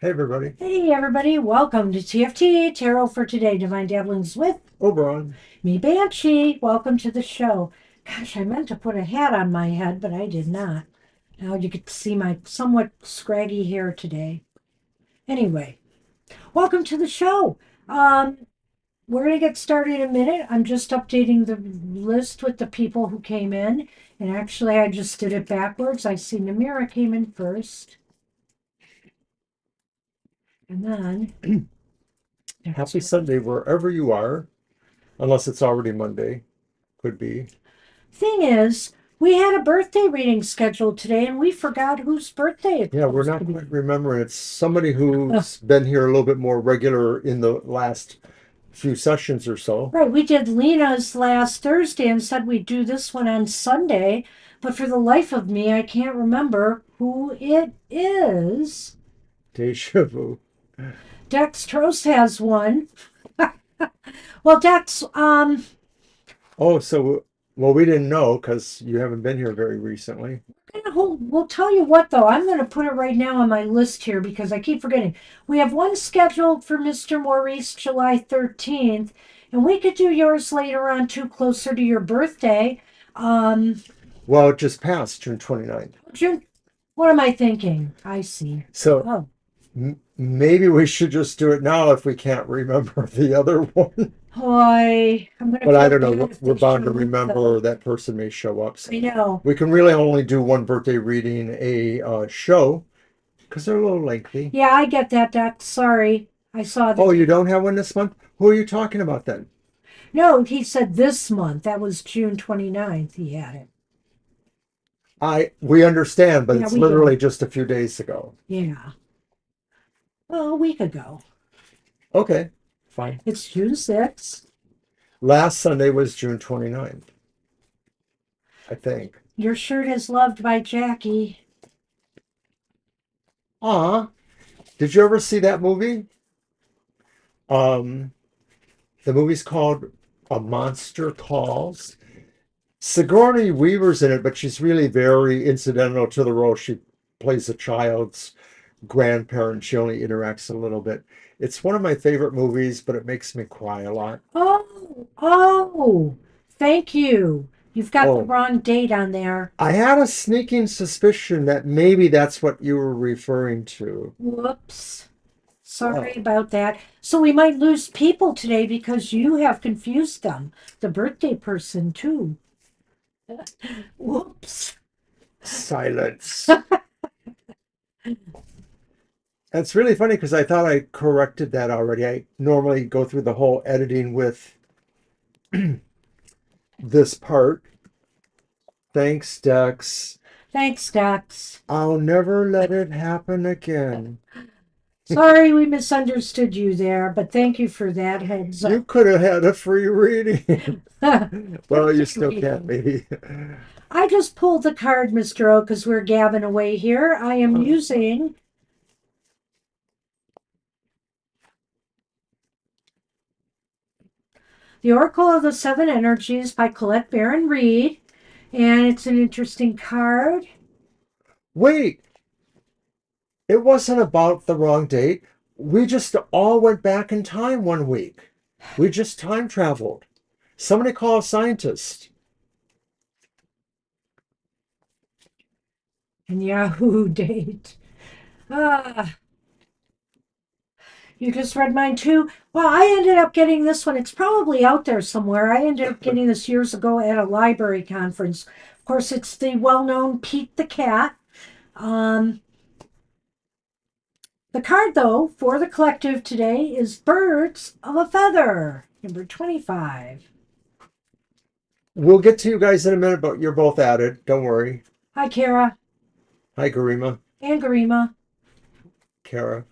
Hey everybody, Hey everybody, welcome to TFT Tarot for Today, Divine Dabblings with Oberon. me, Banshee. Welcome to the show. Gosh, I meant to put a hat on my head, but I did not. Now you get to see my somewhat scraggy hair today. Anyway, welcome to the show. Um, we're gonna get started in a minute. I'm just updating the list with the people who came in, and actually I just did it backwards. I see Namira came in first, and then Happy Sunday wherever you are, unless it's already Monday. Could be. thing is, we had a birthday reading scheduled today and we forgot whose birthday it's Yeah, we're supposed to not be. quite remembering. It's somebody Oh, who's been here a little bit more regular in the last few sessions or so. right, we did Lena's last Thursday and said we'd do this one on Sunday, but for the life of me, I can't remember who it is. Deja vu. Dextrose has one. Well, Dex, Oh, so, well, we didn't know because you haven't been here very recently. we'll tell you what though, I'm going to put it right now on my list here because I keep forgetting. We have one scheduled for Mr. Maurice July 13th, and we could do yours later on too, closer to your birthday. Um, Well, it just passed June 29th. June, what am I thinking? I see. So Oh, maybe we should just do it now if we can't remember the other one. boy, I'm going to But I feel don't bad know. if We're they bound show to up remember, though. or that person may show up. I So know. we can really only do one birthday reading a show because they're a little lengthy. Yeah, I get that, Doc. Sorry. I saw the Oh, you date. don't have one this month? Who are you talking about then? No, he said this month. That was June 29th. He had it. We understand, but Yeah, it's we get literally it. just a few days ago. Yeah. Well, a week ago. Okay, fine. It's June 6th. Last Sunday was June 29th, I think. Your shirt is loved by Jackie. Ah, did you ever see that movie? Um, the movie's called A Monster Calls. Sigourney Weaver's in it, but she's really very incidental to the role. She plays a child's grandparent. She only interacts a little bit. It's one of my favorite movies, but it makes me cry a lot. Oh, thank you. You've got the Oh, wrong date on there. I had a sneaking suspicion that maybe that's what you were referring to. Whoops. Sorry Oh, about that. So we might lose people today because you have confused them. The birthday person, too. Whoops. silence. That's really funny because I thought I corrected that already. I normally go through the whole editing with this part. Thanks, Dex. Thanks, Dax. I'll never let it happen again. Sorry we misunderstood you there, but thank you for that heads You up. could have had a free reading. Well, you Birthday still can't, reading. maybe. I just pulled the card, Mr. O, because we're gabbing away here. I am using The Oracle of the Seven Energies by Colette Baron Reed, and it's an interesting card. Wait, it wasn't about the wrong date. We just all went back in time one week. We just time traveled. Somebody call a scientist. And Yahoo date. Ah, you just read mine too? Well, I ended up getting this one. It's probably out there somewhere. I ended up getting this years ago at a library conference. Of course, it's the well known Pete the Cat. Um, the card, though, for the collective today is Birds of a Feather, number 25. We'll get to you guys in a minute, but you're both at it. Don't worry. Hi, Kara Hi, Garima. and Garima. Kara.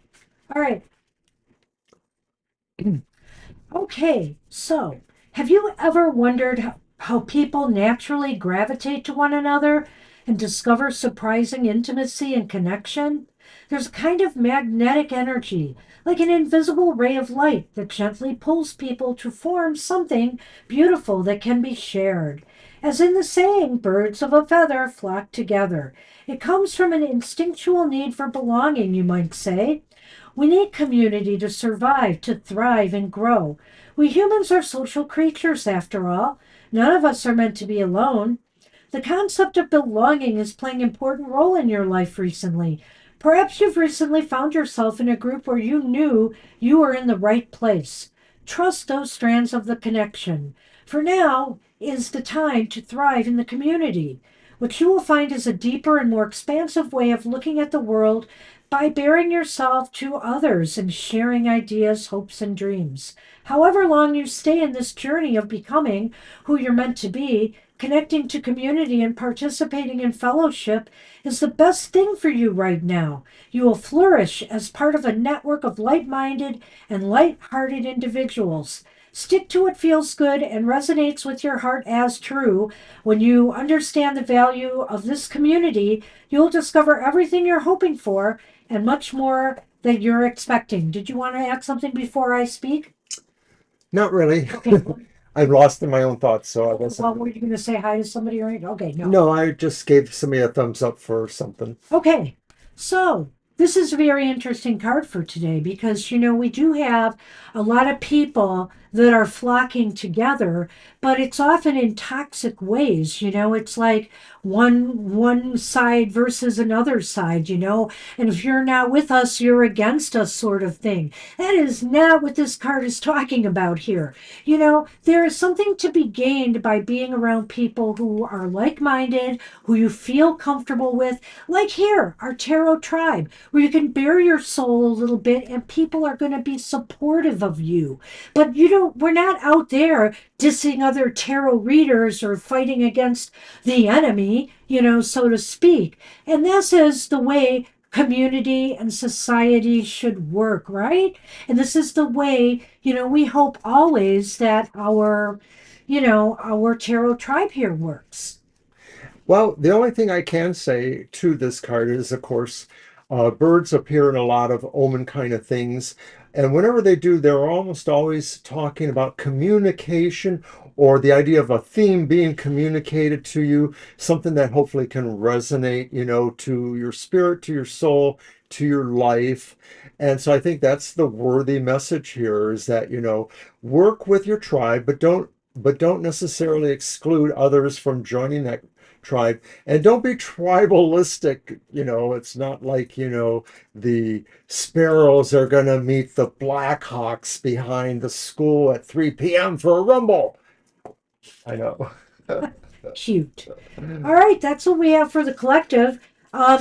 All right. Okay, so have you ever wondered how people naturally gravitate to one another and discover surprising intimacy and connection? There's a kind of magnetic energy, like an invisible ray of light that gently pulls people to form something beautiful that can be shared. As in the saying, birds of a feather flock together. It comes from an instinctual need for belonging, you might say. We need community to survive, to thrive, and grow. We humans are social creatures, after all. None of us are meant to be alone. The concept of belonging is playing an important role in your life recently. Perhaps you've recently found yourself in a group where you knew you were in the right place. Trust those strands of the connection. For now is the time to thrive in the community. What you will find is a deeper and more expansive way of looking at the world by bearing yourself to others and sharing ideas, hopes, and dreams. However long you stay in this journey of becoming who you're meant to be, connecting to community and participating in fellowship is the best thing for you right now. You will flourish as part of a network of like minded and light hearted individuals. Stick to what feels good and resonates with your heart as true. When you understand the value of this community, you'll discover everything you're hoping for and much more that you're expecting. Did you want to add something before I speak? Not really. Okay. I'm lost in my own thoughts, so I guess Well, were you going to say hi to somebody or anything? Okay, no. no, I just gave somebody a thumbs up for something. Okay, so this is a very interesting card for today because we do have a lot of people that are flocking together, but it's often in toxic ways. It's like one side versus another side. And if you're not with us, you're against us, sort of thing. That is not what this card is talking about here. There is something to be gained by being around people who are like-minded, who you feel comfortable with, like here, our tarot tribe, where you can bare your soul a little bit and people are going to be supportive of you. But we're not out there dissing other tarot readers or fighting against the enemy, so to speak. And this is the way community and society should work, right? And this is the way, we hope always that our tarot tribe here works. Well, the only thing I can say to this card is, of course, birds appear in a lot of omen kind of things. And whenever they do, they're almost always talking about communication or the idea of a theme being communicated to you, something that hopefully can resonate, to your spirit, to your soul, to your life. And so I think that's the worthy message here is that, work with your tribe, but don't necessarily exclude others from joining that tribe. And don't be tribalistic. It's not like, the Sparrows are going to meet the Blackhawks behind the school at 3 p.m. for a rumble. I know. Cute. All right, that's what we have for the collective.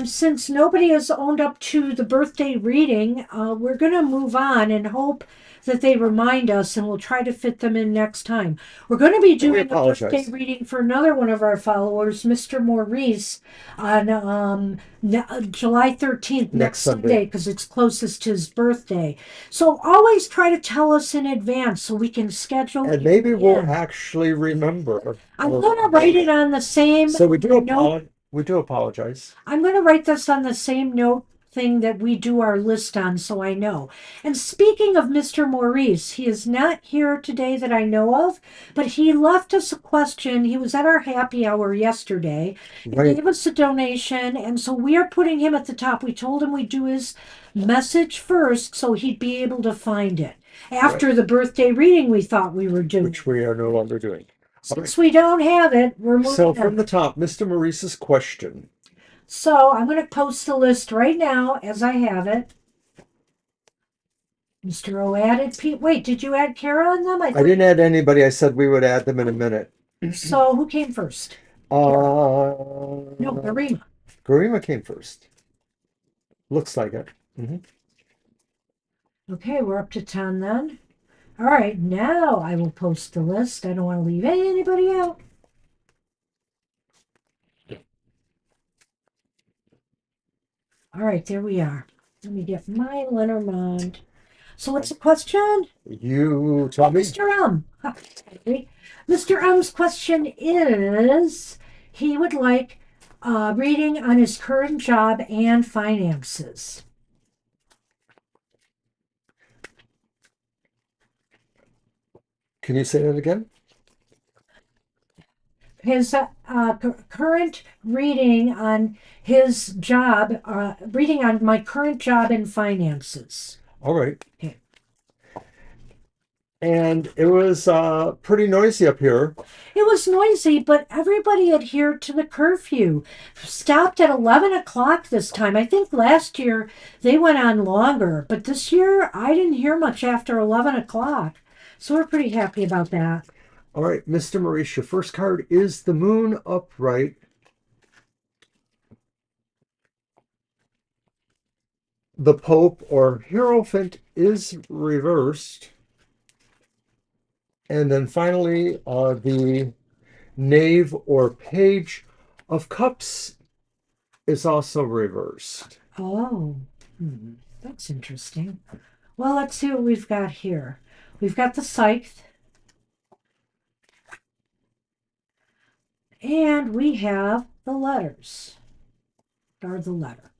Since nobody has owned up to the birthday reading, we're going to move on and hope that they remind us, and we'll try to fit them in next time. We're going to be We doing a birthday apologize. reading for another one of our followers, Mr. Maurice, on July 13th, Next next Sunday. Sunday, because it's closest to his birthday. So always try to tell us in advance so we can schedule And you maybe we'll in. actually remember I'm or going to write it remember. on the same So note. we do apologize. I'm going to write this on the same note thing that we do our list on so I know. And speaking of Mr. Maurice, he is not here today that I know of, but he left us a question. He was at our happy hour yesterday. He Right. gave us a donation, and so we are putting him at the top. We told him we'd do his message first so he'd be able to find it. Right. After the birthday reading we thought we were doing. Which we are no longer doing. All right. Since we don't have it, we're So moving from on. the top, Mr. Maurice's question. So I'm going to post the list right now as I have it. Mr. O added Pete. Wait, did you add Kara on them? I I thought. didn't add anybody. I said we would add them in a minute. So who came first? No, Uh, Garima. Garima came first. Looks like it. Hmm. Okay, we're up to 10 then. All right, now I will post the list. I don't want to leave anybody out. All right, there we are. Let me get my Lenormand. So what's the question? You tell me. Mr. M. Sorry. Mr. M's question is he would like a reading on his current job and finances. Can you say that again? his current reading on his job, reading on my current job in finances. All right. Okay. And it was pretty noisy up here. It was noisy, but everybody adhered to the curfew. Stopped at 11 o'clock this time. I think last year they went on longer, but this year I didn't hear much after 11 o'clock. So we're pretty happy about that. All right, Mr. Maurice, your first card is the Moon upright. The Pope or Hierophant is reversed. And then finally, the Knave or Page of Cups is also reversed. Oh, that's interesting. Well, let's see what we've got here. We've got the scythe, and we have the letters, or the letter.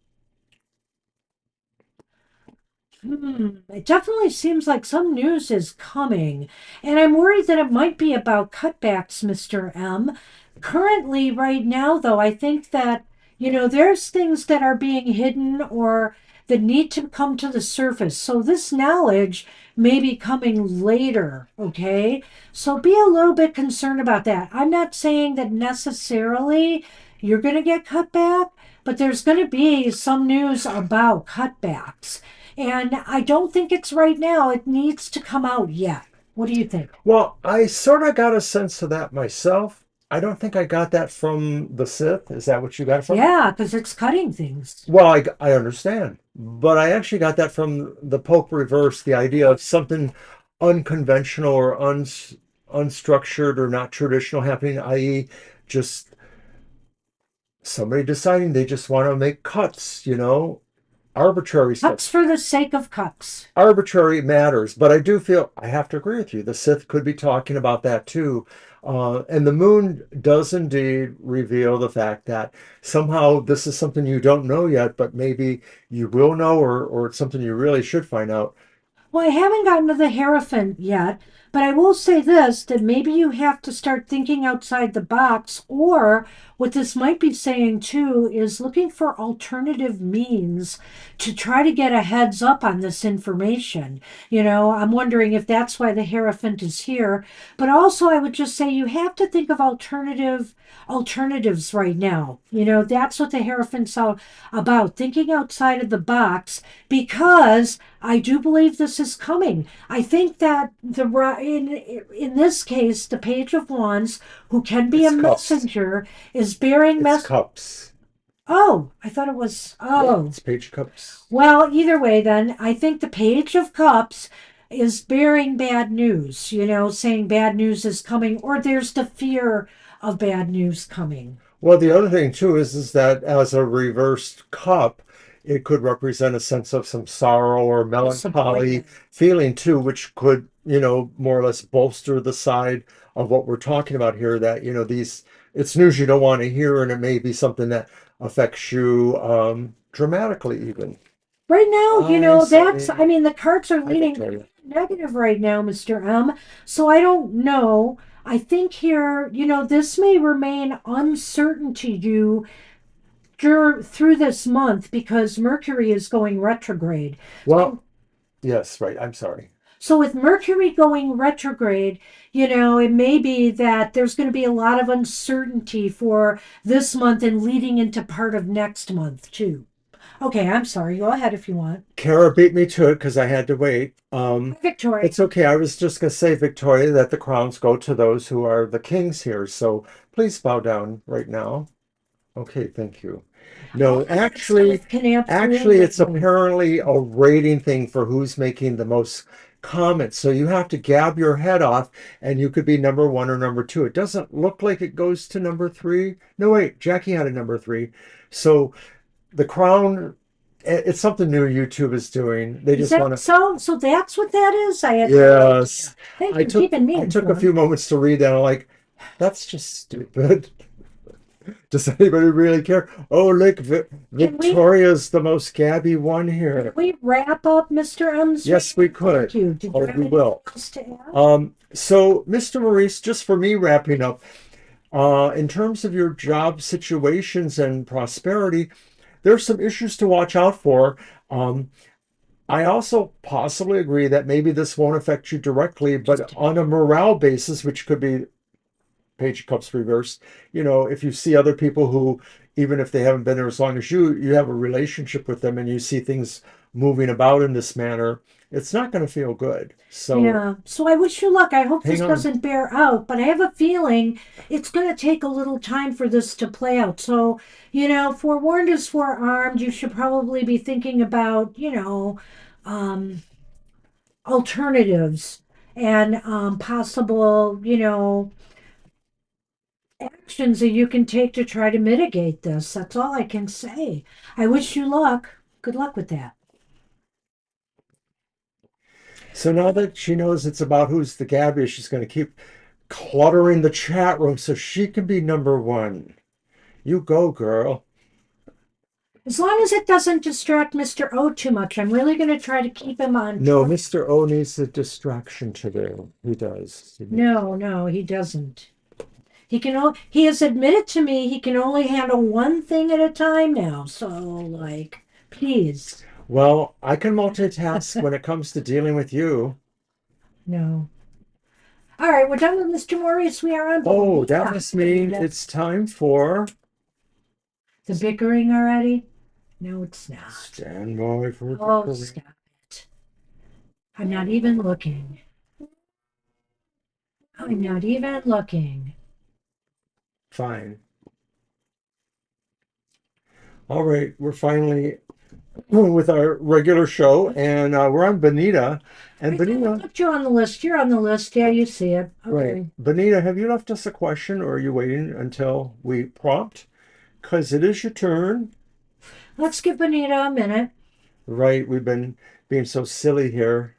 It definitely seems like some news is coming, and I'm worried that it might be about cutbacks, Mr. M. Currently, right now, though, I think that, there's things that are being hidden or that need to come to the surface. So this knowledge may be coming later, okay? So be a little bit concerned about that. I'm not saying that necessarily you're going to get cut back, but there's going to be some news about cutbacks. And I don't think it's right now. It needs to come out yet. What do you think? Well, I sort of got a sense of that myself. I don't think I got that from the Sith. Is that what you got from? Yeah, because it's cutting things. Well, I understand, but I actually got that from the Pope reverse, the idea of something unconventional or unstructured or not traditional happening, i.e., just somebody deciding they just want to make cuts, arbitrary stuff. Cuts for the sake of cuts. Arbitrary matters, but I do feel I have to agree with you. The Sith could be talking about that too. And the moon does indeed reveal the fact that somehow this is something you don't know yet, but maybe you will know, or it's something you really should find out. Well, I haven't gotten to the Hierophant yet, but I will say this, that maybe you have to start thinking outside the box, or what this might be saying too is looking for alternative means to try to get a heads up on this information. I'm wondering if that's why the Hierophant is here. But also I would just say you have to think of alternatives right now. That's what the Hierophant's all about, thinking outside of the box, because I do believe this is coming. I think that in this case, the Page of Wands, who can be It's a cups. messenger, is bearing It's cups. Oh, I thought it was. Yeah, Oh, it's Page of Cups. well, either way, then I think the Page of Cups is bearing bad news. Saying bad news is coming, or there's the fear of bad news coming. Well, the other thing too is that as a reversed cup, it could represent a sense of some sorrow or melancholy Disappointment. feeling too, which could, more or less bolster the side of what we're talking about here. That, it's news you don't want to hear, and it may be something that affects you dramatically even. Right now, I I say, mean, the cards are hi, leaning Victoria. negative right now, Mr. M. So I don't know. I think here, this may remain uncertain to you through this month because Mercury is going retrograde. Well, yes, right. I'm sorry. So with Mercury going retrograde, it may be that there's going to be a lot of uncertainty for this month and leading into part of next month too. Okay, I'm sorry. Go ahead if you want. Kara beat me to it because I had to wait. Victoria. It's okay. I was just going to say, Victoria, that the crowns go to those who are the kings here. So please bow down right now. Okay, thank you. No, Can actually, it's absolutely. apparently a rating thing for who's making the most comments. So you have to gab your head off, and you could be number one or number two. It doesn't look like it goes to number three. No, wait, Jackie had a number three. So the crown, it's something new YouTube is doing. They Is just that want to. so? So that's what that is? I had no idea. Yes, Thank you for keeping me I took a informed. few moments to read that. I'm like, that's just stupid. Does anybody really care? Oh, look, Can we Victoria's the most gabby one here. we wrap up Mr. M's Yes, we reading? could. Thank you. Did you Or have we anything will. else to add? So, Mr. Maurice, just for me wrapping up, In terms of your job situations and prosperity, there's some issues to watch out for. Um, I also possibly agree that maybe this won't affect you directly, but on a morale basis, which could be Page of Cups reversed, if you see other people who, even if they haven't been there as long as you have a relationship with them and you see things moving about in this manner, it's not going to feel good. So Yeah. So I wish you luck. I hope this hang on. doesn't bear out, but I have a feeling it's going to take a little time for this to play out. So, forewarned is forearmed. You should probably be thinking about, um, alternatives and possible, actions that you can take to try to mitigate this. That's all I can say. I wish you luck. Good luck with that. So now that she knows it's about who's the Gabby, she's going to keep cluttering the chat room so she can be number one. You go, girl. As long as it doesn't distract Mr. O too much, I'm really going to try to keep him on No, track. Mr. O needs a distraction today. He does. No, no, he doesn't. He has admitted to me he can only handle one thing at a time now. So, like, please. Well, I can multitask when it comes to dealing with you. No. All right, we're done with Mr. Maurice. We are on Oh, that Bonita. must mean it's time for The bickering already? No, it's not. stand by for Oh, victory. stop it. I'm not even looking. I'm not even looking. Fine. All right, we're finally with our regular show, and we're on Bonita. And I thought I Bonita, put you on the list. You're on the list. Yeah, you see it. right. Okay. Bonita, have you left us a question or are you waiting until we prompt? Because it is your turn. Let's give Bonita a minute. Right, we've been being so silly here.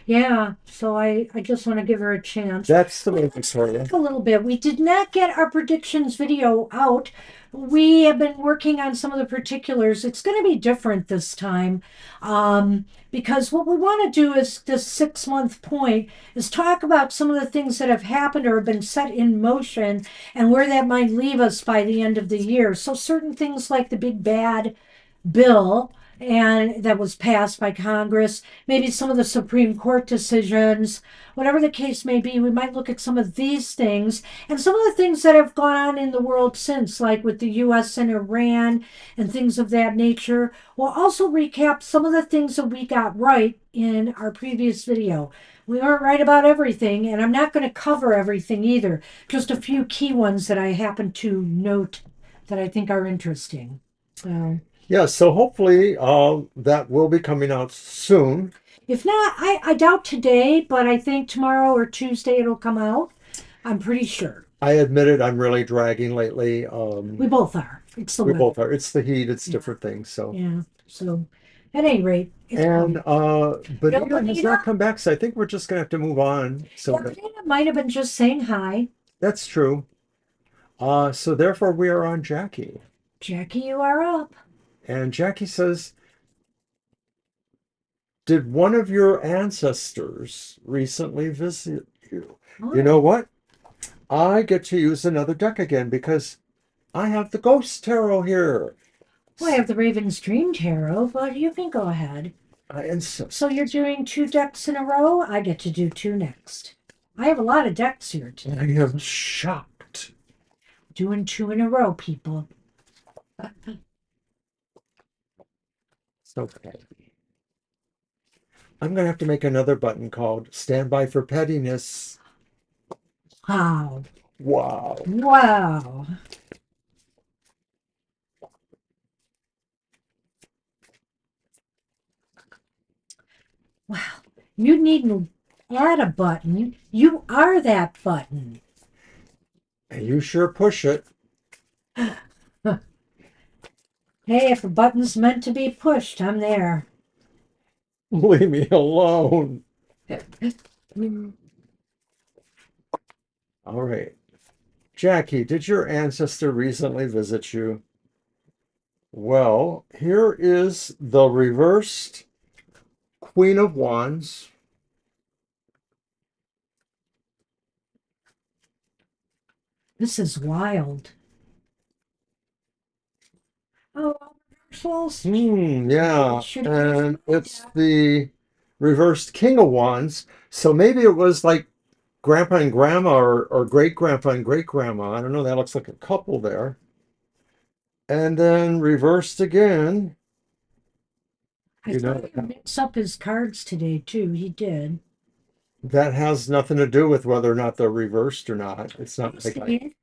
Yeah, so I just want to give her a chance. That's the Well, way, let's Victoria. back a little bit. We did not get our predictions video out. We have been working on some of the particulars. It's going to be different this time, because what we want to do is this 6 month point is talk about some of the things that have happened or have been set in motion and where that might leave us by the end of the year. So certain things like the big bad bill and that was passed by Congress, maybe some of the Supreme Court decisions, whatever the case may be, we might look at some of these things and some of the things that have gone on in the world since, like with the US and Iran and things of that nature. We'll also recap some of the things that we got right in our previous video. We weren't right about everything, and I'm not going to cover everything either, just a few key ones that I happen to note that I think are interesting. So. Yeah, so hopefully that will be coming out soon. If not, I doubt today, but I think tomorrow or Tuesday it'll come out. I'm pretty sure. I admit it, I'm really dragging lately. We both are. It's the We weather. both are. It's the heat, it's Yeah. different things. So, Yeah. So, at any rate, it's and coming. Bill Bonita has not Bonita? come back, so I think we're just gonna have to move on. So Yeah, Bonita might have been just saying hi. that's true. So therefore we are on Jackie. Jackie, you are up. And Jackie says, did one of your ancestors recently visit you? You know Oh, what? I get to use another deck again because I have the Ghost Tarot here. well, I have the Raven's Dream Tarot, but you can go ahead. I insist. So you're doing two decks in a row? I get to do two next. I have a lot of decks here today. I am shocked. Doing two in a row, people. It's okay. I'm going to have to make another button called Stand By for Pettiness. Wow. Wow. Wow. Wow. You needn't add a button. You are that button. You sure push it. Hey, if a button's meant to be pushed, I'm there. Leave me alone. All right. Jackie, did your ancestor recently visit you? Well, here is the reversed Queen of Wands. This is wild. Oh, reversals. Yeah. Should have used And my it's hat. the reversed King of Wands. So maybe it was like grandpa and grandma or great grandpa and great grandma. I don't know. That looks like a couple there. And then reversed again. I You saw know, him mix up his cards today too. He did. that has nothing to do with whether or not they're reversed or not. It's not Yes, like he I. did.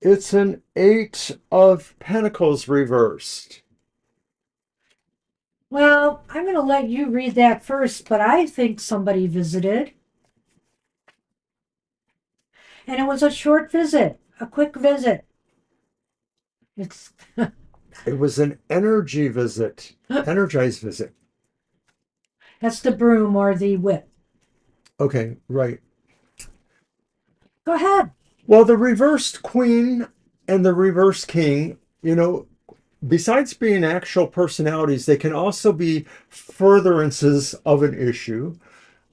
It's an Eight of Pentacles reversed. Well, I'm going to let you read that first, but I think somebody visited, and it was a short visit, a quick visit. It's It was an energy visit, energized visit. that's the broom or the whip. Okay, right. Go ahead. Well, the reversed queen and the reversed king, besides being actual personalities, they can also be furtherances of an issue.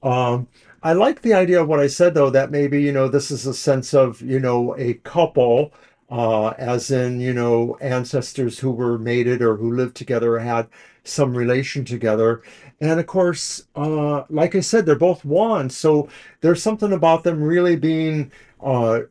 Um, I like the idea of what I said, though, that maybe, this is a sense of, a couple, as in, ancestors who were mated or who lived together or had some relation together. And of course, like I said, they're both wands. So there's something about them really being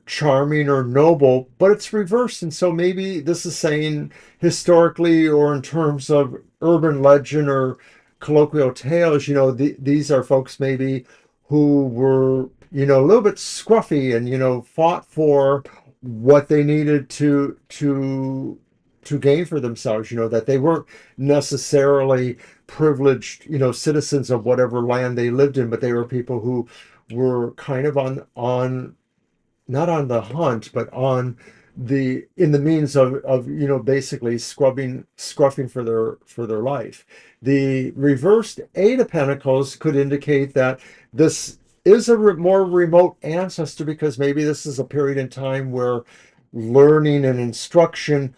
charming or noble, but it's reversed. And so maybe this is saying historically or in terms of urban legend or colloquial tales, these are folks maybe who were, a little bit scruffy and, fought for what they needed to gain for themselves, that they weren't necessarily privileged, citizens of whatever land they lived in, but they were people who were kind of on not on the hunt, but on the in the means of basically scruffing for their life. The reversed Eight of Pentacles could indicate that this is a more remote ancestor because maybe this is a period in time where learning and instruction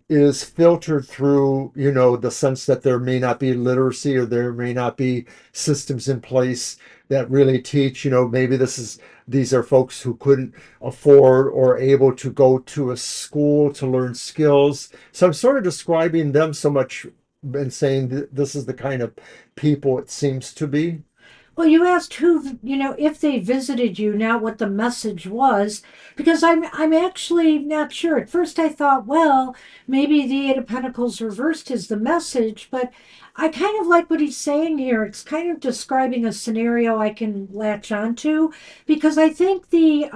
is filtered through, the sense that there may not be literacy or there may not be systems in place that really teach, maybe these are folks who couldn't afford or able to go to a school to learn skills. So I'm sort of describing them so much and saying this is the kind of people it seems to be. Well, you asked who, if they visited you, not what the message was, because I'm actually not sure. At first I thought, well, maybe the Eight of Pentacles reversed is the message, but I kind of like what he's saying here. It's kind of describing a scenario I can latch onto because I think the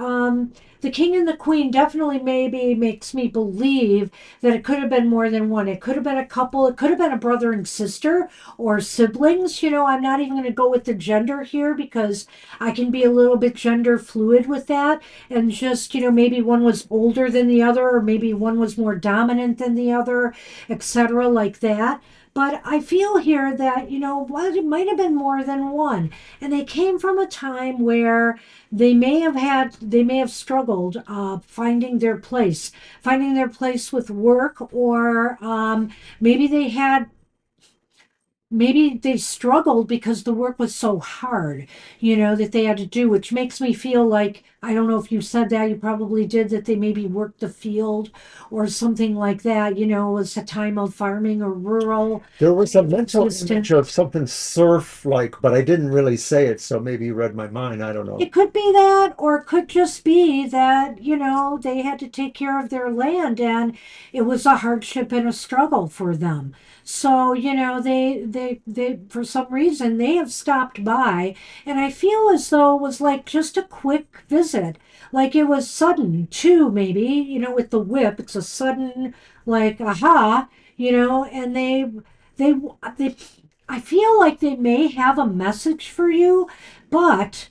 king and the queen definitely maybe makes me believe that it could have been more than one. It could have been a couple, it could have been a brother and sister or siblings. I'm not even going to go with the gender here because I can be a little bit gender fluid with that. And just, maybe one was older than the other, or maybe one was more dominant than the other, etc., like that. But I feel here that, what it might have been more than one. And they came from a time where they may have struggled finding their place with work, or maybe they had maybe they struggled because the work was so hard, that they had to do, which makes me feel like, I don't know if you said that, you probably did, that they maybe worked the field or something like that, it was a time of farming or rural There was a mental image existence. of something surf like, but I didn't really say it, so maybe you read my mind. I don't know. It could be that, or it could just be that, they had to take care of their land and it was a hardship and a struggle for them. So, for some reason, they have stopped by. And I feel as though it was like just a quick visit. Like it was sudden, too, maybe, with the whip. It's a sudden, like, aha, and they, they, I feel like they may have a message for you, but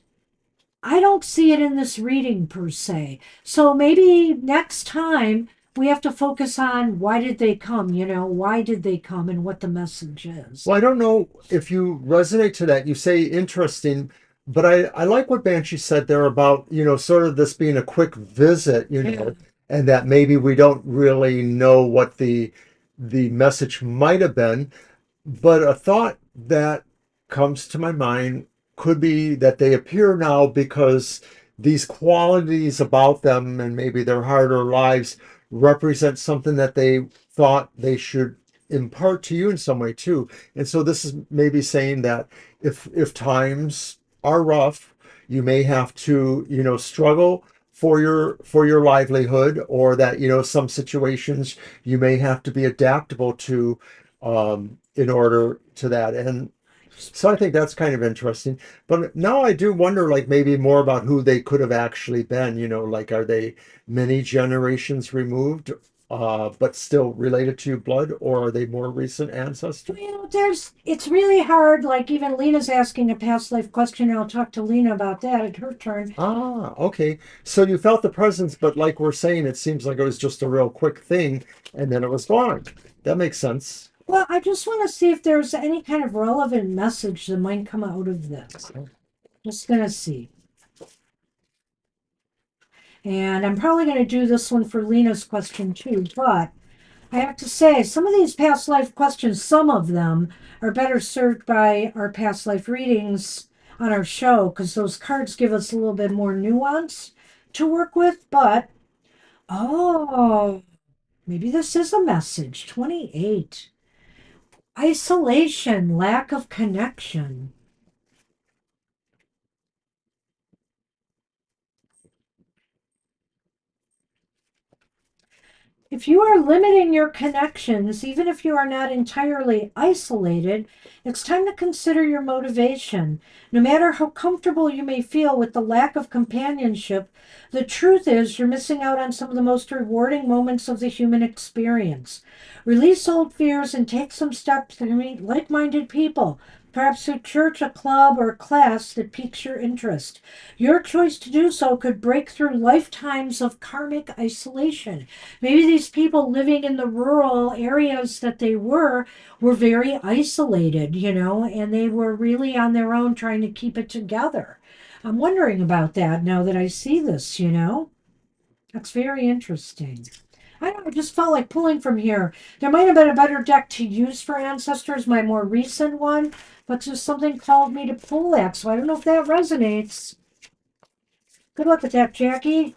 I don't see it in this reading per se. So maybe next time we have to focus on why did they come, why did they come and what the message is. Well, I don't know if you resonate to that. You say interesting, but I like what Banshee said there about, sort of this being a quick visit, Yeah. and that maybe we don't really know what the message might have been. But a thought that comes to my mind could be that they appear now because these qualities about them and maybe their harder lives represent something that they thought they should impart to you in some way too. And so this is maybe saying that if times are rough, you may have to, struggle for your livelihood, or that, some situations you may have to be adaptable to in order to that. And so I think that's kind of interesting. But now I do wonder, like, maybe more about who they could have actually been. Like, are they many generations removed, but still related to blood, or are they more recent ancestors? It's really hard. Like even Lena's asking a past life question, and I'll talk to Lena about that at her turn. Ah, okay. So you felt the presence, but like we're saying, it seems like it was just a real quick thing, and then it was gone. That makes sense. Well, I just want to see if there's any kind of relevant message that might come out of this. Just gonna see. And I'm probably gonna do this one for Lena's question too, but I have to say, some of these past life questions, some of them are better served by our past life readings on our show because those cards give us a little bit more nuance to work with. But, oh, maybe this is a message. 28. Isolation, lack of connection. If you are limiting your connections, even if you are not entirely isolated, it's time to consider your motivation. No matter how comfortable you may feel with the lack of companionship, the truth is you're missing out on some of the most rewarding moments of the human experience. Release old fears and take some steps to meet like minded people, perhaps a church, a club, or a class that piques your interest. Your choice to do so could break through lifetimes of karmic isolation. Maybe these people living in the rural areas that they were very isolated, and they were really on their own trying to keep it together. I'm wondering about that now that I see this. That's very interesting. I don't know, I just felt like pulling from here. There might have been a better deck to use for ancestors, my more recent one, but just something called me to pull that, so I don't know if that resonates. Good luck with that, Jackie.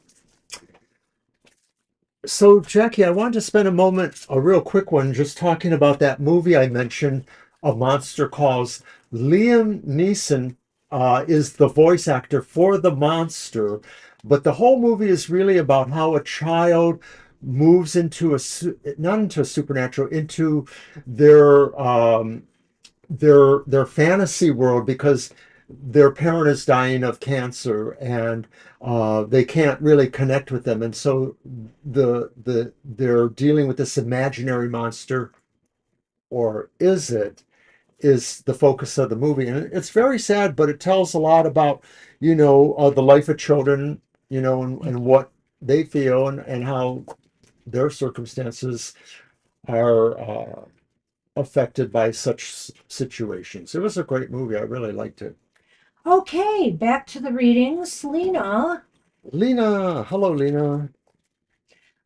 So, Jackie, I wanted to spend a moment, a real quick one, just talking about that movie I mentioned, A Monster Calls. Liam Neeson is the voice actor for the monster, but the whole movie is really about how a child moves into not into a supernatural, into their their fantasy world because their parent is dying of cancer, and they can't really connect with them, and so they're dealing with this imaginary monster, or is the focus of the movie. And it's very sad, but it tells a lot about the life of children, and what they feel, and how their circumstances are affected by such situations. It was a great movie. I really liked it. Okay, back to the readings. Lena. Lena, hello, Lena.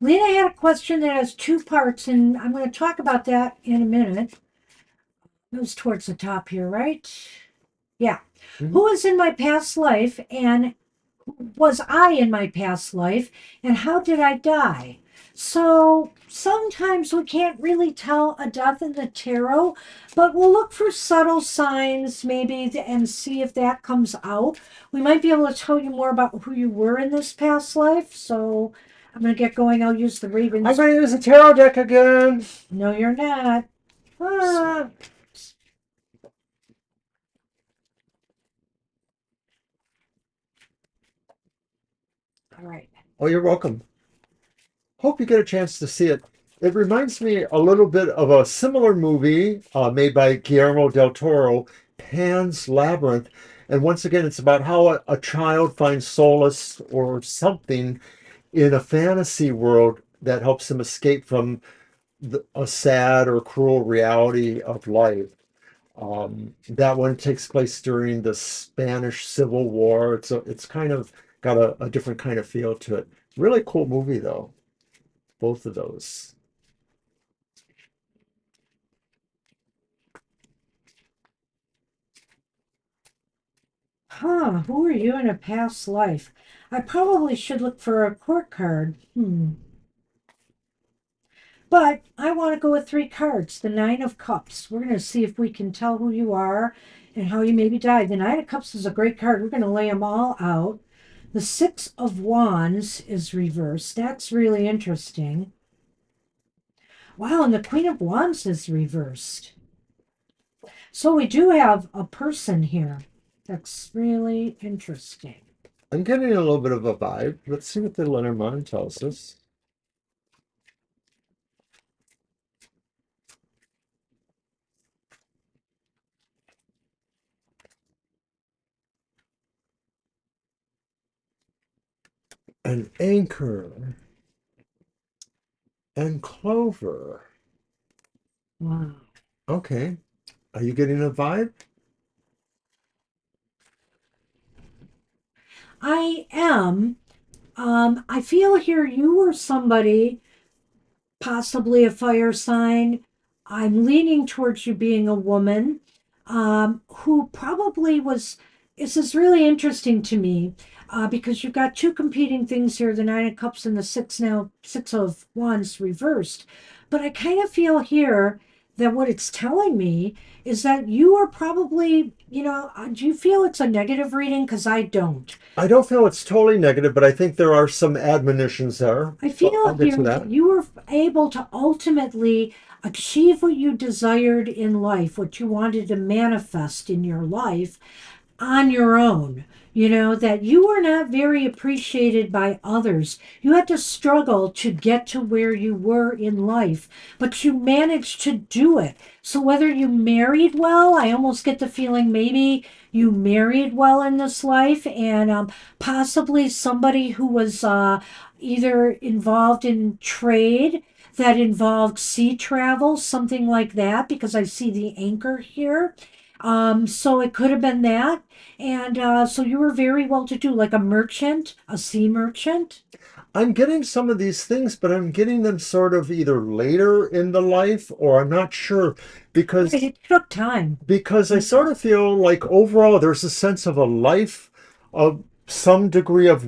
Lena had a question that has two parts, and I'm going to talk about that in a minute. It was towards the top here, right? Yeah. Mhm. Who was in my past life, and was I in my past life, and how did I die? So sometimes we can't really tell a death in the tarot, but we'll look for subtle signs maybe and see if that comes out. We might be able to tell you more about who you were in this past life. So I'm going to get going. I'll use the I'm Ravens. going to use a tarot deck again. No, you're not. Ah. All right. Oh, you're welcome. Hope you get a chance to see it. It reminds me a little bit of a similar movie made by Guillermo del Toro, Pan's Labyrinth. And once again, it's about how a child finds solace or something in a fantasy world that helps him escape from a sad or cruel reality of life. That one takes place during the Spanish Civil War. It's kind of got a different kind of feel to it. Really cool movie though, both of those. Huh, who are you in a past life? I probably should look for a court card. But I want to go with three cards. The Nine of Cups. We're going to see if we can tell who you are and how you maybe died. The Nine of Cups is a great card. We're going to lay them all out. The Six of Wands is reversed. That's really interesting. Wow, and the Queen of Wands is reversed. So we do have a person here. That's really interesting. I'm getting a little bit of a vibe. Let's see what the Lenormand tells us. An anchor and clover. Wow. Okay. Are you getting a vibe? I am. I feel here you were somebody, possibly a fire sign. I'm leaning towards you being a woman, who probably was. This is really interesting to me, because you've got two competing things here: the Nine of Cups and the Six of Wands reversed. But I kind of feel here that what it's telling me is that you are probably, do you feel it's a negative reading? Because I don't. I don't feel it's totally negative, but I think there are some admonitions there. I But feel I'll get here to that that. you were able to ultimately achieve what you desired in life, what you wanted to manifest in your life on your own. That you were not very appreciated by others. You had to struggle to get to where you were in life, but you managed to do it. So, whether you married well, I almost get the feeling maybe you married well in this life, and possibly somebody who was either involved in trade that involved sea travel, something like that, because I see the anchor here. So it could have been that. And so you were very well to do, like a merchant, a sea merchant. I'm getting some of these things, but I'm getting them sort of either later in the life or I'm not sure Right, because it took time. I Mhm. sort of feel like overall there's a sense of a life of some degree of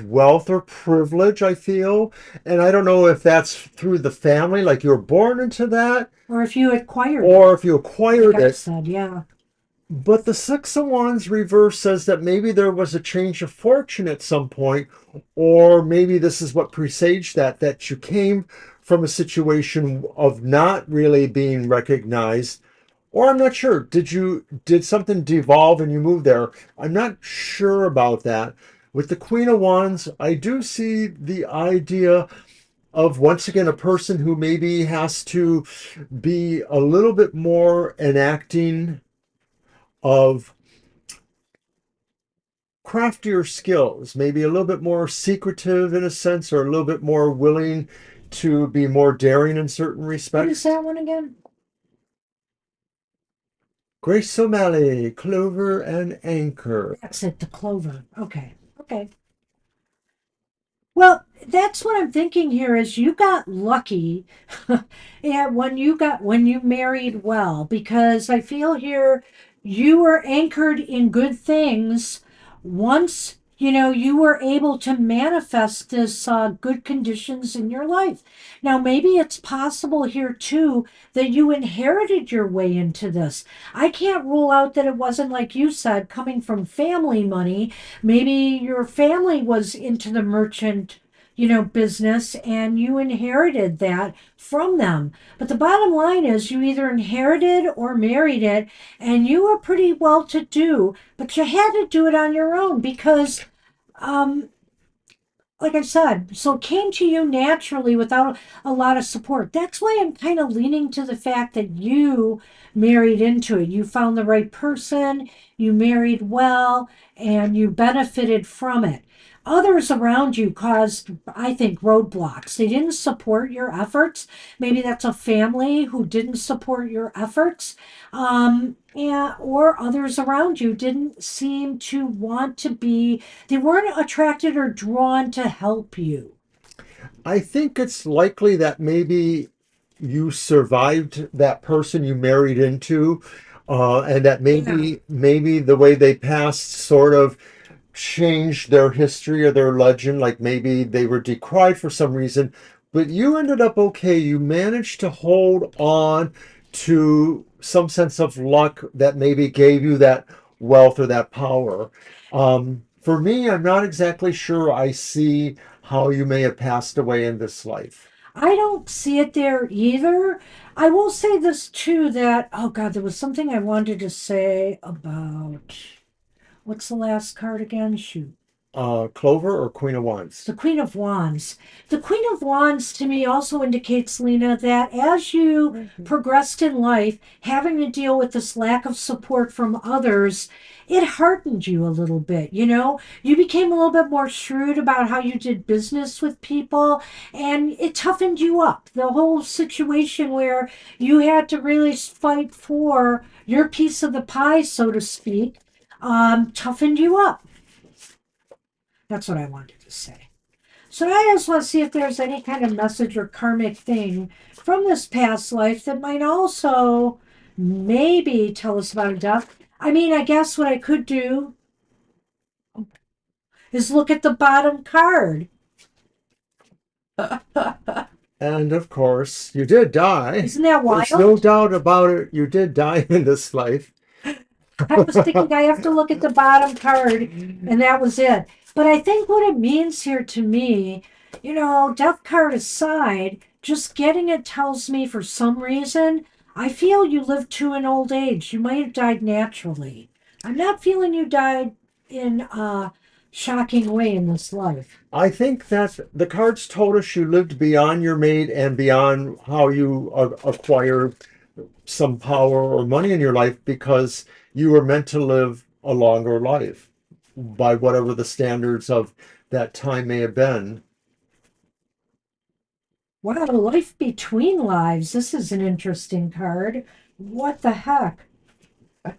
wealth or privilege, I feel. And I don't know if that's through the family, like you were born into that, Or if you acquired it, or if you like acquired I it. said, yeah. But the Six of Wands reverse says that maybe there was a change of fortune at some point, or maybe this is what presaged that you came from a situation of not really being recognized, or I'm not sure. Did something devolve and you moved there? I'm not sure about that. With the Queen of Wands, I do see the idea of once again a person who maybe has to be a little bit more enacting of craftier skills, maybe a little bit more secretive in a sense, or a little bit more willing to be more daring in certain What is respects. that one again? Grace O'Malley, Clover and Anchor. That's it, the clover. Okay. Okay. Well, that's what I'm thinking here is you got lucky yeah, when you married well, because I feel here you were anchored in good things once you were able to manifest this good conditions in your life. Now maybe it's possible here too that you inherited your way into this. I can't rule out that it wasn't, like you said, coming from family money. Maybe your family was into the merchant business, and you inherited that from them. But the bottom line is you either inherited or married it, and you were pretty well to do, but you had to do it on your own because um, like I said, so it came to you naturally without a lot of support. That's why I'm kind of leaning to the fact that you married into it. You found the right person, you married well, and you benefited from it. Others around you caused, I think, roadblocks. They didn't support your efforts. Maybe that's a family who didn't support your efforts. Yeah, or others around you didn't seem to want to be, they weren't attracted or drawn to help you. I think it's likely that maybe you survived that person you married into. and that Yeah. maybe the way they passed sort of changed their history or their legend, like maybe they were decried for some reason, but you ended up okay. You managed to hold on to some sense of luck that maybe gave you that wealth or that power. For me, I'm not exactly sure I see how you may have passed away in this life. I don't see it there either. I will say this too that, oh God, there was something I wanted to say about what's the last card again? Shoot. Clover or Queen of Wands? The Queen of Wands. The Queen of Wands to me also indicates, Lena, that as you progressed in life, having to deal with this lack of support from others, it hardened you a little bit. You know, you became a little bit more shrewd about how you did business with people, and it toughened you up. The whole situation where you had to really fight for your piece of the pie, so to speak, toughened you up. That's what I wanted to say. So I just want to see if there's any kind of message or karmic thing from this past life that might also maybe tell us about a death. I mean, I guess what I could do is look at the bottom card. And of course, you did die. Isn't that There's no wild? doubt about it. You did die in this life. I was thinking I have to look at the bottom card, and that was it. But I think what it means here to me, you know, death card aside, just getting it tells me for some reason, I feel you lived to an old age. You might have died naturally. I'm not feeling you died in a shocking way in this life. I think that the cards told us you lived beyond your mate and beyond how you acquired some power or money in your life because you were meant to live a longer life by whatever the standards of that time may have been. Wow, life between lives. This is an interesting card. What the heck? I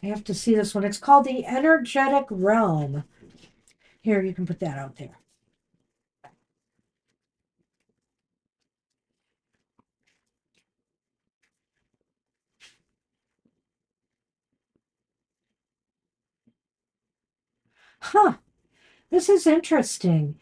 have to see this one. It's called the Energetic Realm. Here, you can put that out there. Huh, this is interesting.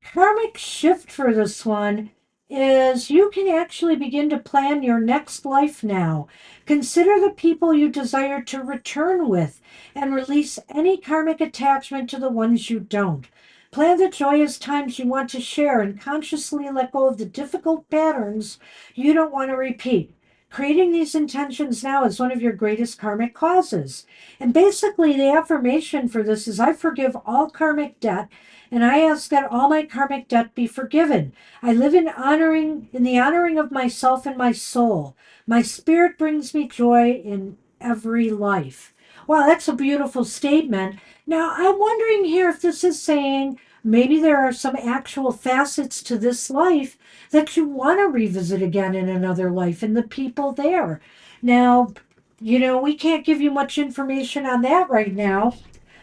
Karmic shift for this one is you can actually begin to plan your next life now. Consider the people you desire to return with and release any karmic attachment to the ones you don't. Plan the joyous times you want to share and consciously let go of the difficult patterns you don't want to repeat. Creating these intentions now is one of your greatest karmic causes. And basically, the affirmation for this is I forgive all karmic debt and I ask that all my karmic debt be forgiven. I live in the honoring of myself and my soul. My spirit brings me joy in every life. Wow, that's a beautiful statement. Now, I'm wondering here if this is saying maybe there are some actual facets to this life that you want to revisit again in another life and the people there. Now, you know, we can't give you much information on that right now,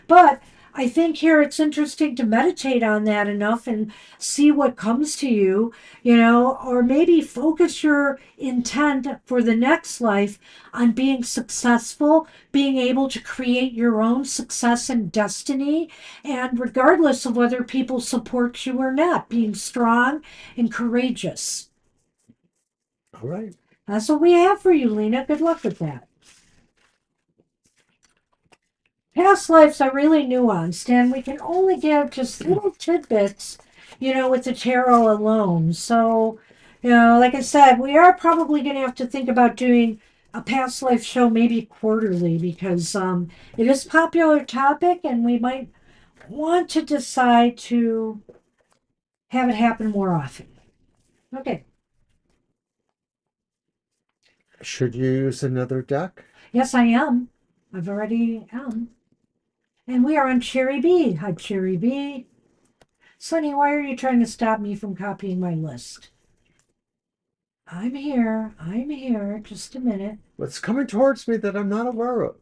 but I think here it's interesting to meditate on that enough and see what comes to you, you know, or maybe focus your intent for the next life on being successful, being able to create your own success and destiny, and regardless of whether people support you or not, being strong and courageous. All right. That's what we have for you, Lena. Good luck with that. Past lives are really nuanced, and we can only give just little tidbits, you know, with the tarot alone. So, you know, like I said, we are probably going to have to think about doing a past life show maybe quarterly because it is a popular topic, and we might want to decide to have it happen more often. Okay. Should you use another deck? Yes, I am. I've already am. And we are on Cherry B. Hi, Cherry B. Sonny, why are you trying to stop me from copying my list? I'm here. I'm here. Just a minute. What's coming towards me that I'm not aware of?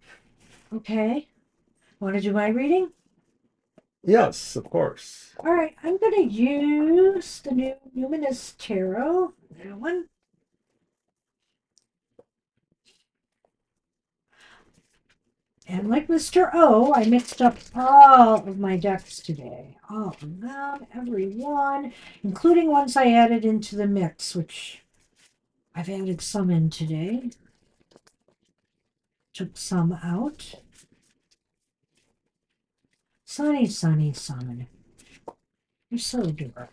Okay. Want to do my reading? Yes, of course. All right. I'm going to use the new Numinous Tarot. That one. And like Mr. O, I mixed up all of my decks today. All of them, every one, including ones I added into the mix, which I've added some in today. Took some out. Sunny, sunny, sun. You're so adorable.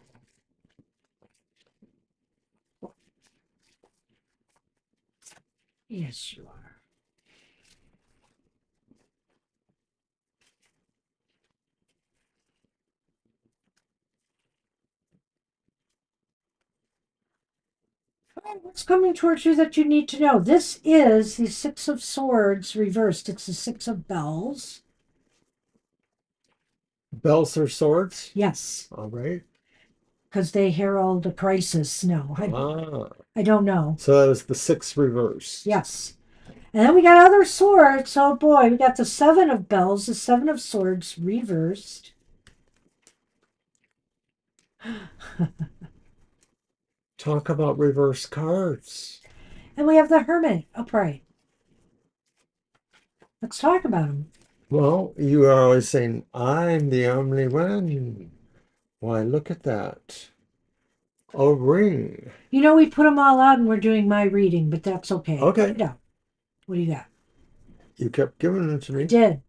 Yes, you are. What's coming towards you that you need to know? This is the Six of Swords reversed. It's the Six of Bells. Bells or swords? Yes, All right. because they herald a crisis. No, Ah, I don't know. so that was the six reversed. Yes. And then we got other swords. Oh boy, we got the Seven of Bells, the Seven of Swords reversed. Talk about reverse cards. And we have the Hermit upright. Let's talk about him. Well, you are always saying, I'm the only one. Why, look at that. A ring. You know, we put them all out and we're doing my reading, but that's okay. Okay. Yeah. What do you got? You kept giving them to I me. did.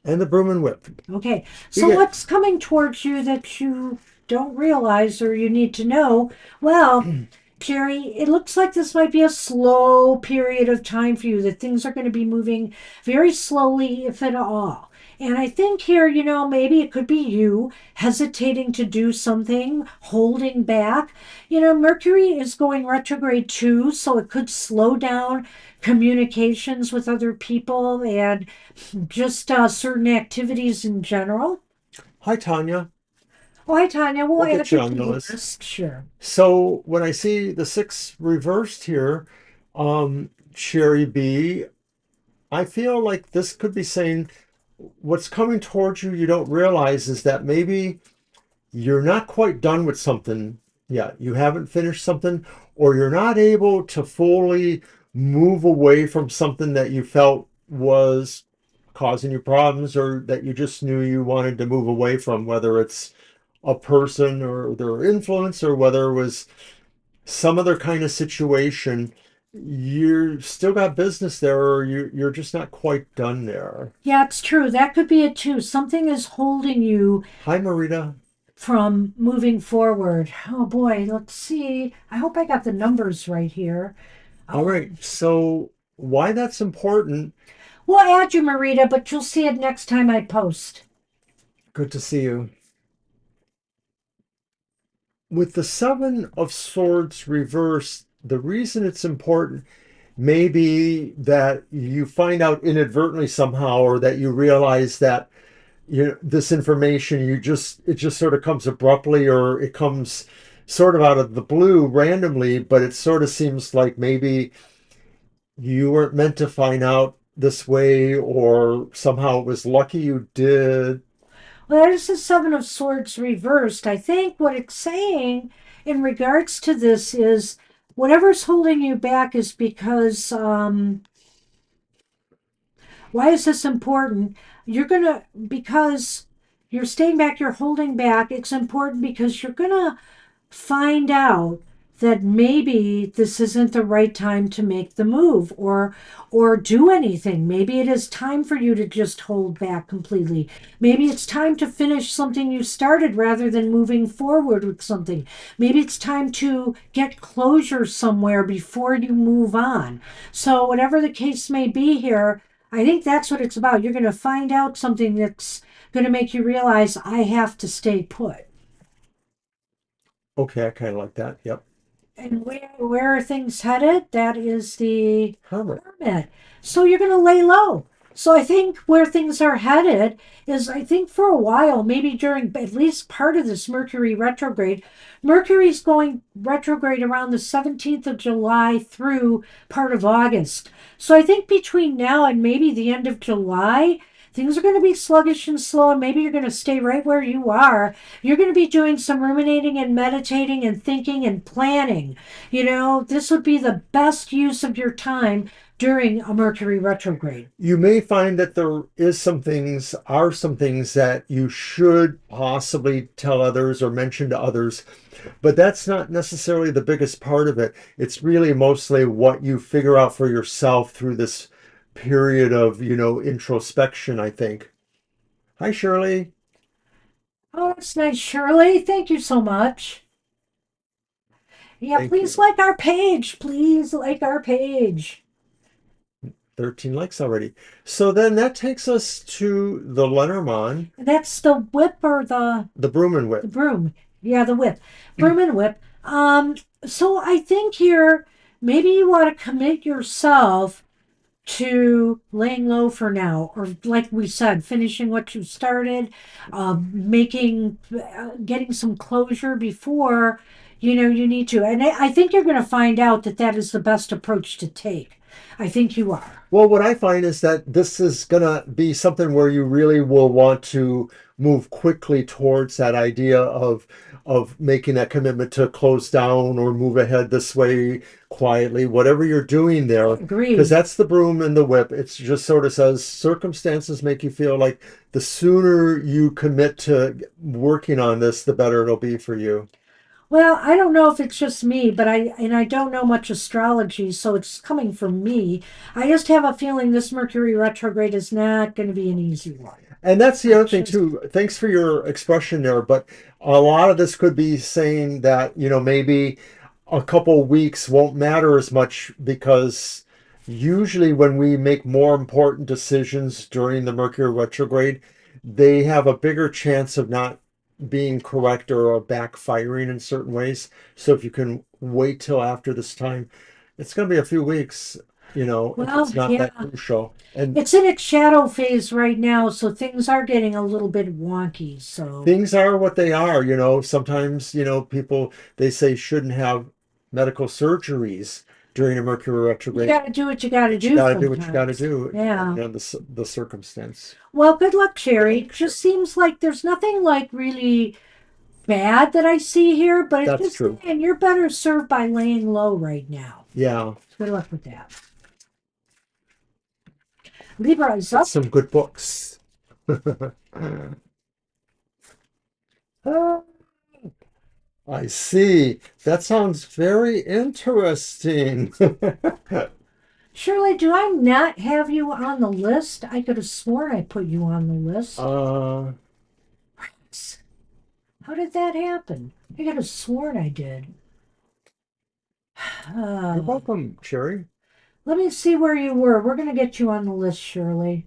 And the broom and whip. Okay. You So get what's coming towards you that you don't realize or you need to know? Well, Jerry, it looks like this might be a slow period of time for you, that things are going to be moving very slowly, if at all. And I think here, you know, maybe it could be you hesitating to do something, holding back. You know, Mercury is going retrograde too, so it could slow down communications with other people and just certain activities in general. Hi, Tanya. Oh, hi, Tanya. We'll We'll add get you you to on the the list. list. Sure. So when I see the six reversed here, Cherry B, I feel like this could be saying what's coming towards you you don't realize is that maybe you're not quite done with something yet. You haven't finished something, or you're not able to fully move away from something that you felt was causing you problems or that you just knew you wanted to move away from, whether it's a person or their influence or whether it was some other kind of situation. You still got business there, or you're just not quite done there. Yeah, it's true. That could be it too. Something is holding you Hi, Marita. from moving forward. Oh boy, let's see. I hope I got the numbers right here. All right, so why that's important. We'll add you, Marita, but you'll see it next time I post. Good to see you. With the Seven of Swords reversed, the reason it's important may be that you find out inadvertently somehow, or that you realize that this information it just sort of comes abruptly, or it comes sort of out of the blue randomly, but it sort of seems like maybe you weren't meant to find out this way, or somehow it was lucky you did. Well, there's the Seven of Swords reversed. I think what it's saying in regards to this is whatever's holding you back is because why is this important? Because you're staying back, you're holding back. It's important because you're gonna find out that maybe this isn't the right time to make the move or do anything. Maybe it is time for you to just hold back completely. Maybe it's time to finish something you started rather than moving forward with something. Maybe it's time to get closure somewhere before you move on. So whatever the case may be here, I think that's what it's about. You're going to find out something that's going to make you realize I have to stay put. Okay, I kind of like that. Yep. And where are things headed? That is the Hermit. Hermit. So you're going to lay low. So I think where things are headed is, I think for a while, maybe during at least part of this Mercury retrograde, Mercury's going retrograde around the 17th of July through part of August. So I think between now and maybe the end of July, things are going to be sluggish and slow, and maybe you're going to stay right where you are. You're going to be doing some ruminating and meditating and thinking and planning. This would be the best use of your time during a Mercury retrograde. You may find that are some things that you should possibly tell others or mention to others, but that's not necessarily the biggest part of it. It's really mostly what you figure out for yourself through this period of, introspection, I think. Hi, Shirley. Oh, that's nice, Shirley. Thank you so much. Yeah, Thank please you. like our page. Please like our page. 13 likes already. So then that takes us to the Lenormand, That's the whip or the broom and the whip. broom. Yeah, the whip. Broom and whip. So I think here maybe you want to commit yourself to laying low for now, or like we said, finishing what you started, getting some closure before you need to. And I think you're going to find out that that is the best approach to take. I think you are. Well, what I find is that this is going to be something where you really will want to move quickly towards that idea of making that commitment to close down or move ahead this way quietly, whatever you're doing there, because Agreed. that's the broom and the whip. It's just sort of says circumstances make you feel like the sooner you commit to working on this, the better it'll be for you. Well, I don't know if it's just me, but I don't know much astrology, so it's coming from me. I just have a feeling this Mercury retrograde is not going to be an easy one. And that's the I other thing just too. Thanks for your expression there, but a lot of this could be saying that, maybe a couple weeks won't matter as much because usually when we make more important decisions during the Mercury retrograde, they have a bigger chance of not being correct or backfiring in certain ways. So if you can wait till after this time, it's going to be a few weeks, if well, it's not that yeah. crucial. And It's in its shadow phase right now, so things are getting a little bit wonky. So things are what they are. Sometimes, people, they say shouldn't have medical surgeries during a Mercury you retrograde, got to do what you got to but you do got to do what you got to sometimes. do Yeah. depending on the circumstance. Well, good luck, Cherry. It just seems like there's nothing like really bad that I see here, but it's That's just true. saying you're better served by laying low right now. Yeah, Good luck with that. Libra is that's up. some good books. I see. That sounds very interesting. Shirley, do I not have you on the list? I could have sworn I put you on the list. uh, How did that happen? I could have sworn I did. you're Uh, welcome, Sherry. let me see where you were. We're going to get you on the list, Shirley.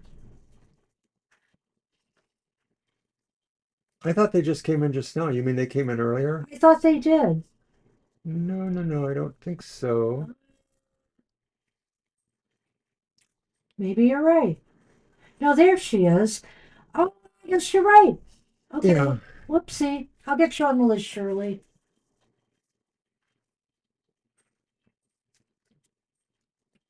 I thought they just came in just now. You mean they came in earlier? I thought they did. No, no, no, I don't think so. Maybe you're right. No, there she is. Oh, I guess you're right. Okay. Yeah. Whoopsie. I'll get you on the list, Shirley.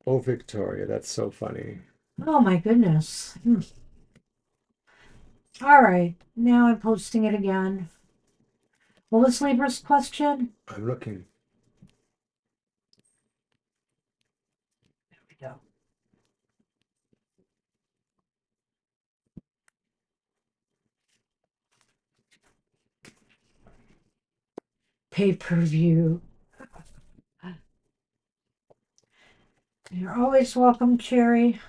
Oh, Victoria, that's so funny. Oh, my goodness. All right. Now I'm posting it again. What was Libra's question? I'm looking. There we go. Pay-per-view. You're always welcome, Cherry.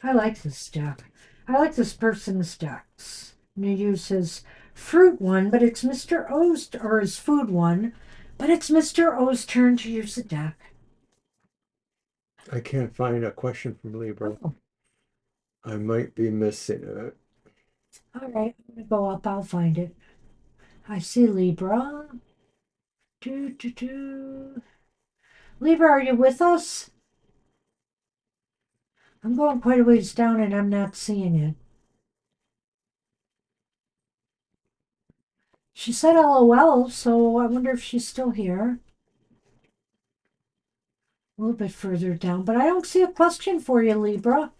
I like this deck. I like this person's decks. I'm going to use his fruit one, but it's Mr. O's, or his food one, but it's Mr. O's turn to use the deck. I can't find a question from Libra. Oh, I might be missing it. all right. I'm going to go up. I'll find it. I see Libra. Do, do, do. Libra, are you with us? I'm going quite a ways down and I'm not seeing it. She said LOL, so I wonder if she's still here. A little bit further down, but I don't see a question for you, Libra.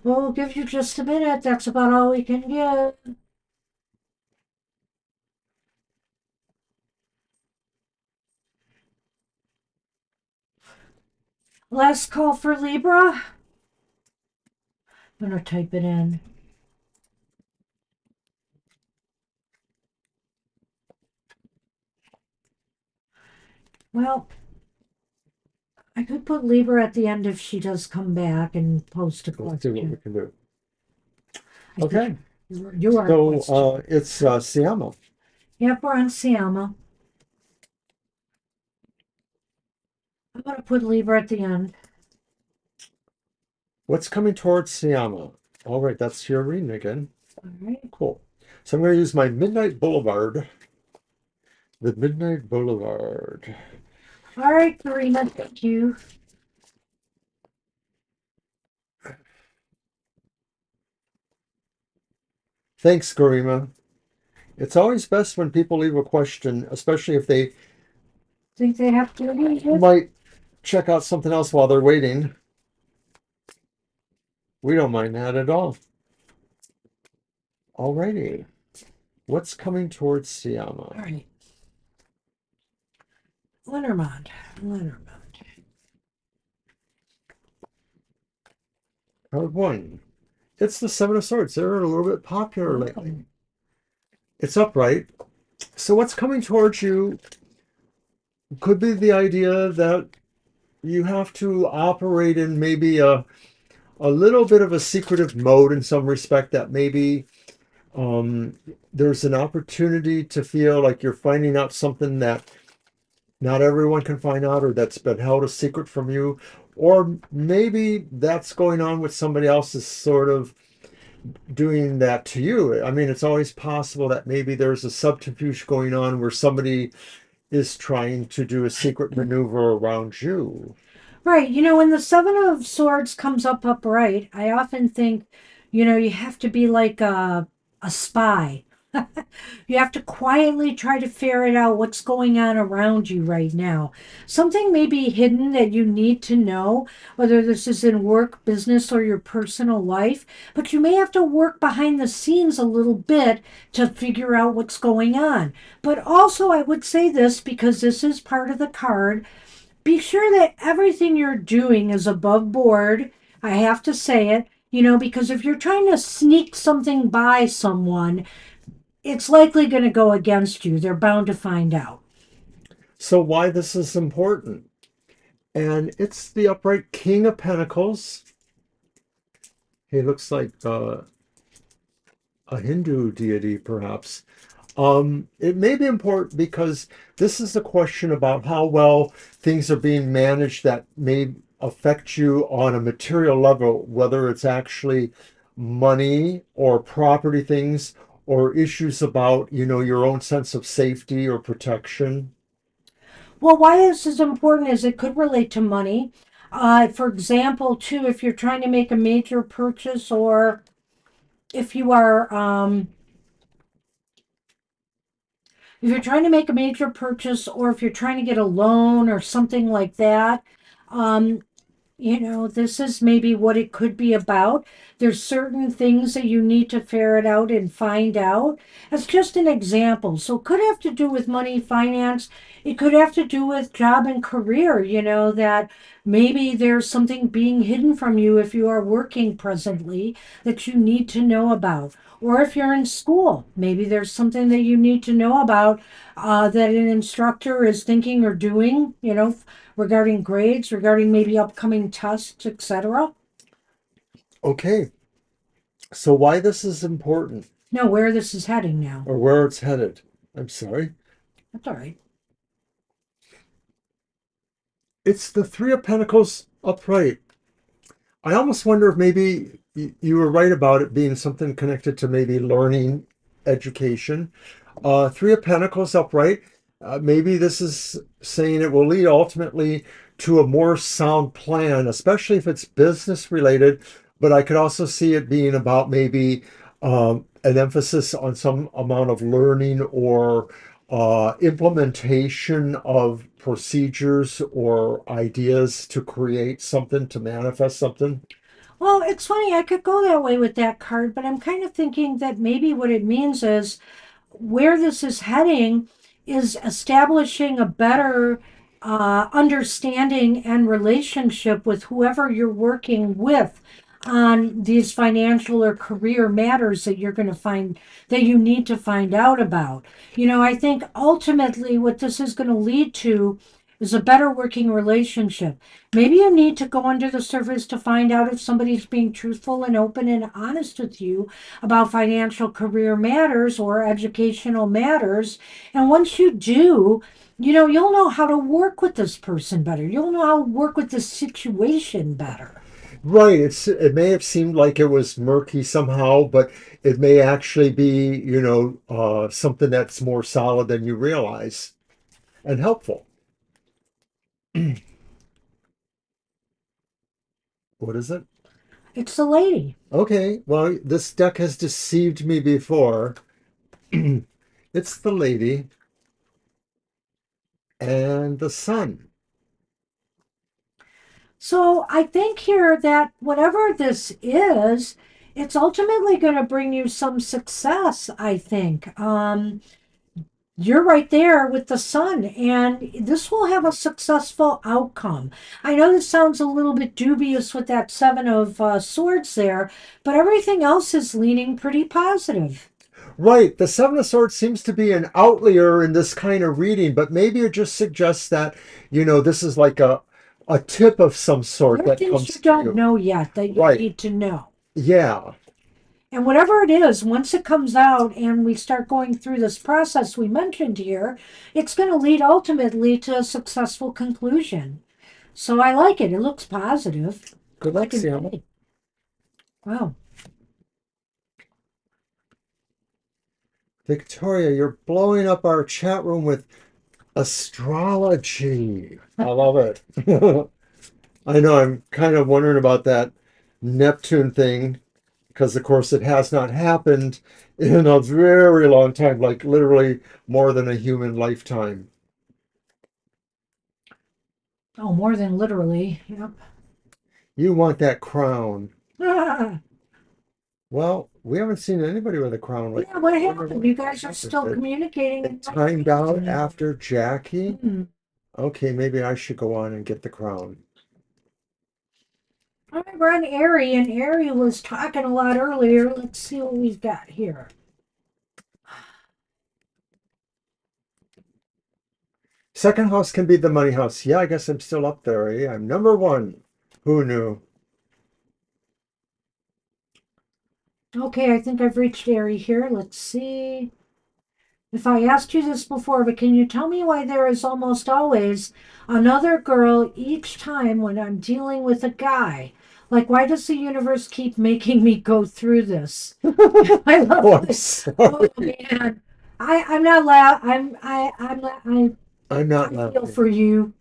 We'll give you just a minute. That's about all we can get. Last call for Libra. I'm going to type it in. Well, I could put Libra at the end if she does come back and post a Let's see what we question. can do. I think Okay, you are a so question. it's Siama. Yep, we're on Siama. I'm going to put Libra at the end. What's coming towards Siama? All right, that's your reading again. All right. Cool. So I'm going to use my Midnight Boulevard. The Midnight Boulevard. All right, Karina, thank you. Thanks, Garima. It's always best when people leave a question, especially if they Think they have to read it? might check out something else while they're waiting. We don't mind that at all. Alrighty. What's coming towards All Siama? right. Lenormand. Lenormand. Card one. It's the Seven of Swords. They're a little bit popular lately. It's upright. So what's coming towards you could be the idea that you have to operate in maybe a little bit of a secretive mode in some respect, that maybe um, there's an opportunity to feel like you're finding out something that not everyone can find out, or that's been held a secret from you, or maybe that's going on with somebody else is sort of doing that to you. I mean, it's always possible that maybe there's a subterfuge going on where somebody is trying to do a secret maneuver around you. Right. When the Seven of Swords comes up upright, I often think, you have to be like a spy. You have to quietly try to ferret out what's going on around you right now. Something may be hidden that you need to know, whether this is in work, business, or your personal life, but you may have to work behind the scenes a little bit to figure out what's going on. But also, I would say this because this is part of the card, be sure that everything you're doing is above board. I have to say it, because if you're trying to sneak something by someone, it's likely going to go against you. They're bound to find out. So, why this is important? And it's the upright King of Pentacles. He looks like a Hindu deity, perhaps. It may be important because this is a question about how well things are being managed that may affect you on a material level, whether it's actually money or property things, or issues about, your own sense of safety or protection. Well, why this is important is it could relate to money. For example, too, if you're trying to make a major purchase, or if you are, if you're trying to make a major purchase, or if you're trying to get a loan or something like that, um, this is maybe what it could be about. There's certain things that you need to ferret out and find out. That's just an example. So it could have to do with money, finance. It could have to do with job and career, that maybe there's something being hidden from you if you are working presently that you need to know about. Or if you're in school, maybe there's something that you need to know about that an instructor is thinking or doing, regarding grades, regarding maybe upcoming tests, etc. Okay, so why this is important, No, where this is heading now. or where it's headed? I'm sorry. That's all right. It's the Three of Pentacles upright. I almost wonder if maybe you were right about it being something connected to maybe learning, education. Three of Pentacles upright. Maybe this is saying it will lead ultimately to a more sound plan, especially if it's business related. But I could also see it being about maybe an emphasis on some amount of learning, or implementation of procedures or ideas to create something, to manifest something. Well, it's funny, I could go that way with that card, but I'm kind of thinking that maybe what it means is where this is heading is establishing a better understanding and relationship with whoever you're working with on these financial or career matters that you're going to find that you need to find out about. I think ultimately what this is going to lead to is a better working relationship. Maybe you need to go under the surface to find out if somebody's being truthful and open and honest with you about financial career matters or educational matters. And once you do, you'll know how to work with this person better. You'll know how to work with this situation better. Right. It may have seemed like it was murky somehow, but it may actually be, something that's more solid than you realize and helpful. What is it? It's the lady. Okay, well, this deck has deceived me before. It's the lady and the sun. So I think here that whatever this is, it's ultimately going to bring you some success, I think. You're right there with the sun, and this will have a successful outcome. I know this sounds a little bit dubious with that Seven of Swords there, but everything else is leaning pretty positive. Right, the Seven of Swords seems to be an outlier in this kind of reading, but maybe it just suggests that, this is like a tip of some sort There are that things you comes to don't you. know yet that you Right. need to know. Yeah. And whatever it is, once it comes out and we start going through this process we mentioned here, it's going to lead ultimately to a successful conclusion. So I like it. It looks positive. Good I luck, can Sienna. say, wow. Victoria, you're blowing up our chat room with astrology. I love it. I know I'm kind of wondering about that Neptune thing because, of course, it has not happened in a very long time, like literally more than a human lifetime. Oh, more than literally. Yep. You want that crown. Yeah, Well, we haven't seen anybody with a crown. Like, what I wonder happened? what You guys are happened. still communicating It and not timed out speaking. after Jackie. Hmm. Okay, maybe I should go on and get the crown. All right, we're on Airy, and Airy was talking a lot earlier. Let's see what we've got here. Second house can be the money house. Yeah, I guess I'm still up there. Eh? I'm number one. Who knew? Okay, I think I've reached Airy here. Let's see. If I asked you this before, but can you tell me why there is almost always another girl each time when I'm dealing with a guy? Like, why does the universe keep making me go through this? I Oh, love I'm it. Oh sorry. man, I'm not loud. I'm not I feel laughing. for you.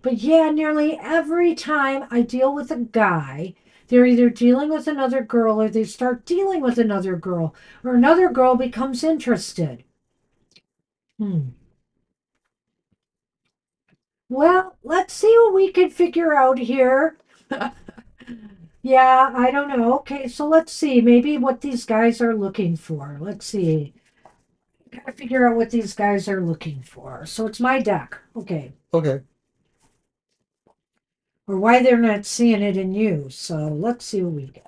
But yeah, nearly every time I deal with a guy, they're either dealing with another girl or they start dealing with another girl or another girl becomes interested. Hmm. Well, let's see what we can figure out here. Yeah, I don't know. Okay, so let's see. Maybe what these guys are looking for. Let's see. Gotta figure out what these guys are looking for. So it's my deck. Okay. Okay. Or why they're not seeing it in you. So let's see what we get.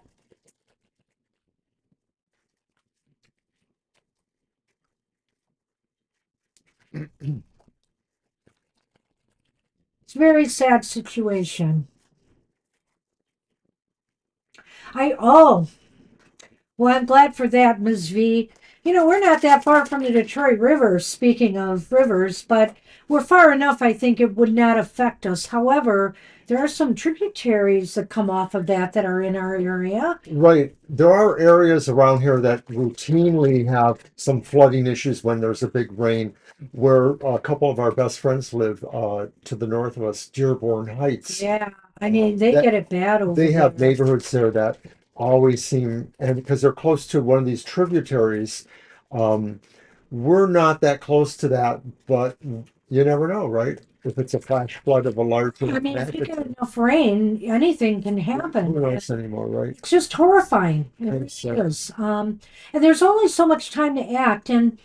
It's a very sad situation. Oh, well, I'm glad for that, Ms. V. We're not that far from the Detroit River, speaking of rivers, but we're far enough, I think it would not affect us. However, there are some tributaries that come off of that are in our area. Right. There are areas around here that routinely have some flooding issues when there's a big rain. Where a couple of our best friends live to the north of us, Dearborn Heights. Yeah, I mean, they That get it bad over they have there. neighborhoods there that always seem, and because they're close to one of these tributaries, um, we're not that close to that, but you never know, right? If it's a flash flood of a larger I mean, if you get magnitude, enough rain, anything can who happen. knows anymore, right? It's just horrifying. It And really so, is. And there's only so much time to act. And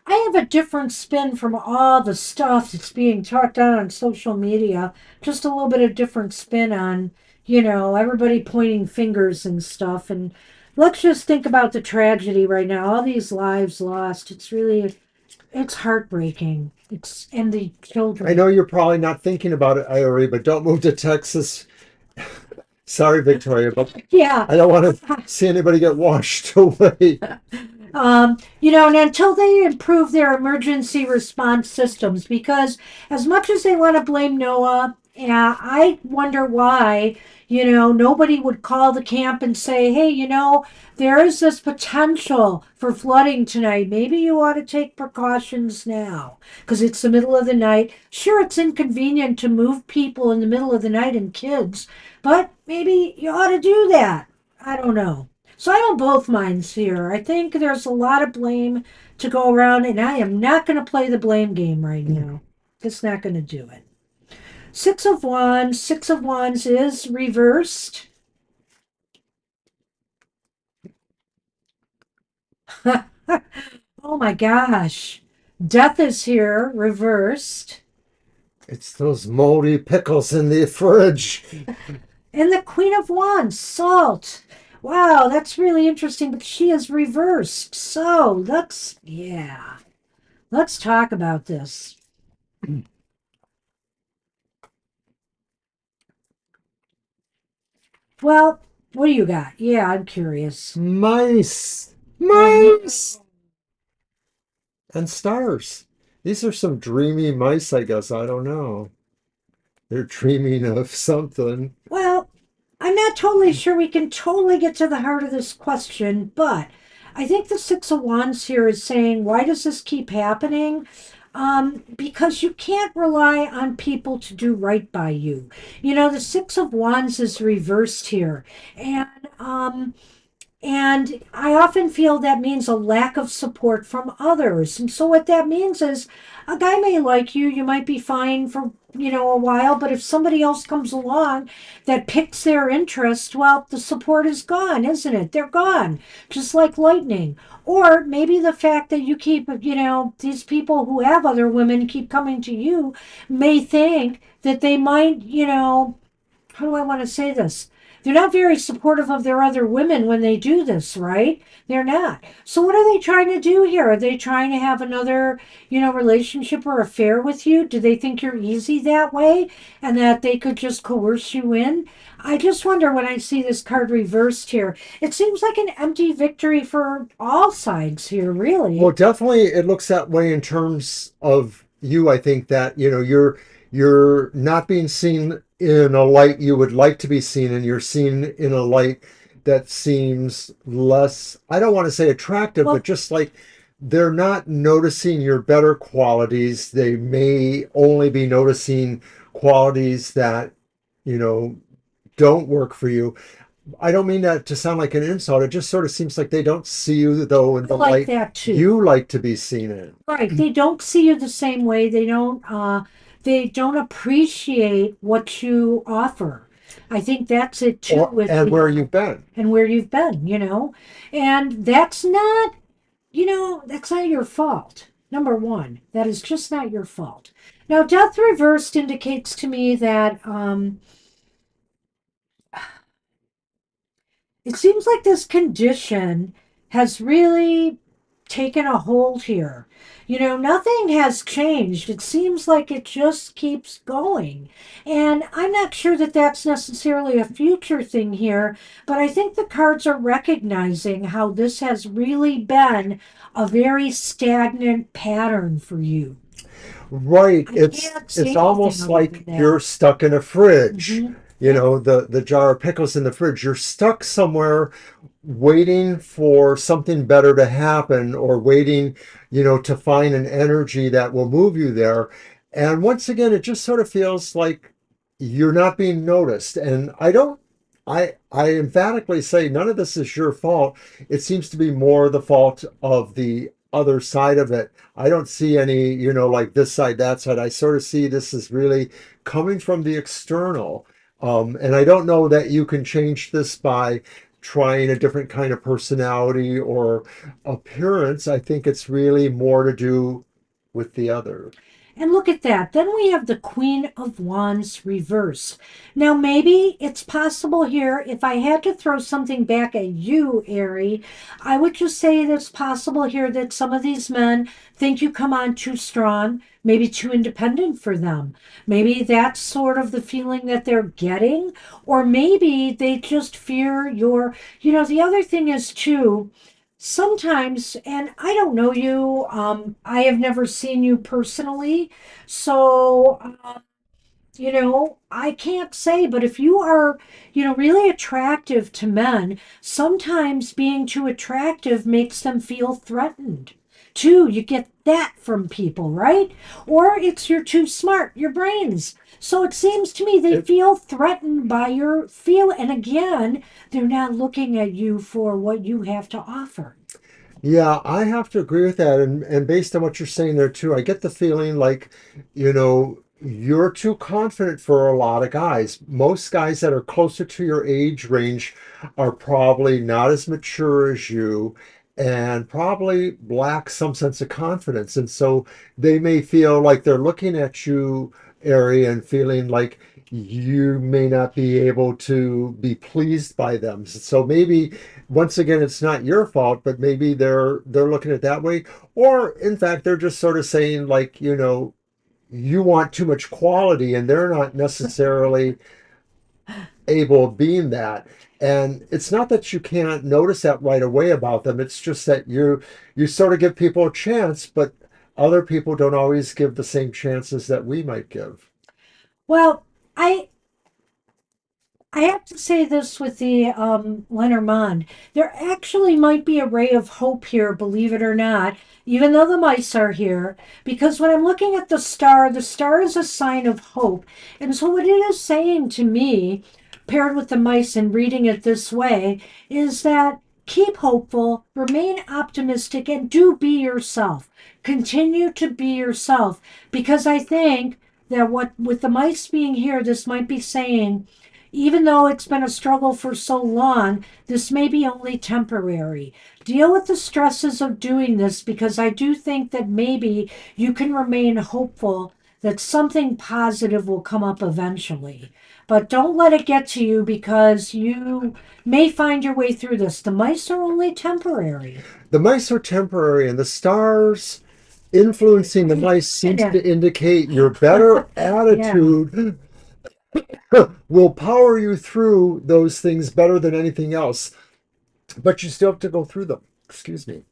I have a different spin from all the stuff that's being talked on social media. Just a little bit of different spin on, everybody pointing fingers and stuff. And let's just think about the tragedy right now. All these lives lost. It's heartbreaking. And the I children. know you're probably not thinking about it, Iori, but don't move to Texas. Sorry, Victoria, but Yeah. I don't want to see anybody get washed away. And until they improve their emergency response systems, because as much as they want to blame Noah, yeah, I wonder why, nobody would call the camp and say, hey, there is this potential for flooding tonight. Maybe you ought to take precautions now because it's the middle of the night. Sure, it's inconvenient to move people in the middle of the night and kids, but maybe you ought to do that. I don't know. So I'm on both minds here. I think there's a lot of blame to go around, and I am not going to play the blame game right now. Just not going to do it. Six of Wands. Six of Wands is reversed. Oh my gosh. Death is here, reversed. It's those moldy pickles in the fridge. And the Queen of Wands, Salt. Wow, that's really interesting, but she is reversed. So let's talk about this. Well, what do you got? Yeah, I'm curious. Mice. Oh, Mice. And stars. These are some dreamy mice, I guess. I don't know. They're dreaming of something. well, I'm not totally sure we can totally get to the heart of this question, but I think the Six of Wands here is saying, why does this keep happening? Because you can't rely on people to do right by you. The Six of Wands is reversed here. And I often feel that means a lack of support from others. And so what that means is a guy may like you, you might be fine for, a while, but if somebody else comes along that picks their interest, well, the support is gone, isn't it? They're gone, just like lightning. Or maybe the fact that you keep, these people who have other women keep coming to you may think that they might, how do I want to say this? They're not very supportive of their other women when they do this, right? They're not. So what are they trying to do here? Are they trying to have another, relationship or affair with you? Do they think you're easy that way and that they could just coerce you in? I just wonder when I see this card reversed here. It seems like an empty victory for all sides here, Well, really. definitely it looks that way in terms of you. I think that, you're not being seen in a light you would like to be seen, and you're seen in a light that seems less, I don't want to say attractive, but Well, just like they're not noticing your better qualities. They may only be noticing qualities that, you know, don't work for you. I don't mean that to sound like an insult. It just sort of seems like they don't see you, though, in I the like light that too. you like to be seen in. Right. They don't see you the same way. They don't appreciate what you offer. I think that's it too Or with and the where you've been. and where you've been. And that's not your fault. Number one, that is just not your fault. Now, death reversed indicates to me that it seems like this condition has really taken a hold here. Nothing has changed. It seems like it just keeps going. And I'm not sure that that's necessarily a future thing here, but I think the cards are recognizing how this has really been a very stagnant pattern for you. Right. I It's can't say it's anything almost other than like you're that. stuck in a fridge. Hmm. Yeah. The jar of pickles in the fridge. You're stuck somewhere waiting for something better to happen, or waiting, to find an energy that will move you there. And once again, it just sort of feels like you're not being noticed. And I emphatically say none of this is your fault. It seems to be more the fault of the other side of it. I don't see any, like this side, that side. I sort of see this as really coming from the external. And I don't know that you can change this by trying a different kind of personality or appearance. I think it's really more to do with the other. And look at that. Then we have the Queen of Wands reverse. Now, maybe it's possible here, if I had to throw something back at you, Ari, I would just say that it's possible here that some of these men think you come on too strong, maybe too independent for them. Maybe that's sort of the feeling that they're getting, or maybe they just fear your, the other thing is too, sometimes, and I don't know you, I have never seen you personally, so I can't say, but if you are, really attractive to men, sometimes being too attractive makes them feel threatened. Too, you get that from people, right? Or it's you're too smart, your brains. So it seems to me they It, feel threatened by your feel, and again, they're not looking at you for what you have to offer. Yeah, I have to agree with that. And based on what you're saying there too, I get the feeling like, you're too confident for a lot of guys. Most guys that are closer to your age range are probably not as mature as you and probably lack some sense of confidence. And so they may feel like they're looking at you, Ari, and feeling like you may not be able to be pleased by them. So maybe once again, it's not your fault, but maybe they're looking at it that way, or in fact, they're just sort of saying like, you want too much quality, and they're not necessarily able of being that. And it's not that you can't notice that right away about them. It's just that you sort of give people a chance, but other people don't always give the same chances that we might give. Well, I have to say this with the Lenormand. There actually might be a ray of hope here, believe it or not, even though the mice are here. Because when I'm looking at the star is a sign of hope. And so, what it is saying to me, paired with the mice and reading it this way, is that keep hopeful, remain optimistic, and do be yourself. Continue to be yourself. Because I think that what, with the mice being here, this might be saying, even though it's been a struggle for so long, this may be only temporary. Deal with the stresses of doing this because I do think that maybe you can remain hopeful that something positive will come up eventually. But don't let it get to you because you may find your way through this. The mice are only temporary. The mice are temporary, and the stars influencing the mice seems Yeah. to indicate your better Yeah. attitude will power you through those things better than anything else. But you still have to go through them. Excuse me.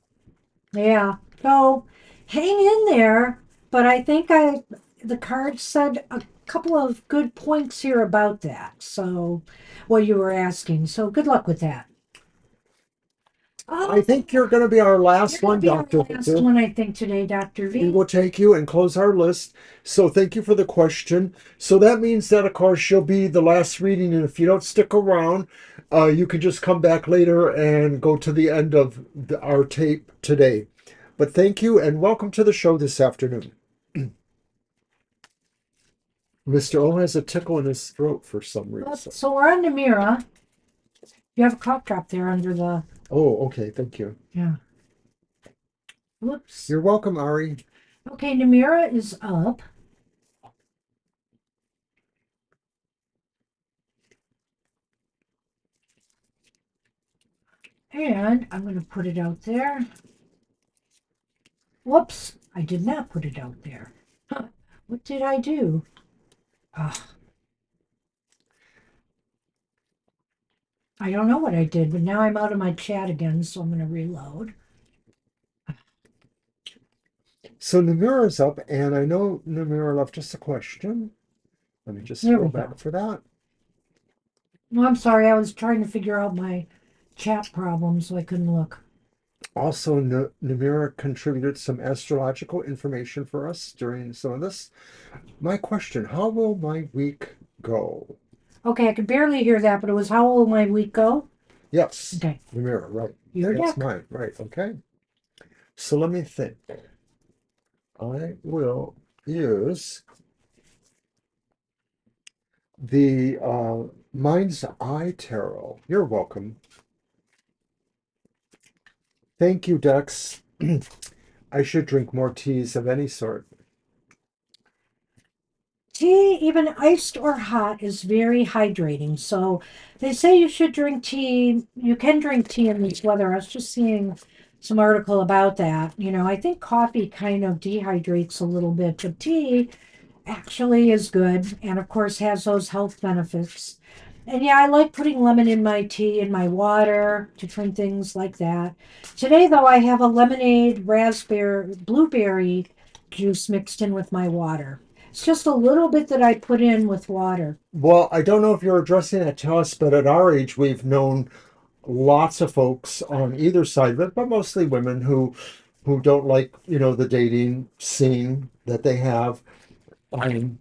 Yeah. So hang in there. But I think the card said a couple of good points here about that. So what you were asking. So good luck with that. I Oh, think you're going to be our you're last going to one, be our Dr. last Victor. one, I think, today, Dr. We V. will take you and close our list. So thank you for the question. So that means that, of course, you'll be the last reading. And if you don't stick around, you can just come back later and go to the end of our tape today. But thank you and welcome to the show this afternoon. Mr. O has a tickle in his throat for some reason. So we're on the mirror. You have a cough drop there under the. Oh, okay. Thank you. Yeah. Whoops. You're welcome, Ari. Okay, Namira is up. And I'm going to put it out there. Whoops, I did not put it out there. What did I do? Ah, I don't know what I did, but now I'm out of my chat again, so I'm going to reload. So Namira's up, and I know Namira left us a question. Let me just There scroll we back go. for that. No, I'm sorry, I was trying to figure out my chat problem, so I couldn't look. Also, Namira contributed some astrological information for us during some of this. My question, how will my week go? Okay, I could barely hear that, but it was how will my week go? Yes, Okay, Namira, right. your That's deck. mine, right, okay. So let me think. I will use the Mind's Eye Tarot. You're welcome. Thank you, Dex. I should drink more teas of any sort. Tea, even iced or hot, is very hydrating. So they say you should drink tea. You can drink tea in this weather. I was just seeing some article about that. I think coffee kind of dehydrates a little bit, but tea actually is good and of course has those health benefits. And yeah, I like putting lemon in my tea and my water, different things like that. Today though, I have a lemonade, raspberry, blueberry juice mixed in with my water. It's just a little bit that I put in with water. Well, I don't know if you're addressing that to us, but at our age, we've known lots of folks on either side of it, but mostly women who don't like, the dating scene that they have. Um,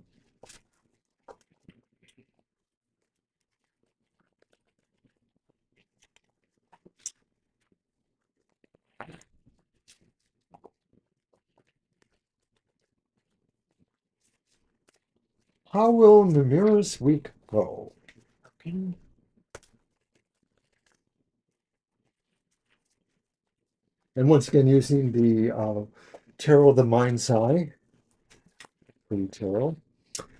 how will Namira's week go? Okay. And once again, using the Tarot of the Mind's Eye, pretty tarot.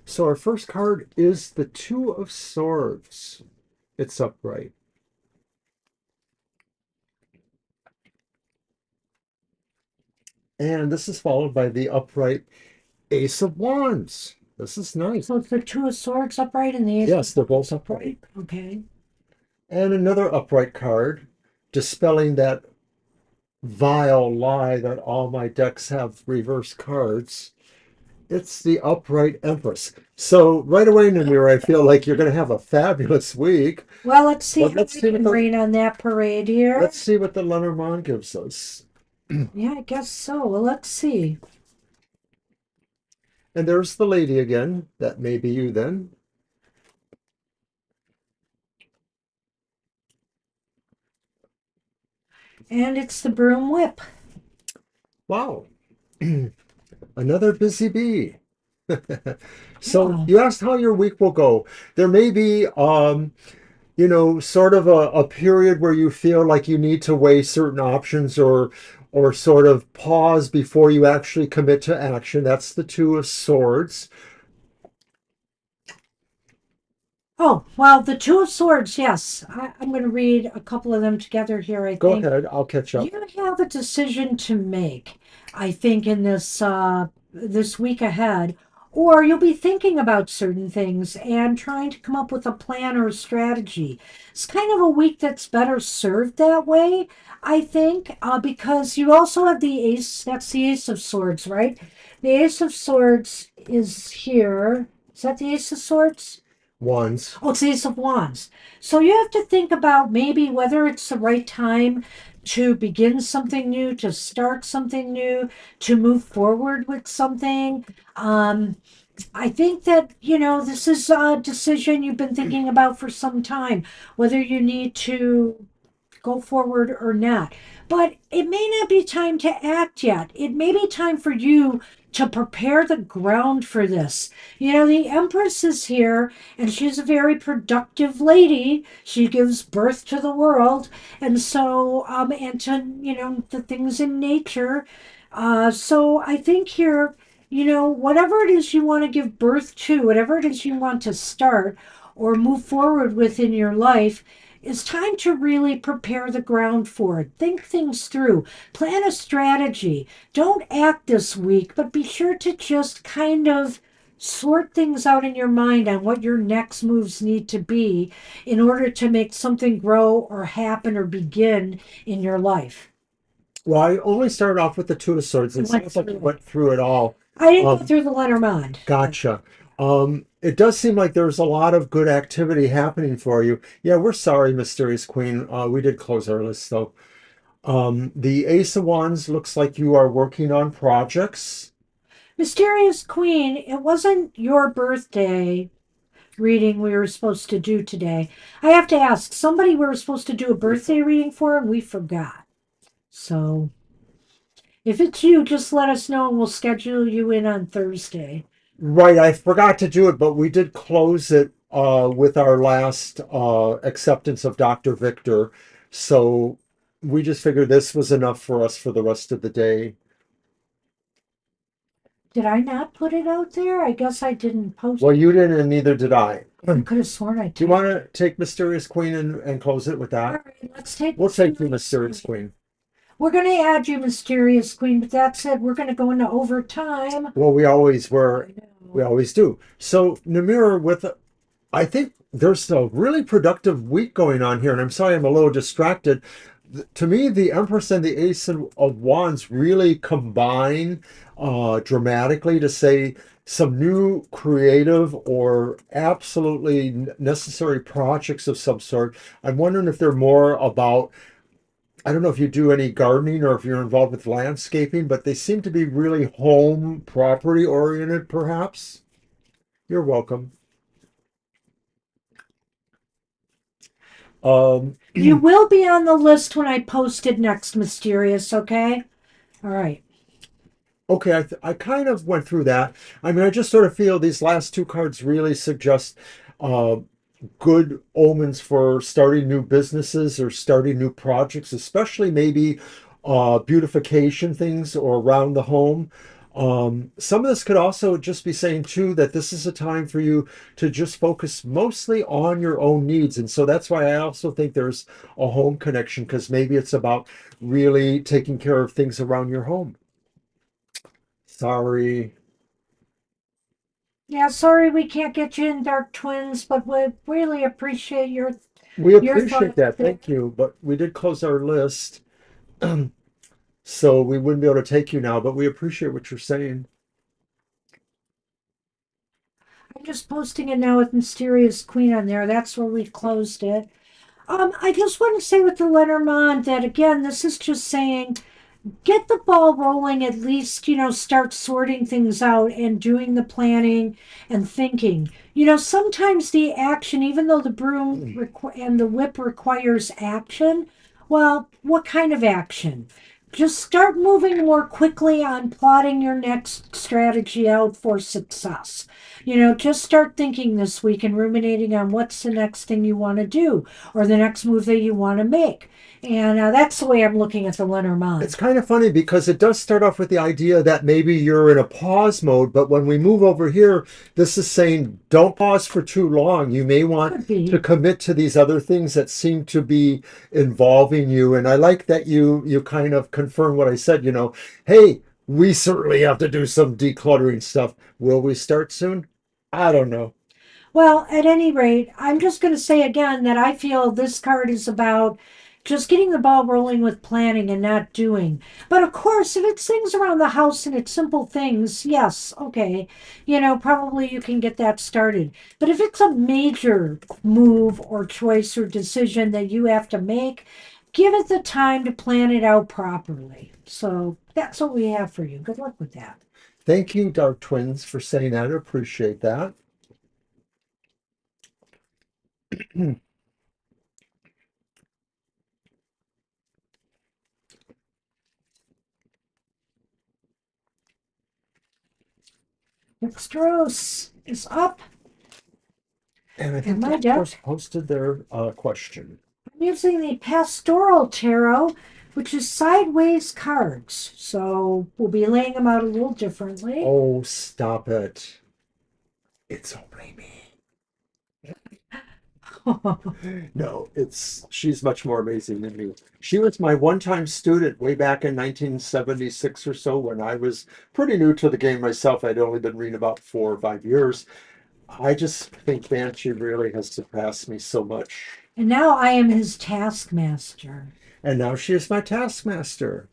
So our first card is the Two of Swords. It's upright. And this is followed by the upright Ace of Wands. This is nice. So it's the two of swords upright and the ace Yes, of they're both wands upright. upright. Okay. And another upright card, dispelling that vile lie that all my decks have reverse cards. It's the upright Empress. So right away, Namir, I feel like you're going to have a fabulous week. Well, let's see But how I can rain on that parade here. let's see what the Lenormand gives us. Yeah, I guess so. Well, let's see. And there's the lady again. That may be you then. And it's the broom whip. Wow. Another busy bee. So Yeah. you asked how your week will go. There may be sort of a period where you feel like you need to weigh certain options or sort of pause before you actually commit to action. That's the Two of Swords. Oh, well, the Two of Swords, yes. I'm going to read a couple of them together here, I Go think. ahead, I'll catch up. You have a decision to make, I think, in this week ahead, or you'll be thinking about certain things and trying to come up with a plan or a strategy. It's kind of a week that's better served that way, I think, because you also have the ace. That's the Ace of Swords, right? The Ace of Swords is here. Is that the Ace of Swords? Wands. Oh, it's the Ace of Wands. So you have to think about maybe whether it's the right time to begin something new, to start something new, to move forward with something. Um, I think that, this is a decision you've been thinking about for some time, whether you need to go forward or not. But it may not be time to act yet. It may be time for you to prepare the ground for this. The Empress is here and she's a very productive lady. She gives birth to the world. And so, and to, the things in nature. So I think here, whatever it is you want to give birth to, whatever it is you want to start or move forward with in your life, it's time to really prepare the ground for it. Think things through. Plan a strategy. Don't act this week, but be sure to just kind of sort things out in your mind on what your next moves need to be in order to make something grow or happen or begin in your life. Well, I only started off with the Two of Swords. I It went sounds like you through it. went through it all. I didn't go Um, through the Lenormand. Gotcha. It does seem like there's a lot of good activity happening for you. Yeah, we're sorry, Mysterious Queen. We did close our list, though. The Ace of Wands looks like you are working on projects. Mysterious Queen, it wasn't your birthday reading we were supposed to do today. I have to ask, somebody we were supposed to do a birthday reading for and we forgot. So If it's you, just let us know and we'll schedule you in on Thursday. Right, I forgot to do it, but we did close it with our last acceptance of Dr. Victor. So we just figured this was enough for us for the rest of the day. Did I not put it out there? I guess I didn't post Well, it. you didn't, and neither did I. I Do could have sworn I you tagged. want to take Mysterious Queen and close it with All that? right, let's take We'll take you, Mysterious Mysterious Queen. Queen. We're going to add you, Mysterious Queen, but that said, we're going to go into overtime. Well, we always were, I we know. always do. So, Namira, with I think there's a really productive week going on here, and I'm sorry I'm a little distracted. To me, the Empress and the Ace of Wands really combine dramatically to say some new creative or absolutely necessary projects of some sort. I'm wondering if they're more about, I don't know if you do any gardening or if you're involved with landscaping, but they seem to be really home property oriented, perhaps. You're welcome. Um, You will be on the list when I post it next, Mysterious, okay? All right. Okay, I kind of went through that. I mean, I just sort of feel these last two cards really suggest uh, good omens for starting new businesses or starting new projects, especially maybe beautification things or around the home. Some of this could also just be saying too that this is a time for you to just focus mostly on your own needs. And so that's why I also think there's a home connection because maybe it's about really taking care of things around your home. Sorry. Yeah, sorry we can't get you in Dark Twins, but we really appreciate We your appreciate thoughts that. there. Thank you. But we did close our list. So we wouldn't be able to take you now, but we appreciate what you're saying. I'm just posting it now with Mysterious Queen on there. That's where we closed it. I just want to say with the Lenormand that again, this is just saying get the ball rolling, at least, start sorting things out and doing the planning and thinking. Sometimes the action, even though the and the whip requires action, well, what kind of action? Just start moving more quickly on plotting your next strategy out for success. Just start thinking this week and ruminating on what's the next thing you want to do or the next move that you want to make. And that's the way I'm looking at the It's Lenormand. kind of funny because it does start off with the idea that maybe you're in a pause mode, but when we move over here, this is saying don't pause for too long. You may want Could to be. commit to these other things that seem to be involving you. And I like that you kind of confirm what I said, hey, we certainly have to do some decluttering stuff. Will we start soon? I don't know. Well, at any rate, I'm just going to say again that I feel this card is about just getting the ball rolling with planning and not doing. But of course, if it's things around the house and it's simple things, yes, okay, probably you can get that started. But if it's a major move or choice or decision that you have to make, give it the time to plan it out properly. So that's what we have for you. Good luck with that. Thank you, Dark Twins, for saying that. I appreciate that. Dextrose is up. And I And think my Dexter's deck, posted their question. I'm using the Pastoral Tarot, which is sideways cards. So we'll be laying them out a little differently. Oh, stop it. It's only me. No, she's much more amazing than me. She was my one-time student way back in 1976 or so when I was pretty new to the game myself. I'd only been reading about 4 or 5 years. I just think Banshee really has surpassed me so much. And now I am his taskmaster. And now she is my taskmaster.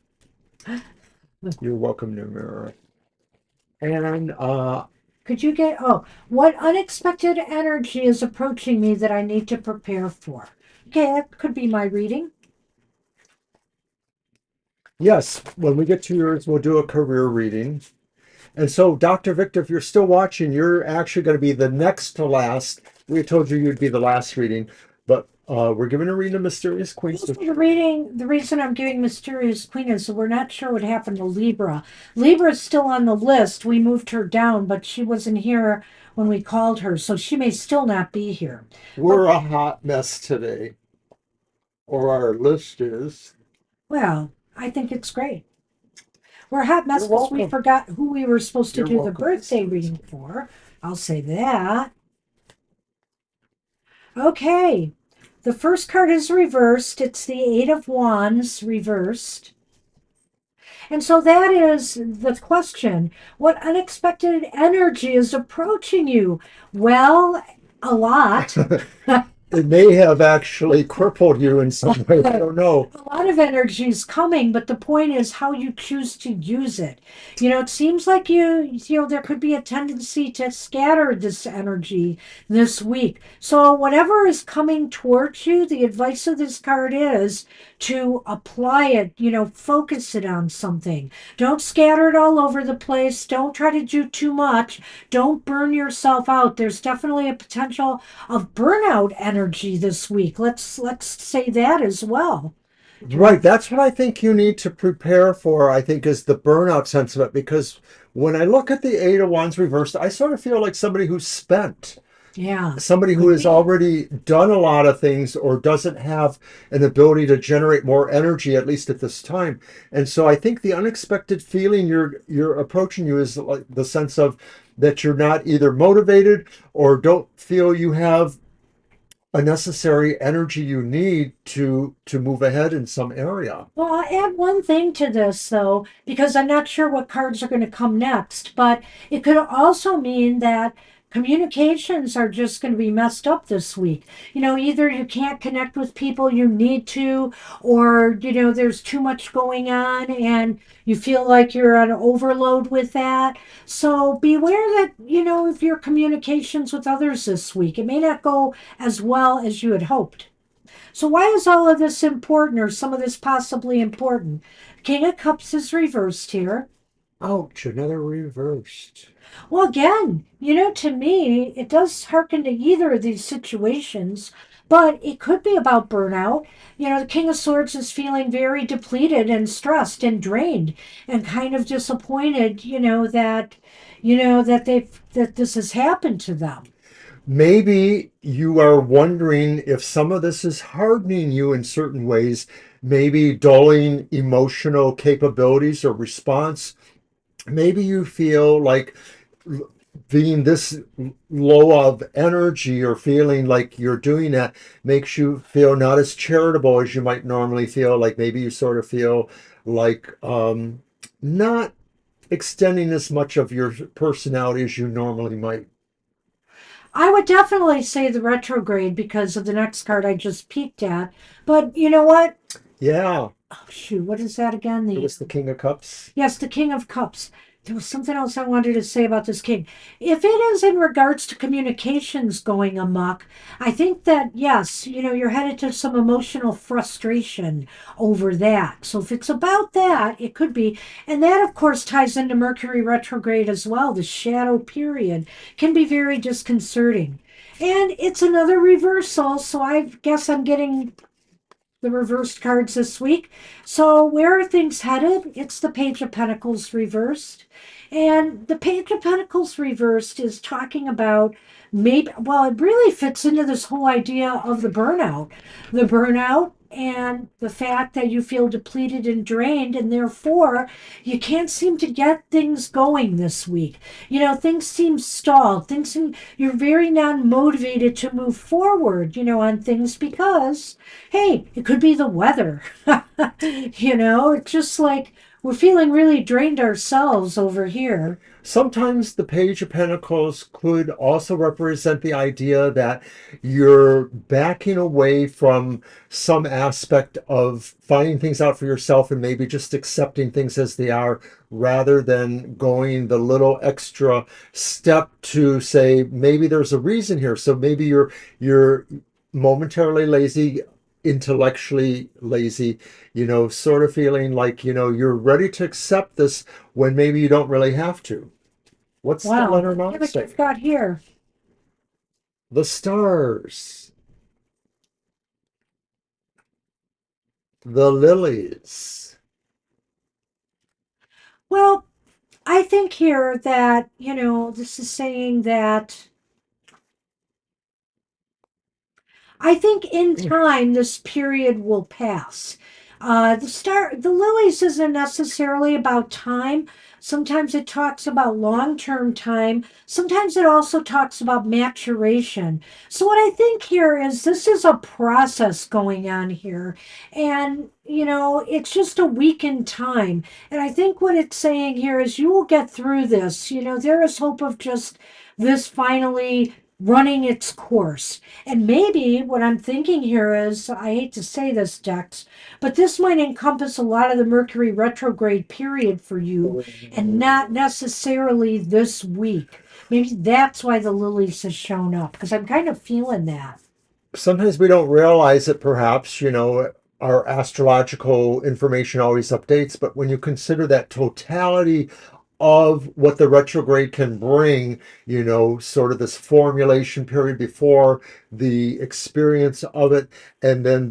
You're welcome, Numera. And Could you get, oh, what unexpected energy is approaching me that I need to prepare for? Okay, that could be my reading. yes, when we get to yours, we'll do a career reading. And so, Dr. Victor, if you're still watching, you're actually going to be the next to last. We told you you'd be the last reading, but We're giving a reading of Mysterious Queen. Also, the reason I'm giving Mysterious Queen is we're not sure what happened to Libra. Libra's still on the list. We moved her down, but she wasn't here when we called her, so she may still not be here. But, We're a hot mess today, or our list is. well, I think it's great. We're a hot mess You're because we welcome. forgot who we were supposed to You're do the welcome. birthday reading for. I'll say that. Okay. The first card is reversed. It's the Eight of Wands reversed. And so that is the question. What unexpected energy is approaching you? Well, a lot. It may have actually crippled you in some way. I don't know. A lot of energy is coming, but the point is how you choose to use it. It seems like there could be a tendency to scatter this energy this week. So, whatever is coming towards you, the advice of this card is to apply it, focus it on something. Don't scatter it all over the place. Don't try to do too much. Don't burn yourself out. There's definitely a potential of burnout energy this week. Let's say that as well. Right, that's what I think you need to prepare for, I think, is the burnout sense of it. Because when I look at the Eight of Wands reversed, I sort of feel like somebody who's spent, Yeah, somebody who could has be. already done a lot of things or doesn't have an ability to generate more energy, at least at this time. And so I think the unexpected feeling you're approaching you is like the sense of that you're not either motivated or don't feel you have a necessary energy you need to move ahead in some area. Well, I'll add one thing to this, though, because I'm not sure what cards are going to come next, but it could also mean that communications are just going to be messed up this week. Either you can't connect with people you need to, or, there's too much going on and you feel like you're on overload with that. So beware that, of your communications with others this week. It may not go as well as you had hoped. So why is all of this important, or some of this possibly important? King of Cups is reversed here. Ouch, another reversed. Well, again, to me, it does harken to either of these situations, but it could be about burnout. The King of Swords is feeling very depleted and stressed and drained and kind of disappointed, that this has happened to them. Maybe you are wondering if some of this is hardening you in certain ways, maybe dulling emotional capabilities or response. Maybe you feel like being this low of energy or feeling like you're doing that makes you feel not as charitable as you might normally feel. Like maybe you sort of feel like not extending as much of your personality as you normally might. I would definitely say the retrograde because of the next card I just peeked at. But you know what? Yeah, Oh, shoot, what is that again? it The was the King of Cups. Yes, the King of Cups. There was something else I wanted to say about this king. If it is in regards to communications going amok, I think that yes, you're headed to some emotional frustration over that. So if it's about that, it could be. And that, of course, ties into Mercury retrograde as well. The shadow period can be very disconcerting. And it's another reversal, so I guess I'm getting the reversed cards this week. So, where are things headed? It's the Page of Pentacles reversed. And the Page of Pentacles reversed is talking about maybe, well, it really fits into this whole idea of the burnout. The burnout and the fact that you feel depleted and drained, and therefore you can't seem to get things going this week. Things seem stalled. You're very non motivated to move forward, on things because hey, it could be the weather. It's just like we're feeling really drained ourselves over here. Sometimes the Page of Pentacles could also represent the idea that you're backing away from some aspect of finding things out for yourself and maybe just accepting things as they are rather than going the little extra step to say maybe there's a reason here. So maybe you're momentarily lazy, intellectually lazy, sort of feeling like, you're ready to accept this when maybe you don't really have to. What's the Wow. Yeah, Lenormand but you've say? got here. The stars. The lilies. Well, I think here that, this is saying that I think in time this period will pass. The lilies isn't necessarily about time. Sometimes it talks about long-term time. Sometimes it also talks about maturation. So what I think here is this is a process going on here, and it's just a week in time. And I think what it's saying here is you will get through this. There is hope of just this finally running its course. And maybe what I'm thinking here is, I hate to say this, Dex, but this might encompass a lot of the Mercury retrograde period for you and not necessarily this week. Maybe that's why the lilies has shown up, because I'm kind of feeling that. Sometimes we don't realize it, perhaps, our astrological information always updates, but when you consider that totality of what the retrograde can bring, sort of this formulation period before the experience of it, and then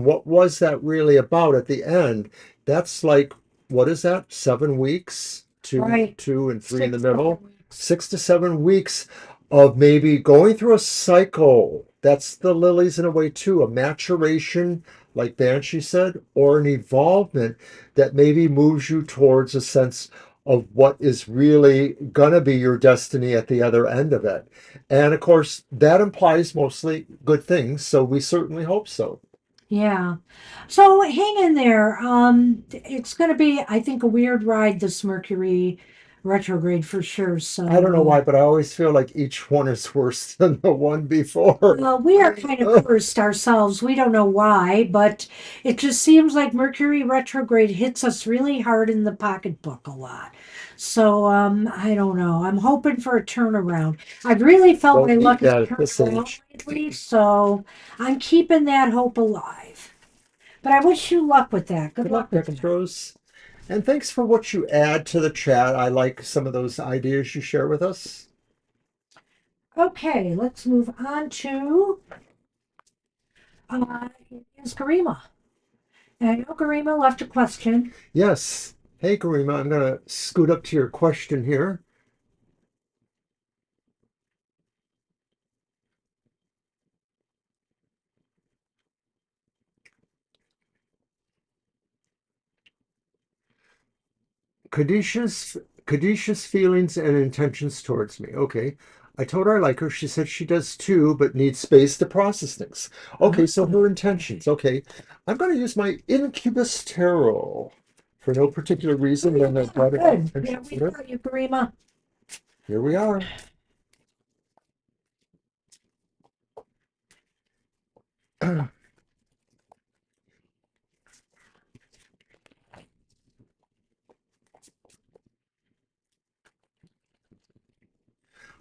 what was that really about at the end? That's like, what is that? 7 weeks? Right. 2 and 3 in the Six, middle? 7 weeks. 6 to 7 weeks of maybe going through a cycle. That's the lilies in a way too, a maturation, like Banshee said, or an evolvement that maybe moves you towards a sense of what is really going to be your destiny at the other end of it. And of course, that implies mostly good things. So we certainly hope so. Yeah. So hang in there. It's going to be, I think, a weird ride, this Mercury retrograde for sure. I don't know So, why, but I always feel like each one is worse than the one before. well, we are kind of cursed ourselves. We don't know why, but it just seems like Mercury retrograde hits us really hard in the pocketbook a lot. So, I don't know. I'm hoping for a turnaround. I've really felt my Don't need luck has that at turned this around age. lately, so I'm keeping that hope alive. But I wish you luck with that. Good Good luck luck, with that. Dextrose. And thanks for what you add to the chat. I like some of those ideas you share with us. Okay, let's move on to is Garima. And I know Garima left a question. Yes. Hey, Karima, I'm going to scoot up to your question here. Kadisha's feelings and intentions towards me. Okay. I told her I like her. She said she does too, but needs space to process things. Okay, so Oh, her intentions. Okay. I'm going to use my Incubus Tarot for no particular reason than I brought it good. attention Yeah, we to it. got you, Garima. Here we are.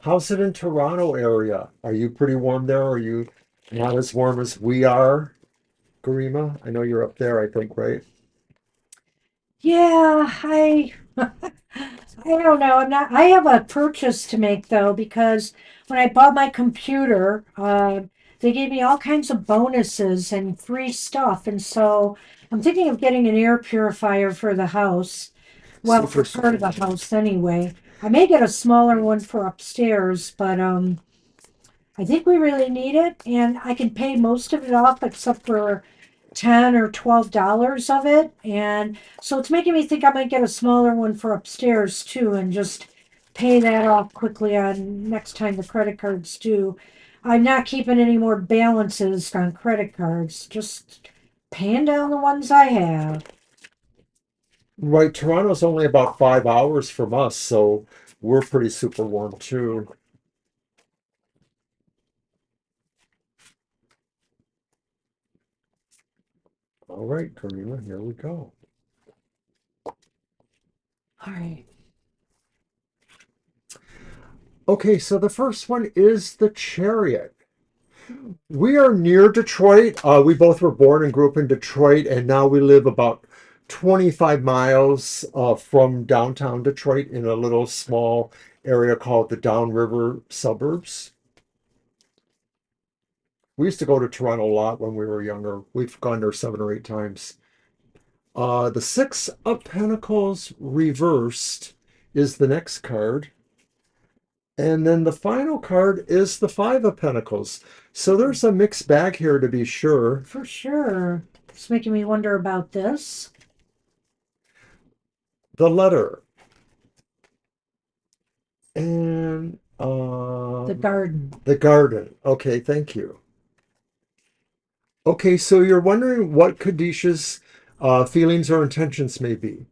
How's it in Toronto area? Are you pretty warm there? Are you not as warm as we are, Garima? I know you're up there, I think, right? Yeah, I don't know. I have a purchase to make though, because when I bought my computer, they gave me all kinds of bonuses and free stuff, and so I'm thinking of getting an air purifier for the house. Well, Super, for part super of the warm. house anyway. I may get a smaller one for upstairs, but I think we really need it, and I can pay most of it off except for $10 or $12 of it. And so it's making me think I might get a smaller one for upstairs too, and just pay that off quickly on next time the credit cards due. I'm not keeping any more balances on credit cards, just paying down the ones I have. Right, Toronto's only about 5 hours from us, so we're pretty super warm too. All right, Karima, here we go. All right. Okay, so the first one is the Chariot. We are near Detroit. We both were born and grew up in Detroit, and now we live about 25 miles from downtown Detroit in a little small area called the Downriver suburbs. We used to go to Toronto a lot when we were younger. We've gone there 7 or 8 times. The Six of Pentacles reversed is the next card. And then the final card is the Five of Pentacles. So there's a mixed bag here to be sure. For sure. It's making me wonder about this. The letter. And The garden. the garden. Okay, thank you. Okay, so you're wondering what Kadisha's feelings or intentions may be.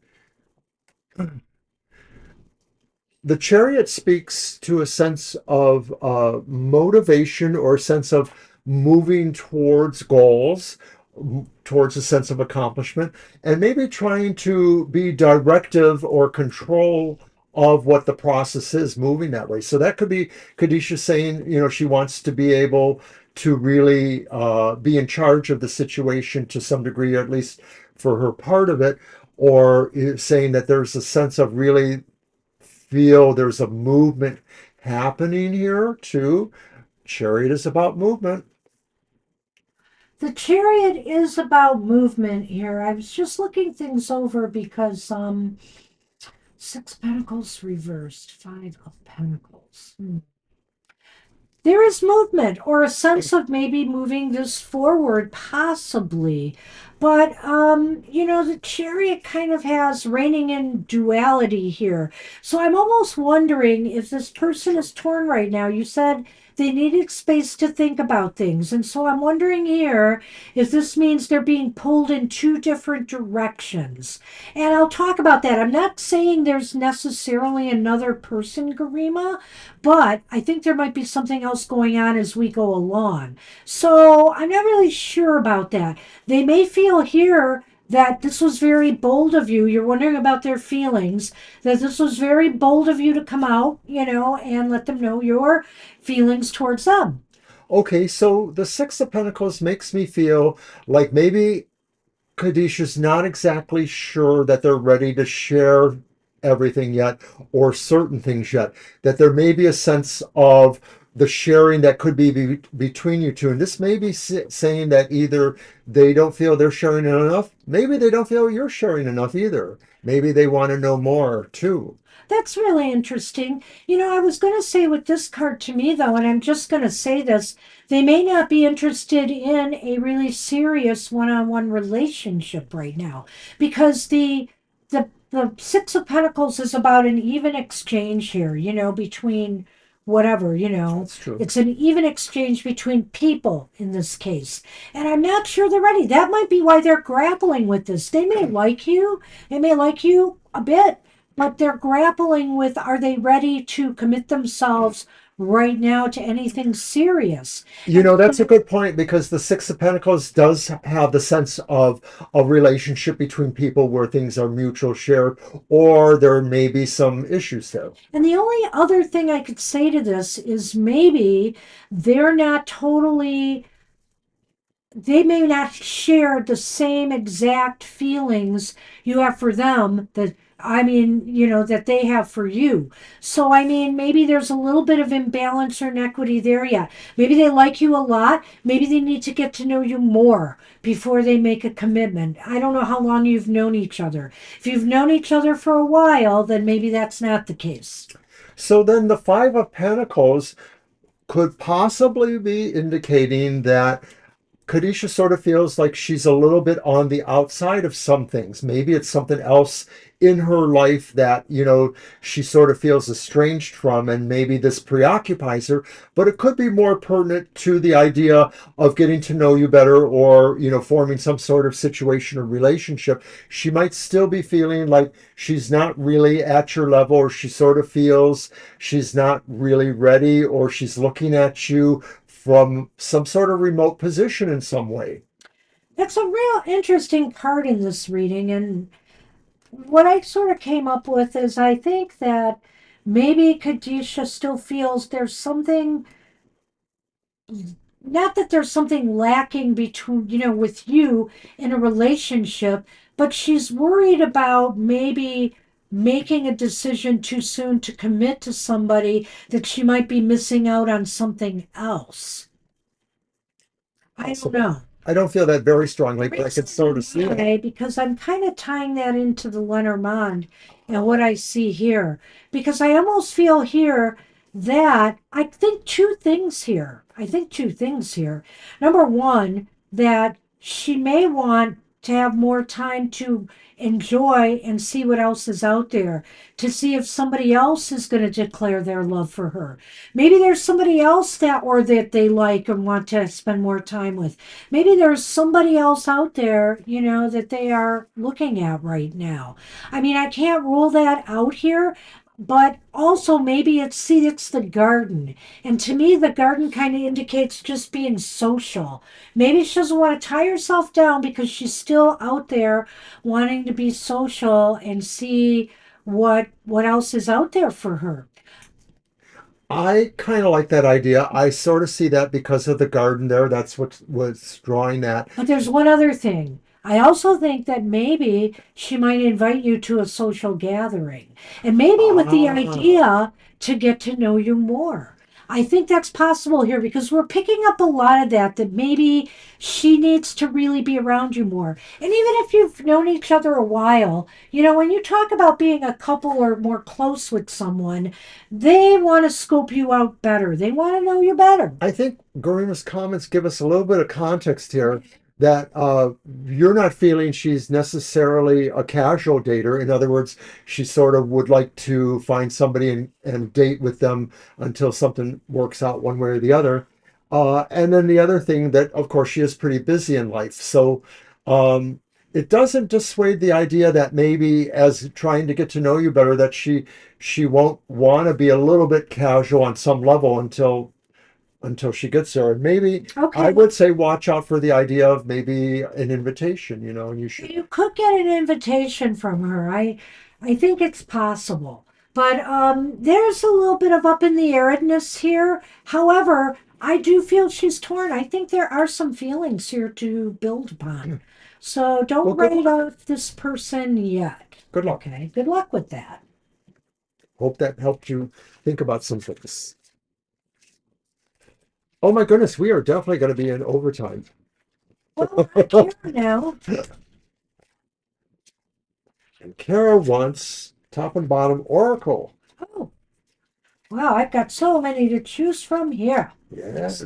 The chariot speaks to a sense of motivation or a sense of moving towards goals, towards a sense of accomplishment, and maybe trying to be directive or control of what the process is moving that way. So that could be Kadisha saying, she wants to be able to really be in charge of the situation to some degree, or at least for her part of it, or saying that there's a sense of really feel there's a movement happening here too. Chariot is about movement. The chariot is about movement here. I was just looking things over because Six Pentacles reversed, Five of Pentacles. There is movement or a sense of maybe moving this forward, possibly. But, the chariot kind of has reigning in duality here. So I'm almost wondering if this person is torn right now. You said they needed space to think about things. And so I'm wondering here if this means they're being pulled in two different directions. And I'll talk about that. I'm not saying there's necessarily another person, Garima, but I think there might be something else going on as we go along. So I'm not really sure about that. They may feel here that this was very bold of you. You're wondering about their feelings, that this was very bold of you to come out, and let them know your feelings towards them. Okay, so the Six of Pentacles makes me feel like maybe Kadisha's not exactly sure that they're ready to share everything yet or certain things yet. That there may be a sense of the sharing that could be between you two. And this may be saying that either they don't feel they're sharing enough, maybe they don't feel you're sharing enough either. Maybe they want to know more too. That's really interesting. I was going to say with this card to me, though, and I'm just going to say this, they may not be interested in a really serious one-on-one relationship right now because the Six of Pentacles is about an even exchange here, between whatever, That's true. it's an even exchange between people in this case. And I'm not sure they're ready. That might be why they're grappling with this. They may like you a bit, but they're grappling with, are they ready to commit themselves right now to anything serious? And That's a good point because the Six of Pentacles does have the sense of a relationship between people where things are mutual shared, or there may be some issues there. and the only other thing I could say to this is maybe they're not totally, they may not share the same exact feelings you have for them that they have for you. So maybe there's a little bit of imbalance or inequity there yet. Maybe they like you a lot. Maybe they need to get to know you more before they make a commitment. I don't know how long you've known each other. If you've known each other for a while, then maybe that's not the case. So then the Five of Pentacles could possibly be indicating that Kadisha sort of feels like she's a little bit on the outside of some things. Maybe it's something else in her life that, she sort of feels estranged from, and maybe this preoccupies her. But it could be more pertinent to the idea of getting to know you better or, forming some sort of situation or relationship. She might still be feeling like she's not really at your level, or she sort of feels she's not really ready, or she's looking at you from some sort of remote position in some way. That's a real interesting card in this reading. And what I sort of came up with is I think that maybe Kadisha still feels there's something, not that there's something lacking between, with you in a relationship, but she's worried about maybe making a decision too soon to commit to somebody, that she might be missing out on something else. I don't possible. know. I don't feel that very strongly, but I can sort of see it. Why? Because I'm kind of tying that into the Lenormand and what I see here. Because I almost feel here that I think two things here. I think two things here. Number one, that she may want to have more time to enjoy and see what else is out there, to see if somebody else is going to declare their love for her. Maybe there's somebody else that or that they like and want to spend more time with. Maybe there's somebody else out there, that they are looking at right now. I mean, I can't rule that out here, but also maybe it's the garden. And to me, the garden kind of indicates just being social. Maybe she doesn't want to tie herself down because she's still out there wanting to be social and see what else is out there for her. I kind of like that idea. I sort of see that because of the garden there. That's what was drawing that. But there's one other thing. I also think that maybe she might invite you to a social gathering, and maybe with the Ah, idea to get to know you more. I think that's possible here because we're picking up a lot of that maybe she needs to really be around you more. And even if you've known each other a while, when you talk about being a couple or more close with someone, they want to scope you out better. They want to know you better. I think Garima's comments give us a little bit of context here that you're not feeling she's necessarily a casual dater. In other words, she sort of would like to find somebody and date with them until something works out one way or the other. And then the other thing that, of course, she is pretty busy in life. So um, it doesn't dissuade the idea that maybe as trying to get to know you better, that she won't want to be a little bit casual on some level until she gets there. And maybe I Okay. would say watch out for the idea of maybe an invitation, and you should. You could get an invitation from her. I think it's possible. But there's a little bit of up in the airiness here. However, I do feel she's torn. I think there are some feelings here to build upon. So Well, don't good write luck. off this person yet. Good luck. Okay. Good luck with that. Hope that helped you think about some things. Oh my goodness, we are definitely going to be in overtime. Well, I care now. And Kara wants top and bottom oracle. Oh, wow. I've got so many to choose from here. Yes.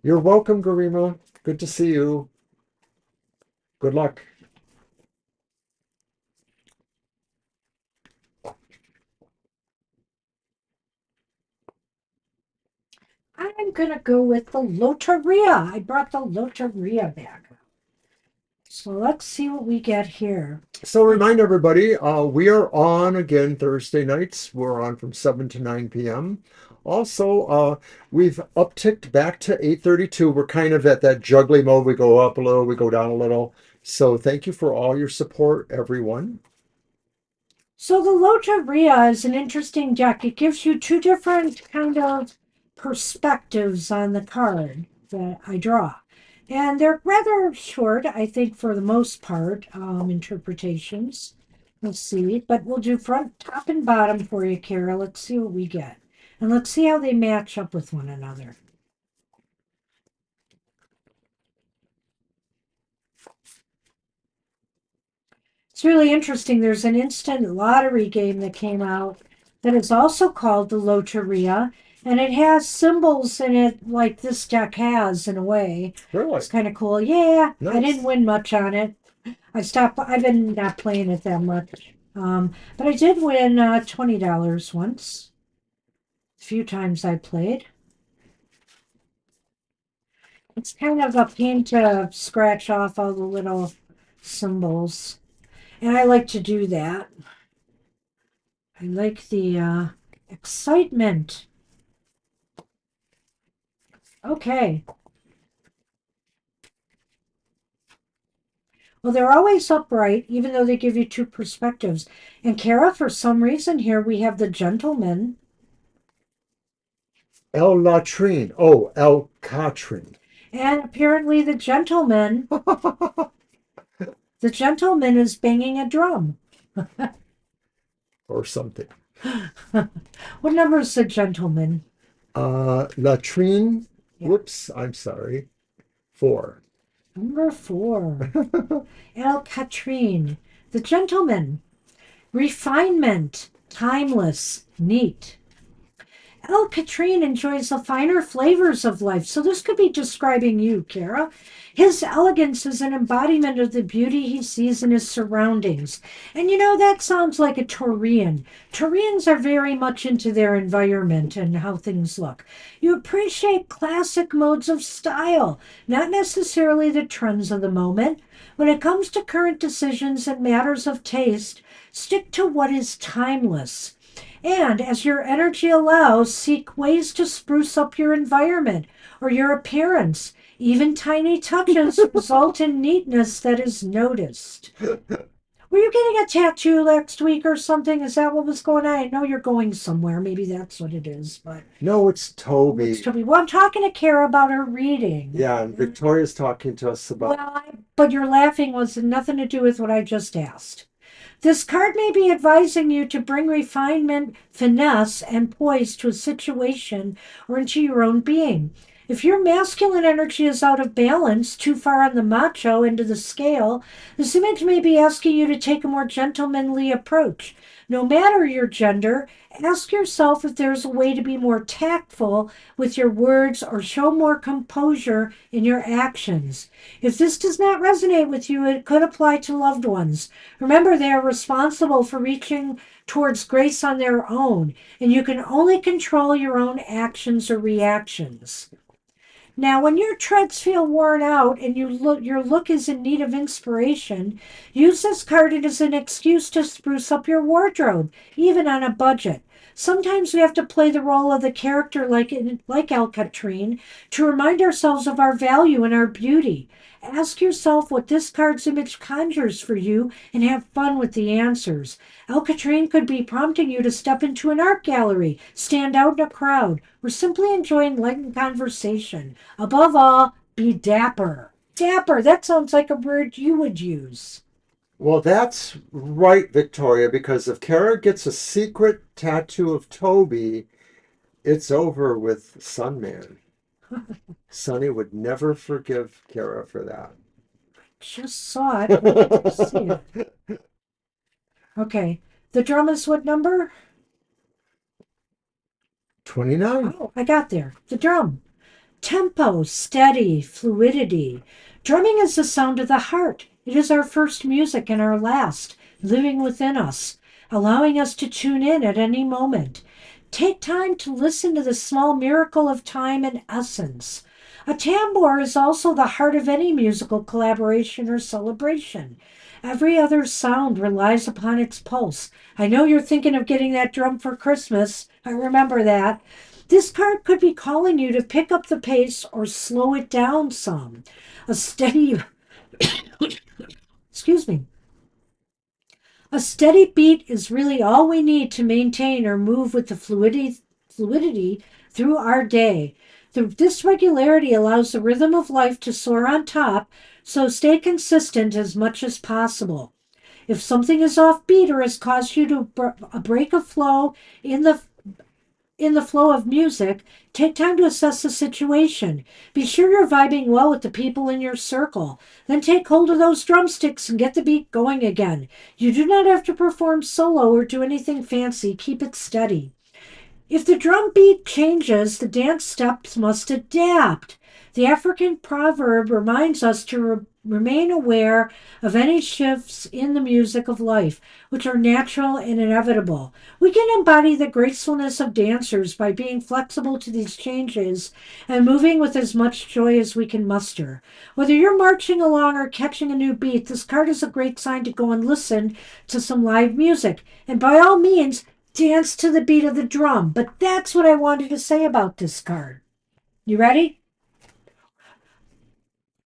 You're welcome, Garima. Good to see you. Good luck. I'm going to go with the Loteria. I brought the Loteria back. So let's see what we get here. So remind everybody, we are on again Thursday nights. We're on from 7 to 9 p.m. Also, we've upticked back to 8:32. We're kind of at that juggling mode. We go up a little, we go down a little. So thank you for all your support, everyone. So the Loteria is an interesting deck. It gives you two different kind of perspectives on the card that I draw. And they're rather short, I think, for the most part, interpretations. Let's see. But we'll do front, top, and bottom for you, Kara. Let's see what we get. And let's see how they match up with one another. It's really interesting. There's an instant lottery game that came out that is also called the Loteria, and it has symbols in it like this deck has in a way. Really It's kind of cool. Yeah, I didn't nice. win much on it. I've been not playing it that much. But I did win $20 once. A few times I played. It's kind of a pain to scratch off all the little symbols. And I like to do that. I like the excitement. Okay. Well, they're always upright, even though they give you two perspectives. And Kara, for some reason here, we have the gentleman. El Latrine. Oh, El Catrin. And apparently the gentleman is banging a drum. Or something. What number is the gentleman? Latrine Yeah. Whoops, I'm sorry. 4. Number 4. El Catrine, the gentleman. Refinement, timeless, neat. El Catrine enjoys the finer flavors of life, so this could be describing you, Kara. His elegance is an embodiment of the beauty he sees in his surroundings. And you know, that sounds like a Taurian. Taurians are very much into their environment and how things look. You appreciate classic modes of style, not necessarily the trends of the moment. When it comes to current decisions and matters of taste, stick to what is timeless. And as your energy allows, seek ways to spruce up your environment or your appearance. Even tiny touches result in neatness that is noticed. Were you getting a tattoo next week or something? Is that what was going on? I know you're going somewhere. Maybe that's what it is. But No, it's oh, it's Toby. Toby. Well, I'm talking to Kara about her reading. Yeah, and Victoria's talking to us about. But your laughing was nothing to do with what I just asked. This card may be advising you to bring refinement, finesse, and poise to a situation or into your own being. If your masculine energy is out of balance, too far on the macho end of the scale, this image may be asking you to take a more gentlemanly approach. No matter your gender, ask yourself if there's a way to be more tactful with your words or show more composure in your actions. If this does not resonate with you, it could apply to loved ones. Remember, they are responsible for reaching towards grace on their own, and you can only control your own actions or reactions. Now, when your treads feel worn out and your look is in need of inspiration, use this card as an excuse to spruce up your wardrobe, even on a budget. Sometimes we have to play the role of the character like El Catrine to remind ourselves of our value and our beauty. Ask yourself what this card's image conjures for you and have fun with the answers. El Catrine could be prompting you to step into an art gallery, stand out in a crowd, or simply enjoy enlightened conversation. Above all, be dapper. Dapper, that sounds like a word you would use. Well, that's right, Victoria, because if Kara gets a secret tattoo of Toby, it's over with Sunman. Sonny would never forgive Kara for that. Just saw it. Where did you see it? Okay. The drum is what number? 29. Oh, I got there. The drum. Tempo, steady, fluidity. Drumming is the sound of the heart. It is our first music and our last, living within us, allowing us to tune in at any moment. Take time to listen to the small miracle of time and essence. A tambour is also the heart of any musical collaboration or celebration. Every other sound relies upon its pulse. I know you're thinking of getting that drum for Christmas. I remember that. This card could be calling you to pick up the pace or slow it down some. A steady, excuse me, a steady beat is really all we need to maintain or move with the fluidity through our day. This regularity allows the rhythm of life to soar on top, so stay consistent as much as possible. If something is offbeat or has caused you to break a flow in the flow of music, take time to assess the situation. Be sure you're vibing well with the people in your circle. Then take hold of those drumsticks and get the beat going again. You do not have to perform solo or do anything fancy. Keep it steady. If the drum beat changes, the dance steps must adapt. The African proverb reminds us to remain aware of any shifts in the music of life, which are natural and inevitable. We can embody the gracefulness of dancers by being flexible to these changes and moving with as much joy as we can muster. Whether you're marching along or catching a new beat, this card is a great sign to go and listen to some live music. And by all means, dance to the beat of the drum. But that's what I wanted to say about this card. You ready?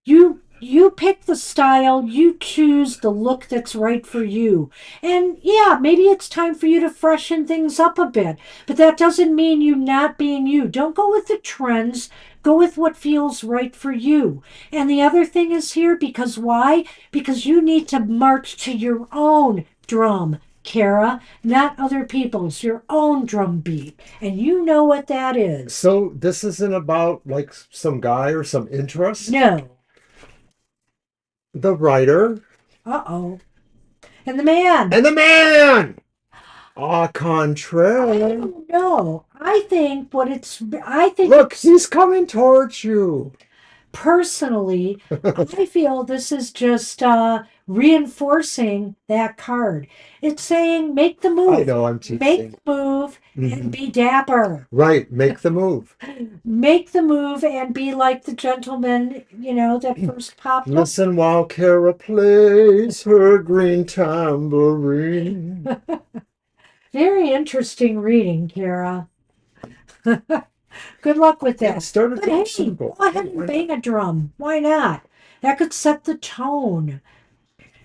You pick the style, you choose the look that's right for you. And yeah, maybe it's time for you to freshen things up a bit, but that doesn't mean you not being you. Don't go with the trends, go with what feels right for you. And the other thing is here because why? Because you need to march to your own drum. Kara, not other people's, your own drum beat. And you know what that is. So this isn't about like some guy or some interest. No. The writer Uh-oh. And the man. and the man. Au I contraire. don't know. I think Look, he's coming towards you. personally, I feel this is just reinforcing that card. It's saying make the I move, know I'm make teasing. the move, and Mhm. be dapper. Right, make the move. Make the move and be like the gentleman, that first popped Listen while Kara plays her green tambourine. up. Very interesting reading, Kara. Good luck with Yeah, it that. started But very hey, go simple. ahead and bang a drum. Why not? That could set the tone.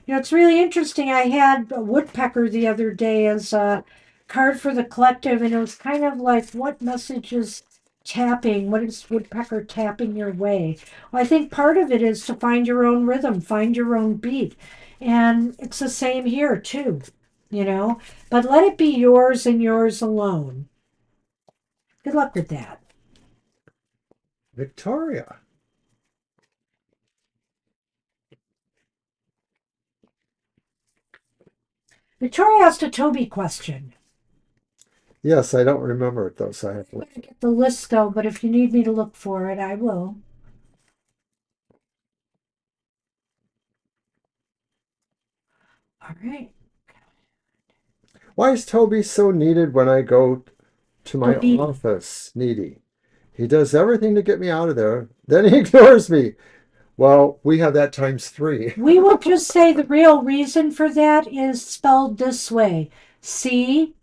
It's really interesting. I had a woodpecker the other day as a card for the collective, and it was kind of like, what message is tapping? What is woodpecker tapping your way? Well, I think part of it is to find your own rhythm, find your own beat. And it's the same here, too, you know? But let it be yours and yours alone. Good luck with that. Victoria. Victoria asked a Toby question. Yes, I don't remember it though, so I have I'm to. going to get the list, though, but if you need me to look for it, I will. All right. Why is Toby so needed when I go to So my needy. office? Needy. He does everything to get me out of there. Then he ignores me. Well, we have that times three. We will just say the real reason for that is spelled this way: CAT.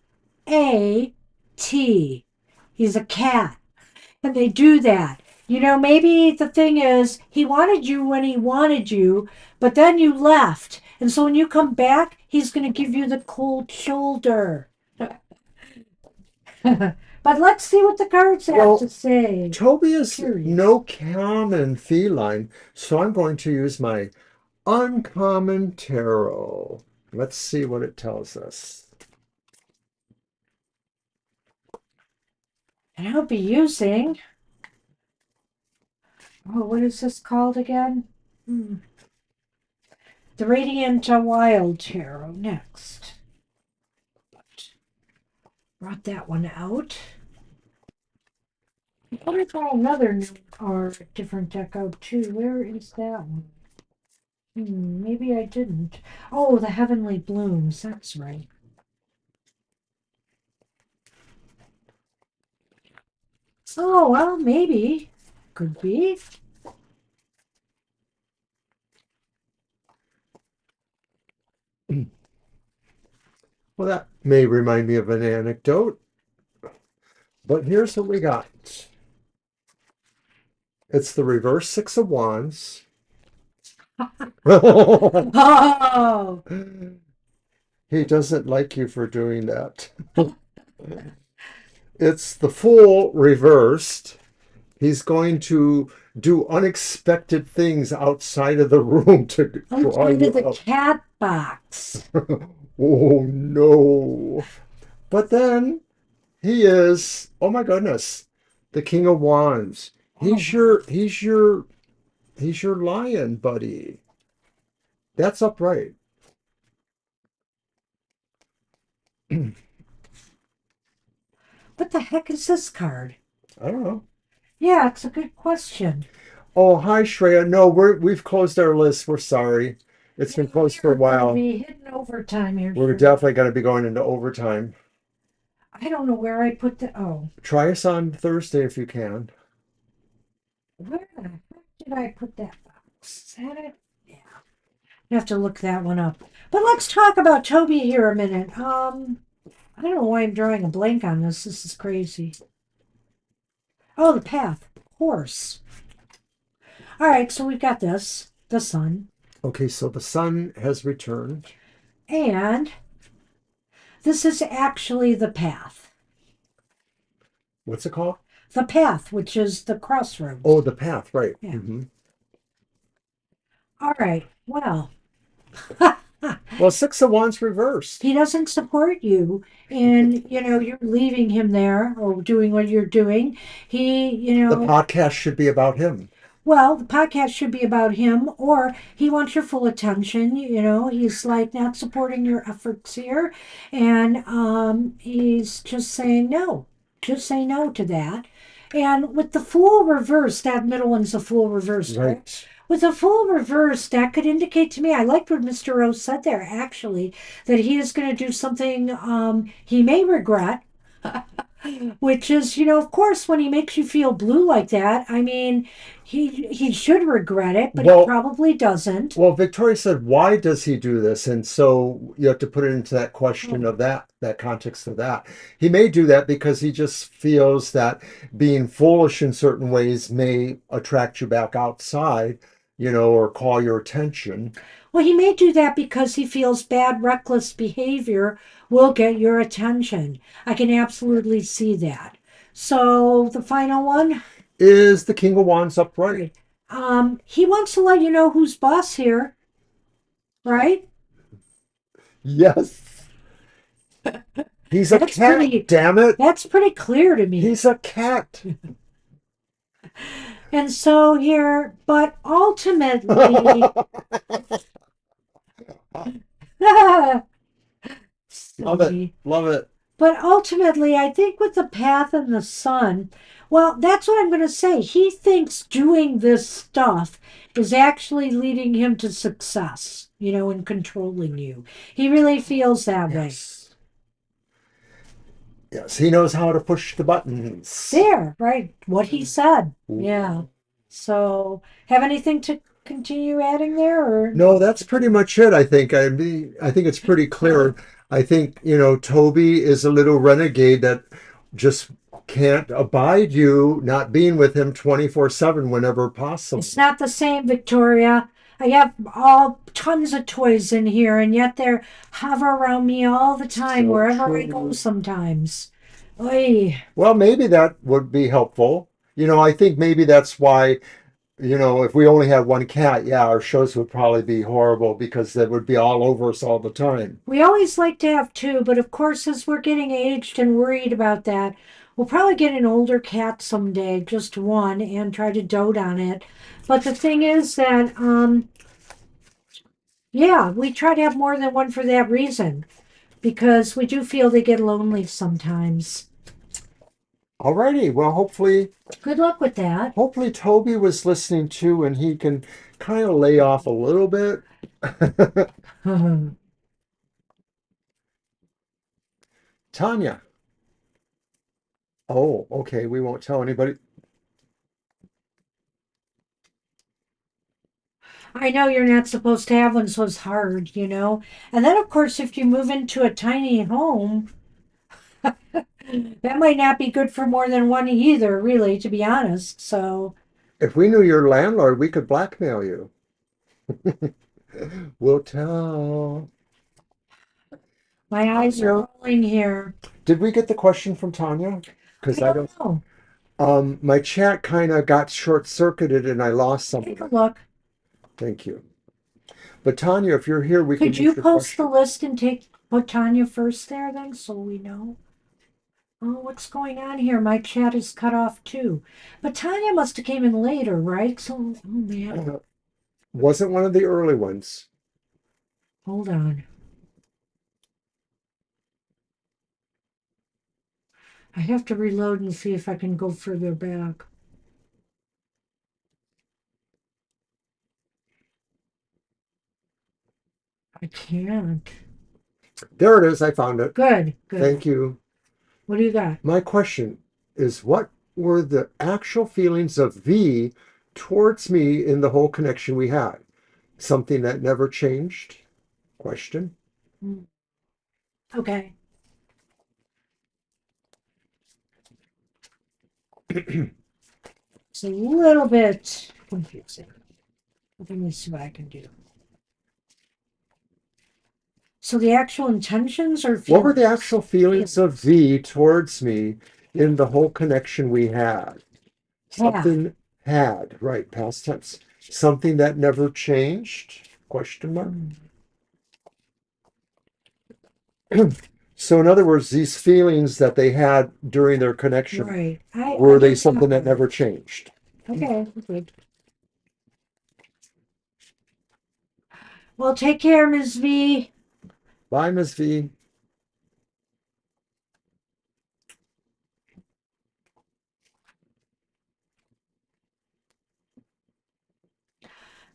He's a cat. And they do that. Maybe the thing is, he wanted you when he wanted you, but then you left. And so when you come back, he's going to give you the cold shoulder. But let's see what the cards have Well, to say. Toby is Curious. no common feline, so I'm going to use my uncommon tarot. Let's see what it tells us. And I'll be using, what is this called again? The Radiant Wild Tarot next. Brought that one out. I want to try another new or different deck out too. Where is that one? Maybe I didn't. Oh, the Heavenly Blooms. That's right. Oh, well, maybe. Could be. Well, that may remind me of an anecdote, but here's what we got. It's the reverse Six of Wands. Oh, He doesn't like you for doing that. It's the Fool reversed. He's going to do unexpected things outside of the room to draw outside you of the up. cat box. Oh no. But then he is, oh my goodness, the King of Wands. Oh, He's your lion buddy. That's upright. what the heck is this card? I don't know. Yeah, it's a good question. Oh, hi Shreya. No, we've closed our list. We're sorry. It's Yeah, been closed for a we're going to while. be hitting overtime here We're soon. definitely going to be going into overtime. I don't know where I put the. Oh, Try us on Thursday if you can. where the heck did I put that box? Is that it? Yeah. I have to look that one up. But let's talk about Toby here a minute. I don't know why I'm drawing a blank on this. This is crazy. Oh, the path. Horse. All right, so we've got this. The sun. Okay, so the sun has returned. And this is actually the path. What's it called? The path, which is the crossroads. Oh, the path, right. Yeah. Hmm. All right. Well, Well, Six of Wands reversed. He doesn't support you, and you're leaving him there or doing what you're doing. He, The podcast should be about him. well, the podcast should be about him, or he wants your full attention. He's like not supporting your efforts here, and he's just saying no. Just say no to that. And with the Fool reverse, that middle one's a Fool reverse, correct? Right. With a Fool reverse, that could indicate to me, I liked what Mr. Rose said there, actually, that he is going to do something he may regret. Which is, of course, when he makes you feel blue like that, I mean, he should regret it, but he Well, probably doesn't. well, Victoria said, why does he do this? And so you have to put it into that question Oh. of that context of that. He may do that because he just feels that being foolish in certain ways may attract you back outside, or call your attention. Well, he may do that because he feels bad, reckless behavior will get your attention. I can absolutely see that. So the final one, Is the King of Wands upright? he wants to let you know who's boss here, right? Yes. He's a That's cat, pretty. damn it. That's pretty clear to me. He's a cat. And so here, but ultimately, Love it. silly. Love it. But ultimately, I think with the path and the sun, well, that's what I'm going to say. He thinks doing this stuff is actually leading him to success, and controlling you. He really feels that way. Yes. Yes, he knows how to push the buttons. There, right. What he said. Ooh. Yeah. So, have anything to continue adding there, or No, that's pretty much it, I think. I think it's pretty clear. I think, Toby is a little renegade that just can't abide you not being with him 24/7 whenever possible. it's not the same, Victoria? I have all tons of toys in here, and yet they hover around me all the time, So wherever I go true. sometimes. Oy. Well, maybe that would be helpful. I think maybe that's why, if we only had one cat, yeah, our shows would probably be horrible because they would be all over us all the time. We always like to have two, but of course, as we're getting aged and worried about that, we'll probably get an older cat someday, just one, and try to dote on it. But the thing is that, yeah, we try to have more than one for that reason, because we do feel they get lonely sometimes. Alrighty, well, hopefully, Good luck with that. hopefully Toby was listening too, and he can kind of lay off a little bit. Tanya. Oh, okay, we won't tell anybody. I know you're not supposed to have one, so it's hard. And then, of course, if you move into a tiny home, that might not be good for more than one either, really, to be honest. So, If we knew your landlord, we could blackmail you. We'll tell. my eyes are Tanya, rolling here. did we get the question from Tanya? Because I I don't don't. know. My chat kind of got short-circuited and I lost some Take of a it. look. Thank you. But Tanya, if you're here, we can Could use you your post the question. list and put Tanya first there then, so we know? Oh, what's going on here? My chat is cut off too. But Tanya must have came in later, right? So, oh man, Wasn't one of the early ones. hold on. I have to reload and see if I can go further back. I can't. There it is. I found it. Good, good. Thank you. What do you got? My question is, what were the actual feelings of V towards me in the whole connection we had? Something that never changed? Question. Mm, okay. It's a little bit confusing. Let me see what I can do. So the actual intentions or What were the feelings? actual feelings of V towards me in the whole connection we had? Something had, right, past tense. Something that never changed? Question mark. Hmm. So, in other words, these feelings that they had during their connection, Right. I were they get that something that part. never changed? Okay, good. Well, take care, Ms. V. Bye, Miss V.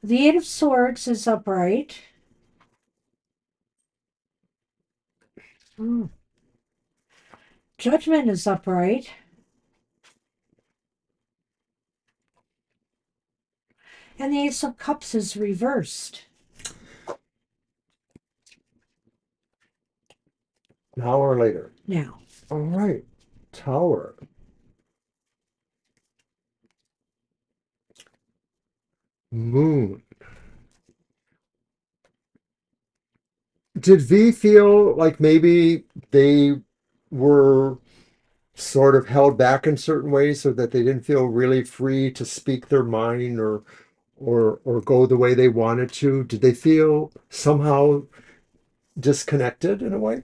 The Eight of Swords is upright. Mm. Judgment is upright. And the Ace of Cups is reversed. Now or later. Now, All right. Tower. Moon. Did V feel like maybe they were sort of held back in certain ways so that they didn't feel really free to speak their mind or go the way they wanted to? Did they feel somehow disconnected in a way?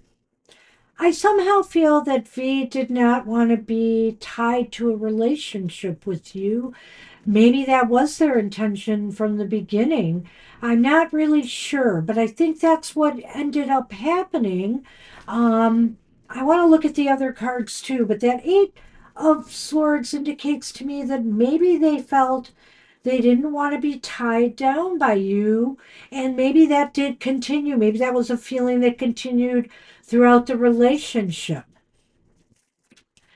I somehow feel that V did not want to be tied to a relationship with you. Maybe that was their intention from the beginning. I'm not really sure, but I think that's what ended up happening. Um, I want to look at the other cards too, but that Eight of Swords indicates to me that maybe they felt they didn't want to be tied down by you, and maybe that did continue. Maybe that was a feeling that continued throughout the relationship.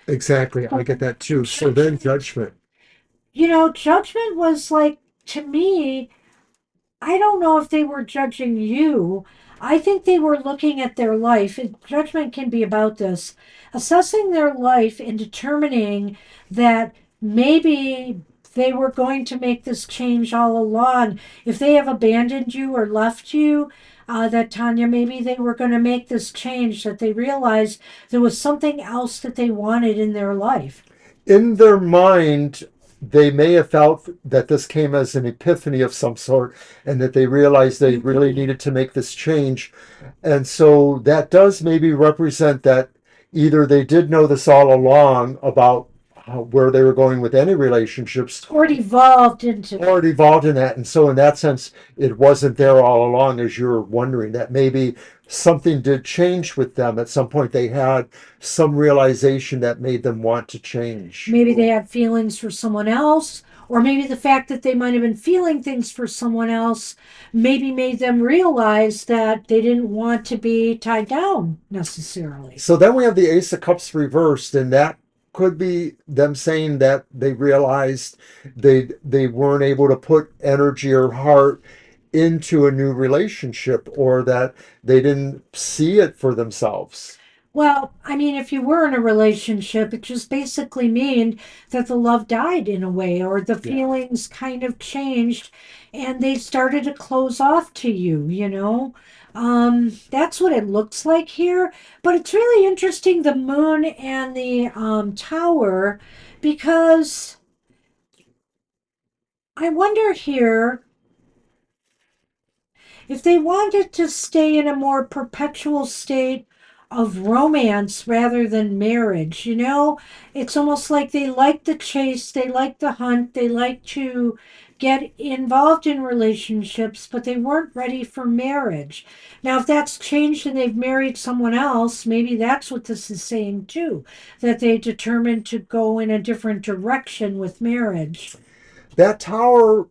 Exactly. I get that too. So then judgment. Judgment was like, to me, I don't know if they were judging you. I think they were looking at their life. Judgment can be about this, assessing their life and determining that maybe they were going to make this change all along. If they have abandoned you or left you, that Tanya, maybe they were going to make this change, that they realized there was something else that they wanted in their life. In their mind, they may have felt that this came as an epiphany of some sort and that they realized they really needed to make this change. And so that does maybe represent that either they did know this all along about where they were going with any relationships, Or it evolved into. or it evolved in that. And so, in that sense, it wasn't there all along, as you're wondering, that maybe something did change with them. At some point, they had some realization that made them want to change. Maybe they had feelings for someone else, or maybe the fact that they might have been feeling things for someone else maybe made them realize that they didn't want to be tied down necessarily. So then we have the Ace of Cups reversed, and that could be them saying that they realized they weren't able to put energy or heart into a new relationship, or that they didn't see it for themselves. Well, I mean, if you were in a relationship, it just basically mean that the love died in a way, or the Yeah. feelings kind of changed and they started to close off to you. That's what it looks like here. But it's really interesting, the moon and the tower, because I wonder here if they wanted to stay in a more perpetual state of romance rather than marriage. It's almost like they like the chase, they like the hunt, they like to get involved in relationships, but they weren't ready for marriage. Now, if that's changed and they've married someone else, maybe that's what this is saying too, that they determined to go in a different direction with marriage. That tower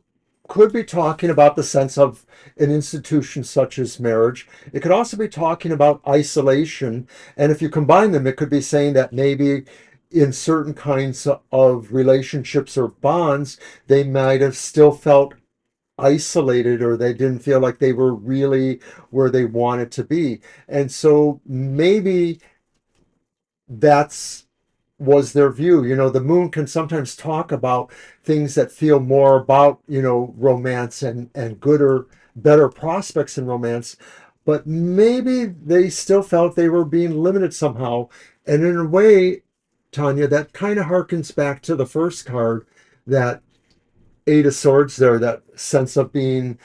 could be talking about the sense of an institution such as marriage. It could also be talking about isolation. And if you combine them, it could be saying that maybe in certain kinds of relationships or bonds, they might have still felt isolated, or they didn't feel like they were really where they wanted to be. And so maybe that's was their view. The moon can sometimes talk about things that feel more about, romance and gooder, better prospects in romance, but maybe they still felt they were being limited somehow. And in a way, Tanya, that kind of harkens back to the first card, that Eight of Swords there, that sense of being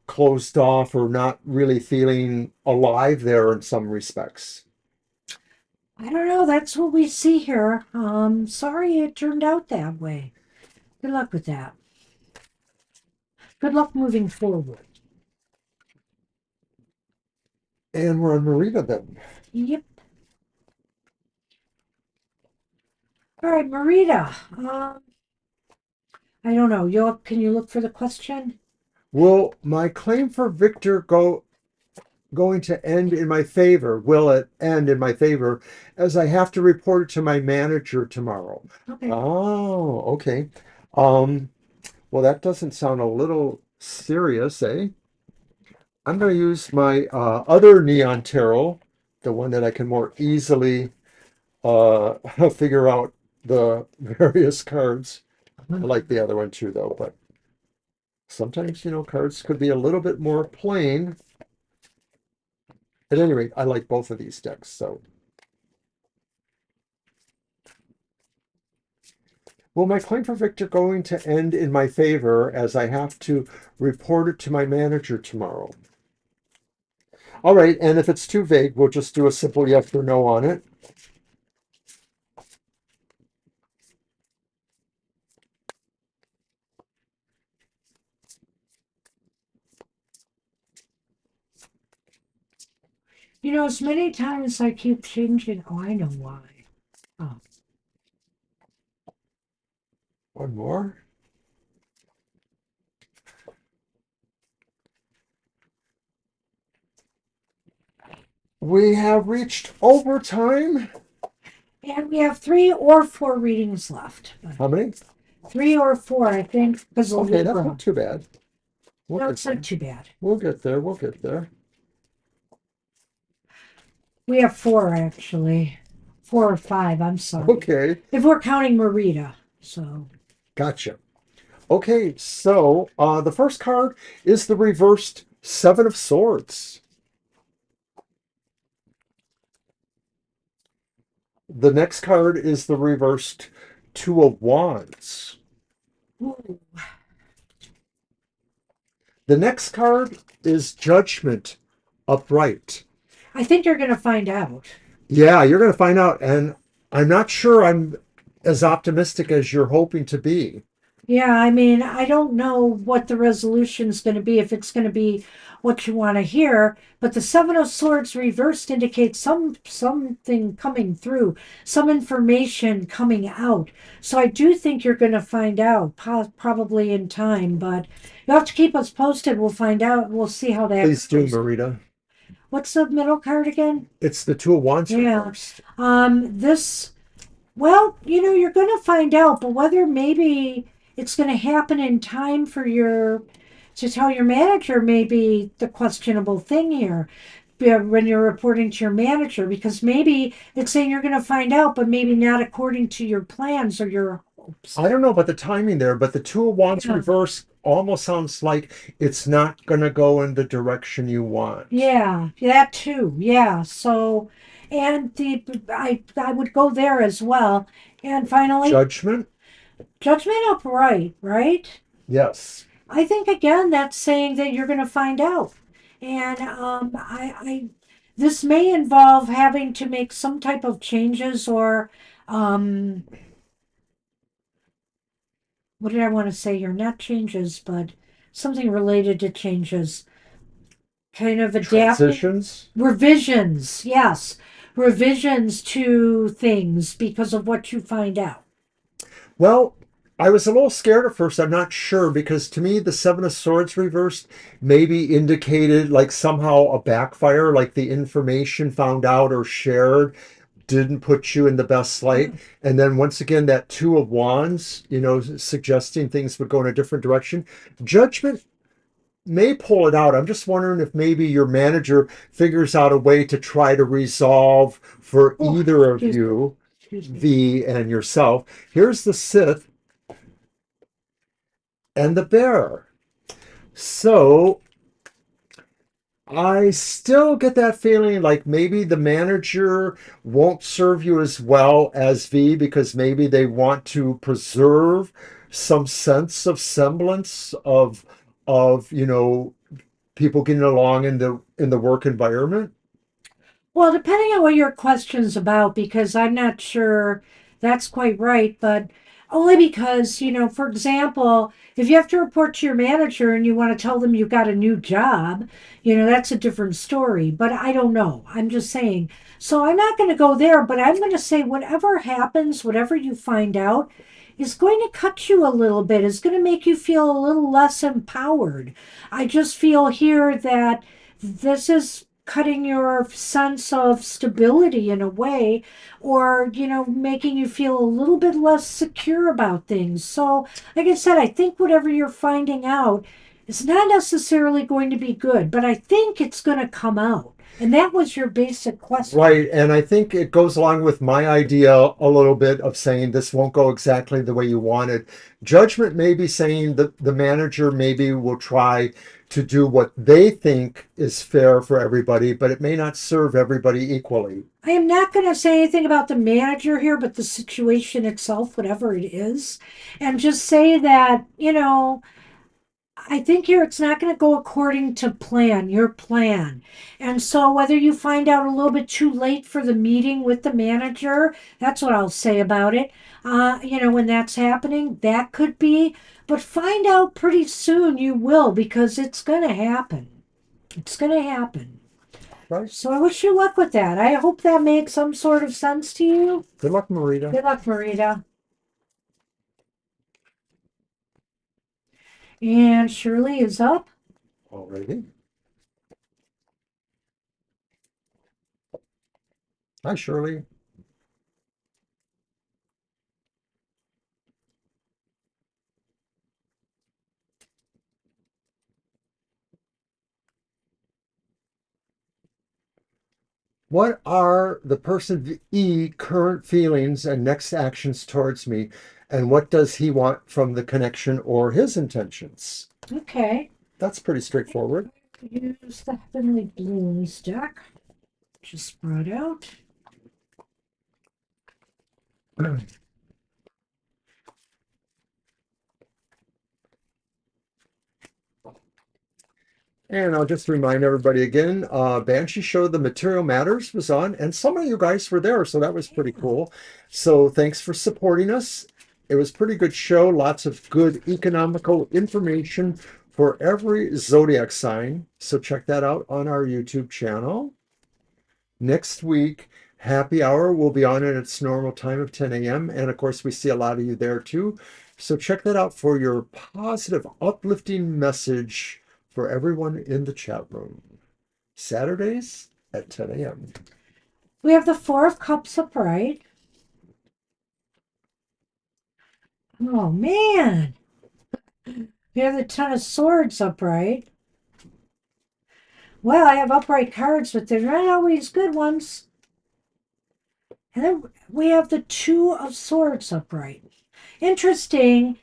closed off or not really feeling alive there in some respects. I don't know. That's what we see here. Sorry it turned out that way. Good luck with that. Good luck moving forward. And we're on Marina then. Yep. All right, Marita. I don't know. Can you look for the question? Will my claim for victor going to end in my favor? Will it end in my favor as I have to report it to my manager tomorrow? Okay. Oh, okay. Um, well, that doesn't sound a little serious, eh? I'm going to use my other neon tarot, the one that I can more easily figure out the various cards. I like the other one too, though, but sometimes, cards could be a little bit more plain. At any rate, I like both of these decks, so. Will my claim for victor going to end in my favor as I have to report it to my manager tomorrow? All right, and if it's too vague, we'll just do a simple yes or no on it. As many times I keep changing. Oh, I know why. Oh, One more. We have reached overtime. and we have 3 or 4 readings left. How many? 3 or 4, I think, because of Okay, that's Libra. not too bad. We'll No, get it's there. not too bad. We'll get there. We'll get there. We have 4 actually. 4 or 5. I'm sorry. Okay, If we're counting Marita. So gotcha. Okay, so the first card is the reversed Seven of Swords. The next card is the reversed Two of Wands. ooh, The next card is Judgment upright. I think you're going to find out. Yeah, you're going to find out, and I'm not sure I'm as optimistic as you're hoping to be. Yeah, I mean, I don't know what the resolution's going to be, if it's going to be what you want to hear, but the Seven of Swords reversed indicates something coming through, some information coming out. So I do think you're going to find out, probably in time, but you have to keep us posted. We'll find out. We'll see how that Please do, goes. Marita. What's the middle card again? It's the Two of Wands Yeah. reversed. This, well, you're going to find out, but whether maybe it's going to happen in time for to tell your manager may be the questionable thing here. When you're reporting to your manager, because maybe it's saying you're going to find out, but maybe not according to your plans or your hopes. I don't know about the timing there, but the Two of Wands Yeah. reverse almost sounds like it's not going to go in the direction you want. Yeah, that too. Yeah. So, and I would go there as well. And finally, Judgment? judgment upright, right? Yes. I think again that's saying that you're going to find out, and this may involve having to make some type of changes or um, what did I want to say here? Not changes, but something related to changes. Kind of adapting Transitions? revisions. Yes, revisions to things because of what you find out. Well, I was a little scared at first. I'm not sure because to me, the Seven of Swords reversed maybe indicated like somehow a backfire, like the information found out or shared didn't put you in the best light. And then once again, that Two of Wands, suggesting things would go in a different direction. Judgment may pull it out. I'm just wondering if maybe your manager figures out a way to try to resolve for Oh, either of excuse me. you, Excuse me. V and yourself. Here's the Sith and the Bear. So I still get that feeling like maybe the manager won't serve you as well as V because maybe they want to preserve some sense of semblance of people getting along in the work environment? Well, depending on what your question's about, because I'm not sure that's quite right, but only because, for example, if you have to report to your manager and you want to tell them you got a new job, that's a different story. But I don't know. I'm just saying. So I'm not going to go there, but I'm going to say whatever happens, whatever you find out, is going to cut you a little bit, is going to make you feel a little less empowered. I just feel here that this is cutting your sense of stability in a way, or making you feel a little bit less secure about things. So like I said, I think whatever you're finding out is not necessarily going to be good, but I think it's going to come out. And that was your basic question. Right. And I think it goes along with my idea a little bit of saying this won't go exactly the way you wanted. Judgment may be saying that the manager maybe will try to do what they think is fair for everybody, but it may not serve everybody equally. I am not going to say anything about the manager here, but the situation itself, whatever it is, and just say that, I think here it's not going to go according to plan, your plan. And so, whether you find out a little bit too late for the meeting with the manager, that's what I'll say about it. When that's happening, that could be. But find out pretty soon you will, because it's going to happen. It's going to happen. Right. So, I wish you luck with that. I hope that makes some sort of sense to you. Good luck, Marita. Good luck, Marita. And Shirley is up. Alrighty. Hi, Shirley. What are the person E current feelings and next actions towards me? And what does he want from the connection or his intentions? Okay. That's pretty straightforward. Use the Heavenly Blooms deck. Just brought out. And I'll just remind everybody again, Banshee Show The Material Matters was on, and some of you guys were there, so that was pretty cool. So thanks for supporting us. It was a pretty good show, lots of good economical information for every zodiac sign. So check that out on our YouTube channel. Next week, happy hour will be on at its normal time of 10 a.m. And of course, we see a lot of you there too. So check that out for your positive, uplifting message for everyone in the chat room. Saturdays at 10 a.m. We have the Four of Cups upright. Oh, man. We have the Ten of Swords upright. Well, I have upright cards, but they're not always good ones. And then we have the Two of Swords upright. Interesting.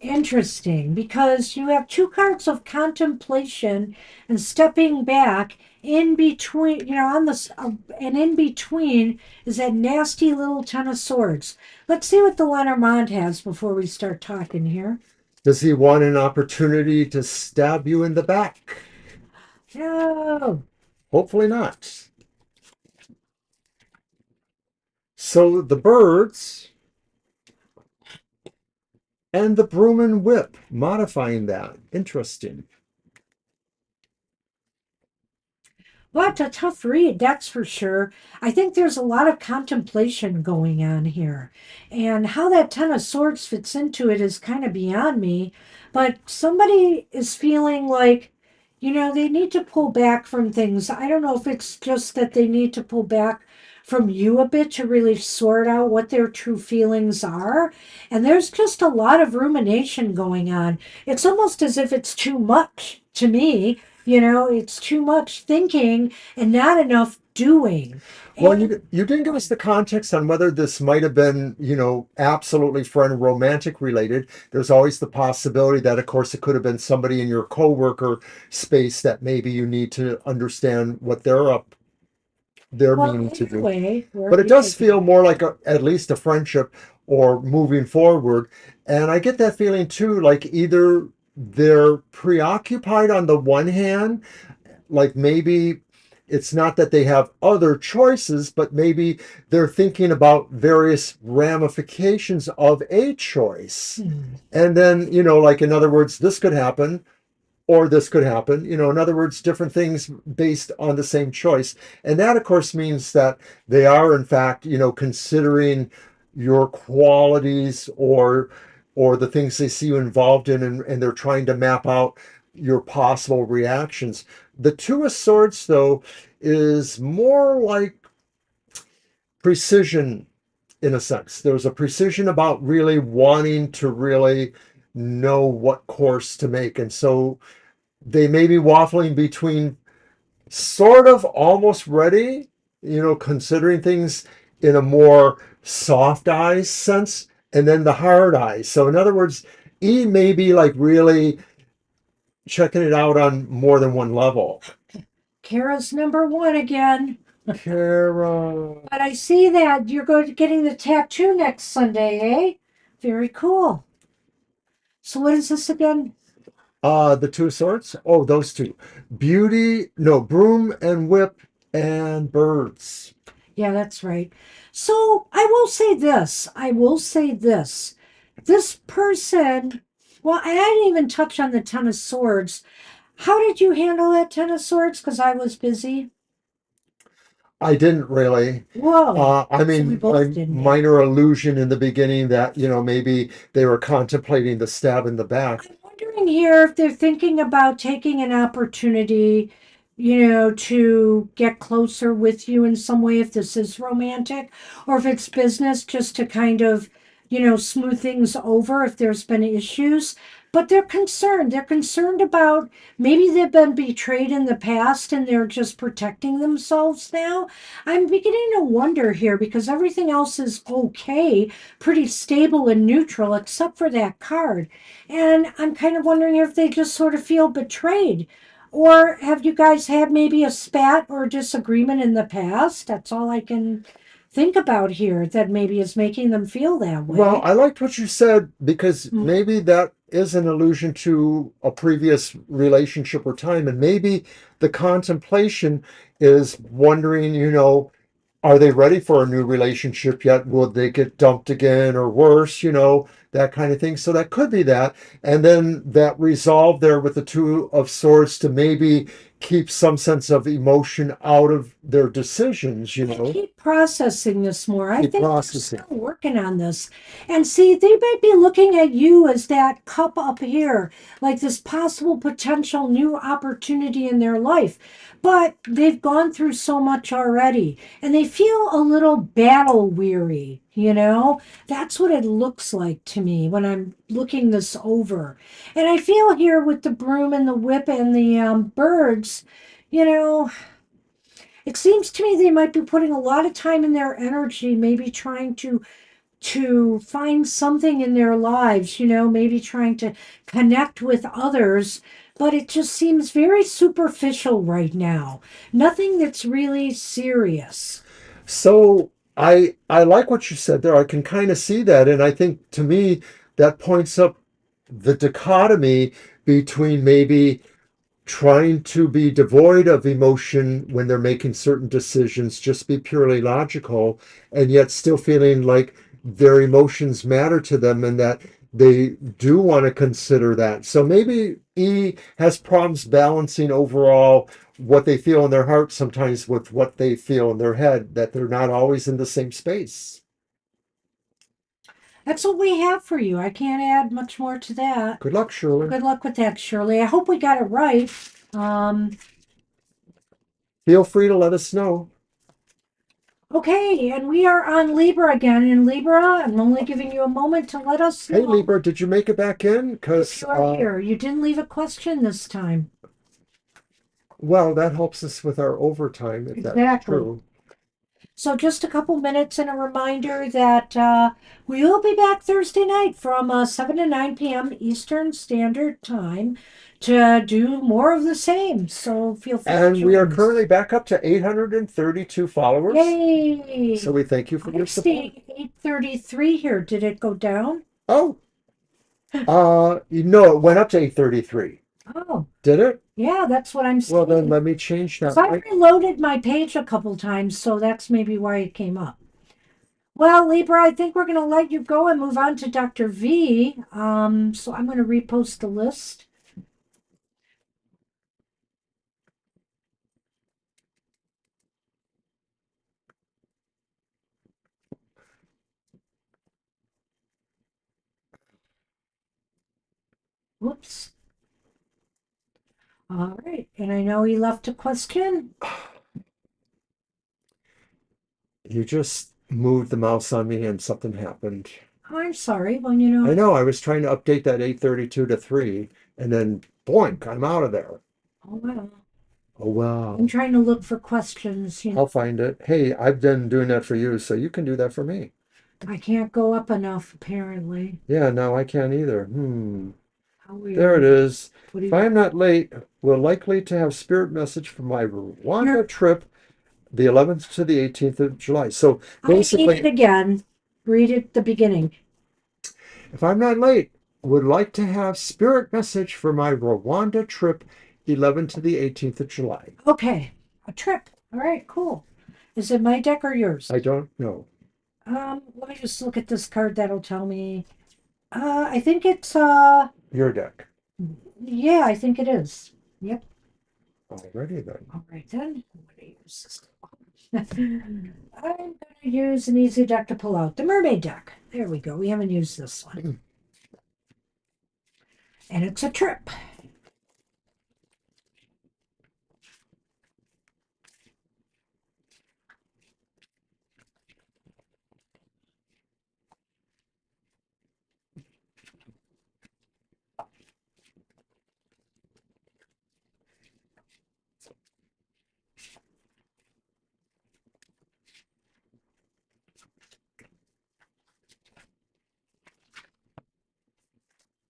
Interesting, because you have two cards of contemplation and stepping back. In between, on this, and in between is that nasty little Ten of Swords. Let's see what the Lenormand has before we start talking here. Does he want an opportunity to stab you in the back? No. Hopefully not. So the birds and the broom and whip, modifying that. Interesting. Well, it's a tough read, that's for sure. I think there's a lot of contemplation going on here. And how that Ten of Swords fits into it is kind of beyond me. But somebody is feeling like, they need to pull back from things. I don't know if it's just that they need to pull back from you a bit to really sort out what their true feelings are. And there's just a lot of rumination going on. It's almost as if it's too much to me. It's too much thinking and not enough doing. Well, And you didn't give us the context on whether this might have been, absolutely friend romantic related. There's always the possibility that, of course, it could have been somebody in your coworker space that maybe you need to understand what they're well, meaning to do. anyway, where But are it you does taking feel me? more like at least a friendship or moving forward. And I get that feeling too, like either they're preoccupied on the one hand, like maybe it's not that they have other choices, but maybe they're thinking about various ramifications of a choice. Hmm. And then, like in other words, this could happen or this could happen. In other words, different things based on the same choice. And that, of course, means that they are, in fact, considering your qualities or the things they see you involved in, and they're trying to map out your possible reactions. The Two of Swords, though, is more like precision in a sense. There's a precision about really wanting to really know what course to make. And so they may be waffling between sort of almost ready, considering things in a more soft eyes sense, and then the hard eyes. So, in other words, E may be like really checking it out on more than one level. Kara's number one again. Kara. But I see that you're going to getting the tattoo next Sunday, eh? Very cool. So what is this again? The Two of Swords. Oh, those two. Beauty, no, broom and whip and birds. Yeah, that's right. So I will say this. I will say this. This person, well, and I didn't even touch on the Ten of Swords. How did you handle that Ten of Swords? Because I was busy. I didn't really. Whoa. I So we mean, both a didn't. minor illusion in the beginning that, maybe they were contemplating the stab in the back. I'm wondering here if they're thinking about taking an opportunity, to get closer with you in some way, if this is romantic, or if it's business, just to kind of, smooth things over if there's been issues. But they're concerned. They're concerned about maybe they've been betrayed in the past and they're just protecting themselves now. I'm beginning to wonder here because everything else is okay, pretty stable and neutral, except for that card. And I'm kind of wondering if they just sort of feel betrayed. Or have you guys had maybe a spat or disagreement in the past? That's all I can think about here that maybe is making them feel that Well, way. I liked what you said because Mm. maybe that is an allusion to a previous relationship or time. And maybe the contemplation is wondering, are they ready for a new relationship yet? Will they get dumped again or worse, that kind of thing? So that could be that. And then that resolve there with the Two of Swords to maybe keep some sense of emotion out of their decisions, I keep processing this more. I keep think they're processing. still working on this. And see, they might be looking at you as that cup up here, like this possible potential new opportunity in their life. But they've gone through so much already and they feel a little battle weary, That's what it looks like to me when I'm looking this over. And I feel here with the broom and the whip and the birds, you know. It seems to me they might be putting a lot of time and their energy, maybe trying to find something in their lives, maybe trying to connect with others, but it just seems very superficial right now. Nothing that's really serious. So I like what you said there. I can kind of see that, and I think to me that points up the dichotomy between maybe trying to be devoid of emotion when they're making certain decisions, just be purely logical, and yet still feeling like their emotions matter to them and that they do want to consider that. So maybe E has problems balancing overall what they feel in their heart sometimes with what they feel in their head, that they're not always in the same space. That's what we have for you. I can't add much more to that. Good luck, Shirley. Good luck with that, Shirley. I hope we got it right. Um, Feel free to let us know. okay, and we are on Libra again. In Libra, I'm only giving you a moment to let us Hey, know Libra, did you make it back in? if Because, you are here. You didn't leave a question this time. well, that helps us with our overtime if that's Exactly. true. So just a couple minutes and a reminder that we will be back Thursday night from 7 to 9 p.m. Eastern Standard Time to do more of the same. So feel free to And we are join currently us. back up to 832 followers. So Yay! we thank you for I'm your support. seeing 833 here. Did it go down? Oh, It went up to 833. Oh, Did it? yeah, that's what I'm Well, then seeing. let me change that. So I reloaded my page a couple times, so that's maybe why it came up. Well, Libra, I think we're going to let you go and move on to Dr. V. So I'm going to repost the list. Whoops. All right. And I know he left a question. You just moved the mouse on me and something happened. Oh, I'm sorry. Well. I know, I was trying to update that 832 to 3, and then boink, I'm out of there. Oh, well. Oh, I'm wow. trying to look for questions. I'll find it. Hey, I've been doing that for you, so you can do that for me. I can't go up enough, apparently. Yeah, no, I can't either. How There it weird. is. What do If you... I am not late, we're likely to have spirit message for my You're... Rwanda trip, the 11th to the 18th of July. So I need it basically, again. Read it at the beginning. if I'm not late, would like to have spirit message for my Rwanda trip, 11th to the 18th of July. Okay. A trip. All right, cool. Is it my deck or yours? I don't know. Let me just look at this card. That'll tell me. I think it's Your deck. yeah, I think it is. Yep. Already then. All right then. I'm gonna use this. I'm gonna use an easy deck to pull out. The mermaid deck. There we go. We haven't used this one. And it's a trip.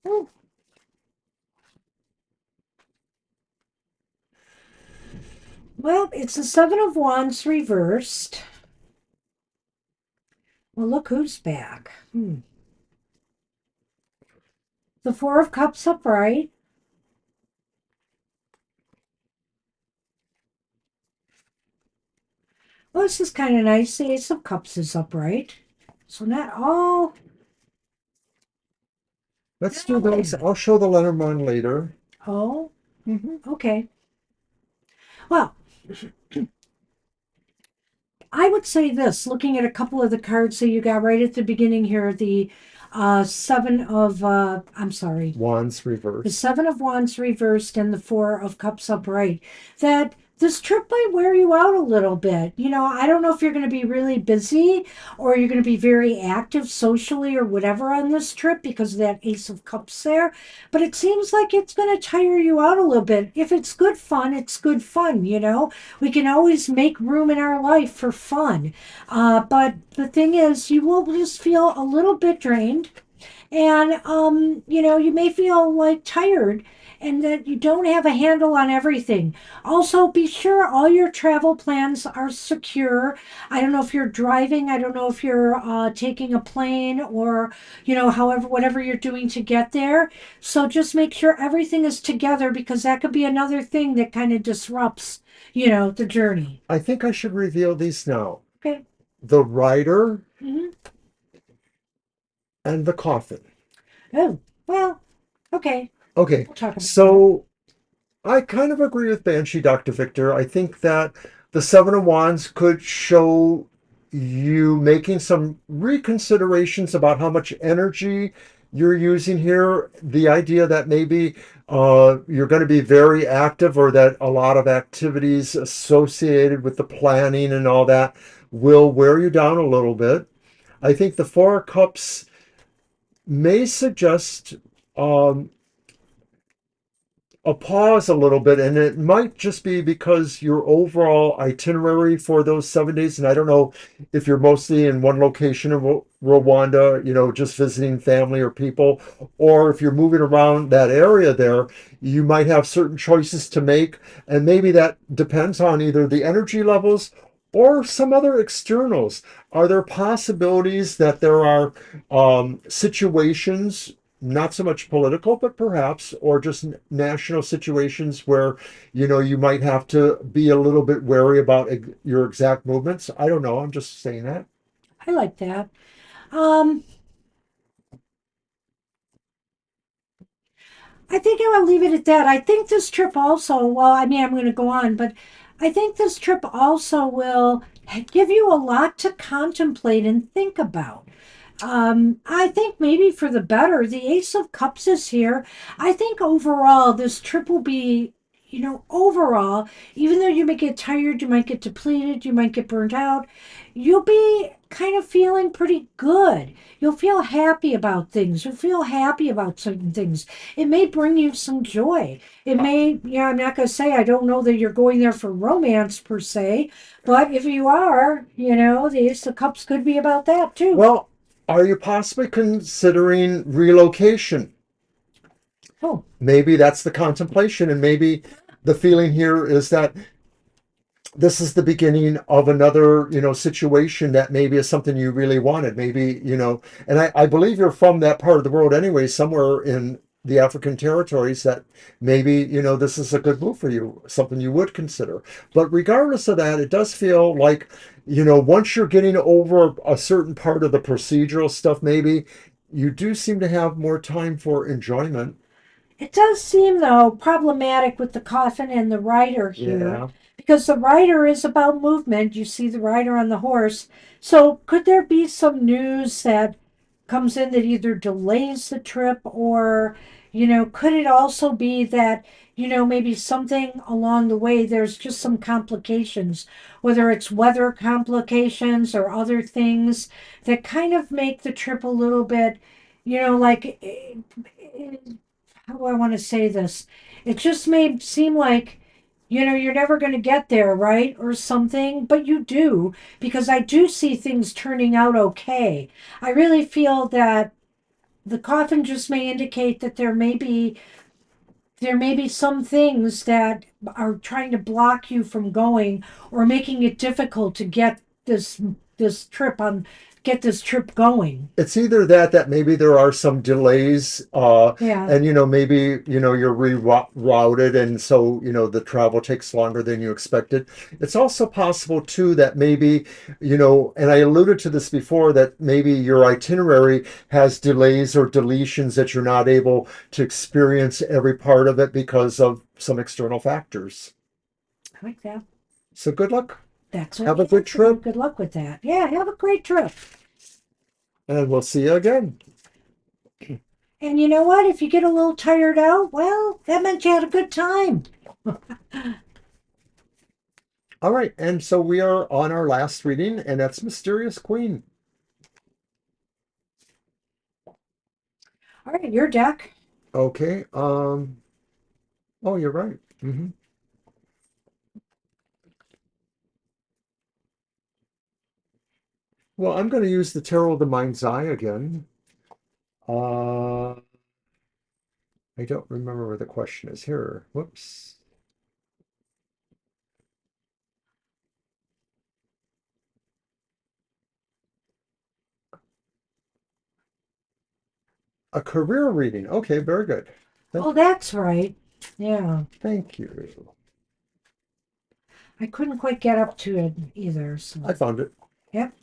Oh, well, it's the Seven of Wands reversed. Well, look who's back. The Four of Cups upright. Well, this is kind of nice. The Ace of Cups is upright. So not all. Let's do those. I'll show the Lenormand later. Oh, Hmm. okay. Well, I would say this, looking at a couple of the cards that you got right at the beginning here, the seven of I'm sorry, Wands the reversed. Seven of Wands reversed and the Four of Cups upright, that this trip might wear you out a little bit. I don't know if you're going to be really busy or you're going to be very active socially or whatever on this trip because of that Ace of Cups there, but it seems like it's going to tire you out a little bit. If it's good fun, it's good fun. We can always make room in our life for fun. But the thing is, you will just feel a little bit drained and you may feel like tired and that you don't have a handle on everything. Also, be sure all your travel plans are secure. I don't know if you're driving, I don't know if you're taking a plane or however whatever you're doing to get there. So just make sure everything is together because that could be another thing that kind of disrupts the journey. I think I should reveal these now. Okay. The rider Hmm. and the coffin. Oh, well, okay. Okay, We'll talk about that. so I kind of agree with Banshee, Dr. Victor. I think that the Seven of Wands could show you making some reconsiderations about how much energy you're using here. The idea that maybe you're going to be very active or that a lot of activities associated with the planning and all that will wear you down a little bit. I think the Four of Cups may suggest um, a pause a little bit, and it might just be because your overall itinerary for those 7 days, and I don't know if you're mostly in one location in Rwanda, just visiting family or people, or if you're moving around that area there, you might have certain choices to make, and maybe that depends on either the energy levels or some other externals. Are there possibilities that there are situations not so much political, but perhaps, or just national situations where, you might have to be a little bit wary about your exact movements. I don't know. I'm just saying that. I like that. Um, I think I will leave it at that. I think this trip also, well, I mean, I'm going to go on, but I think this trip also will give you a lot to contemplate and think about. I think maybe for the better. The Ace of Cups is here. I think overall, this trip will be, overall, even though you might get tired, you might get depleted, you might get burnt out, you'll be kind of feeling pretty good. You'll feel happy about things. You'll feel happy about certain things. It may bring you some joy. It may, yeah, I'm not going to say I don't know that you're going there for romance per se, but if you are, the Ace of Cups could be about that too. Well, are you possibly considering relocation? Oh, Maybe that's the contemplation, and maybe the feeling here is that this is the beginning of another, situation that maybe is something you really wanted. Maybe, and I believe you're from that part of the world anyway, somewhere in the African territories, that maybe, this is a good move for you, something you would consider. But regardless of that, it does feel like, once you're getting over a certain part of the procedural stuff, maybe you do seem to have more time for enjoyment. it does seem, though, problematic with the coffin and the rider here, Yeah. because the rider is about movement. You see the rider on the horse. So, could there be some news that comes in that either delays the trip, or, could it also be that, maybe something along the way there's just some complications, whether it's weather complications or other things that kind of make the trip a little bit, like how do I want to say this? It just may seem like, you're never going to get there, right? Or something, but you do, because I do see things turning out okay. I really feel that the coffin just may indicate that there may be some things that are trying to block you from going or making it difficult to this trip on get this trip going. It's either that maybe there are some delays, Yeah. and maybe you're rerouted, and so the travel takes longer than you expected. It's also possible too that maybe, and I alluded to this before, that maybe your itinerary has delays or deletions, that you're not able to experience every part of it because of some external factors. I like that. So good luck. That's what Have we a good have for you. trip, Good luck with that. Yeah, have a great trip. and we'll see you again. And you know what? If you get a little tired out, well, that meant you had a good time. All right, and so we are on our last reading, and that's Mysterious Queen. All right, your deck. Okay. Oh, you're right. Well, I'm going to use the Tarot of the Mind's Eye again. Uh, I don't remember where the question is here. Whoops. A career reading. Okay, very good. Oh, Thank, that's right. Yeah, thank you. I couldn't quite get up to it either. I So, found it. yep.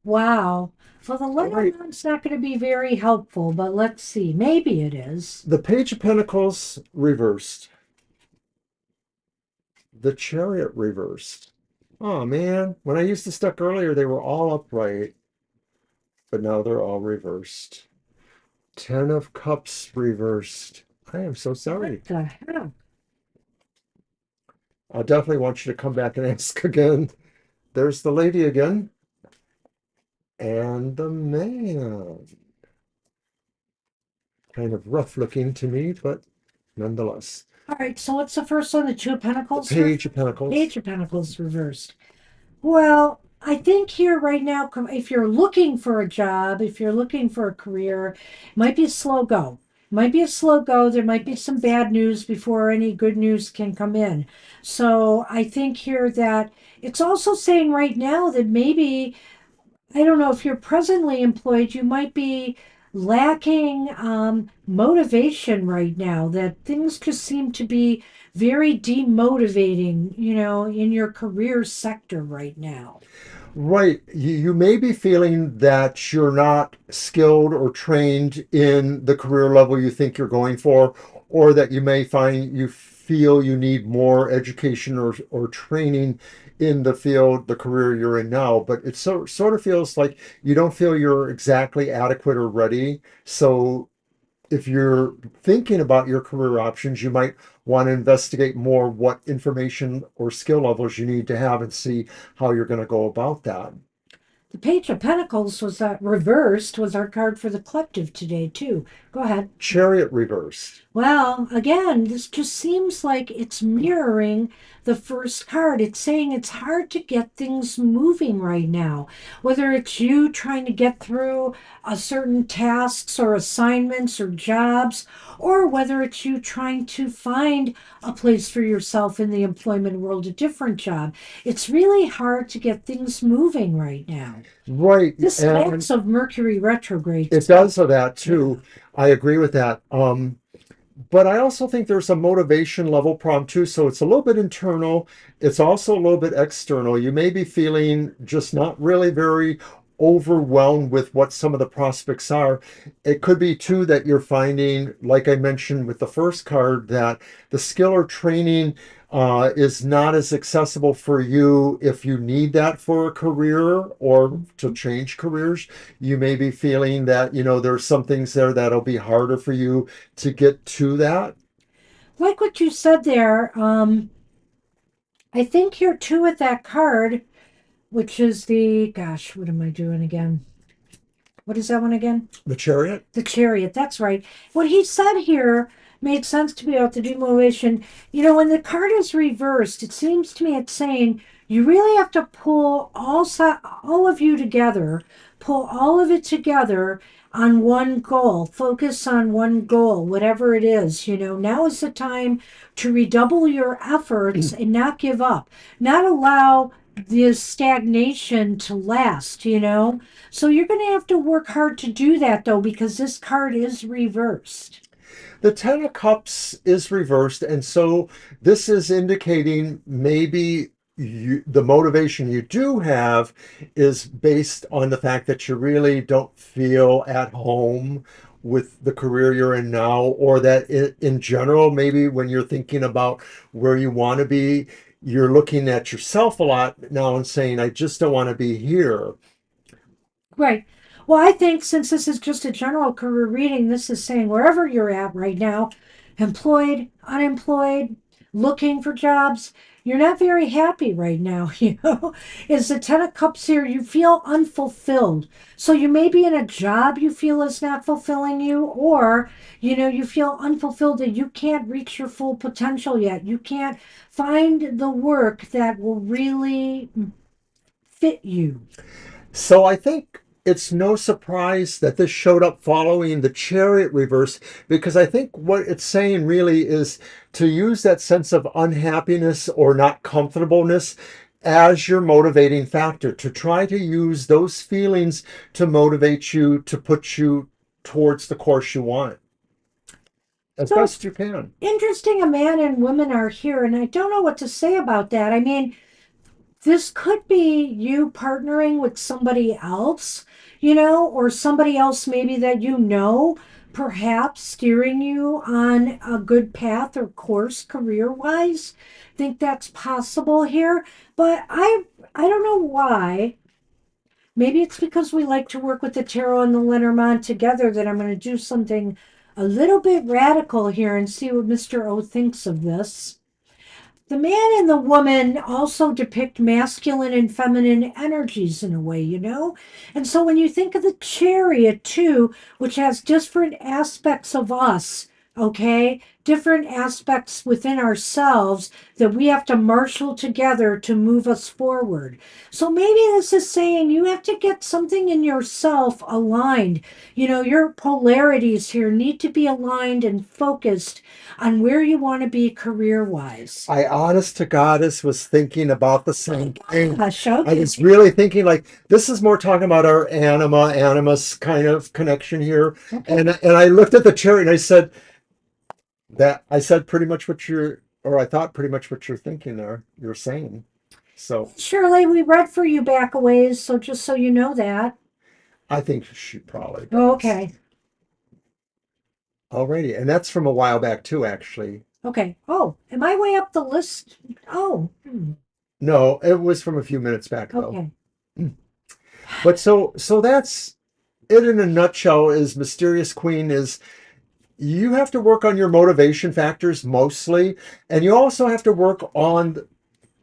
Wow. Well, the All right. Lenormand's not going to be very helpful, but let's see. Maybe it is. The Page of Pentacles reversed. The Chariot reversed. Oh, man. When I used the stuck earlier, they were all upright, but now they're all reversed. Ten of Cups reversed. I am so sorry. What the heck? I'll definitely want you to come back and ask again. There's the lady again. And the man. kind of rough looking to me, but nonetheless. All right, so what's the first one? The Two of The Pentacles? Page of Pentacles. Page of Pentacles reversed. Well, I think here right now, if you're looking for a job, if you're looking for a career, it might be a slow go. Might be a slow go. There might be some bad news before any good news can come in. So I think here that it's also saying right now that maybe, I don't know, if you're presently employed, you might be lacking motivation right now, that things just seem to be very demotivating, in your career sector right now. Right. You may be feeling that you're not skilled or trained in the career level you think you're going for, or that you may find you feel you need more education or training in the field, the career you're in now. But it sort of feels like you don't feel you're exactly adequate or ready. So if you're thinking about your career options, you might want to investigate more what information or skill levels you need to have and see how you're going to go about that. The Page of Pentacles was reversed, was our card for the collective today, too. Go ahead. Chariot reversed. Well, again, this just seems like it's mirroring the first card. It's saying it's hard to get things moving right now. Whether it's you trying to get through a certain tasks or assignments or jobs, or whether it's you trying to find a place for yourself in the employment world, a different job. It's really hard to get things moving right now. Right. This And stacks of Mercury retrograde. it does so that Yeah. too. I agree with that. But I also think there's a motivation level problem too. So it's a little bit internal. It's also a little bit external. You may be feeling just not really very overwhelmed with what some of the prospects are. It could be too that you're finding, like I mentioned with the first card, that the skill or training is not as accessible for you if you need that for a career or to change careers. You may be feeling that, there's some things there that'll be harder for you to get to that. Like what you said there, I think here too with that card, which is gosh, what am I doing again? What is that one again? The Chariot. The Chariot, that's right. What he said here made sense to me about the demotivation. When the card is reversed, it seems to me it's saying you really have to pull all of you together, pull all of it together on one goal, focus on one goal, whatever it is. Now is the time to redouble your efforts and not give up, not allow the stagnation to last. So you're going to have to work hard to do that, though, because this card is reversed. The Ten of Cups is reversed, and so this is indicating maybe the motivation you do have is based on the fact that you really don't feel at home with the career you're in now, or that in general, maybe when you're thinking about where you want to be, you're looking at yourself a lot now and saying, I just don't want to be here. Right. Well, I think since this is just a general career reading, this is saying wherever you're at right now, employed, unemployed, looking for jobs, you're not very happy right now, Is the Ten of Cups here, you feel unfulfilled. So you may be in a job you feel is not fulfilling you, or, you feel unfulfilled that you can't reach your full potential yet. You can't find the work that will really fit you. So I think it's no surprise that this showed up following the Chariot reverse, because I think what it's saying really is to use that sense of unhappiness or not comfortableness as your motivating factor, to try to use those feelings to motivate you, to put you towards the course you want as So best you can. interesting a man and women are here, and I don't know what to say about that. I mean, this could be you partnering with somebody else, or somebody else maybe that perhaps steering you on a good path or course career wise. Think that's possible here, but I don't know why. Maybe it's because we like to work with the tarot and the Lenormand together that I'm going to do something a little bit radical here and see what Mr. O thinks of this. the man and the woman also depict masculine and feminine energies in a way, you know? And so when you think of the chariot too, which has different aspects of us, okay? Different aspects within ourselves that we have to marshal together to move us forward. So maybe this is saying you have to get something in yourself aligned. You know, your polarities here need to be aligned and focused on where you want to be career wise. I honest to goddess was thinking about the same thing. Gosh, I okay. was really thinking like this is more talking about our animus kind of connection here. Okay. And I looked at the chariot and I said pretty much what you're or I thought pretty much what you're thinking there. You're saying. So Shirley, we read for you back a ways, so just so you know that. I think she probably does. Okay. Alrighty. And that's from a while back too, actually. Okay. Oh, am I way up the list? Oh, No, it was from a few minutes back though. okay. But so that's it in a nutshell is Mysterious Queen is you have to work on your motivation factors mostly, and you also have to work on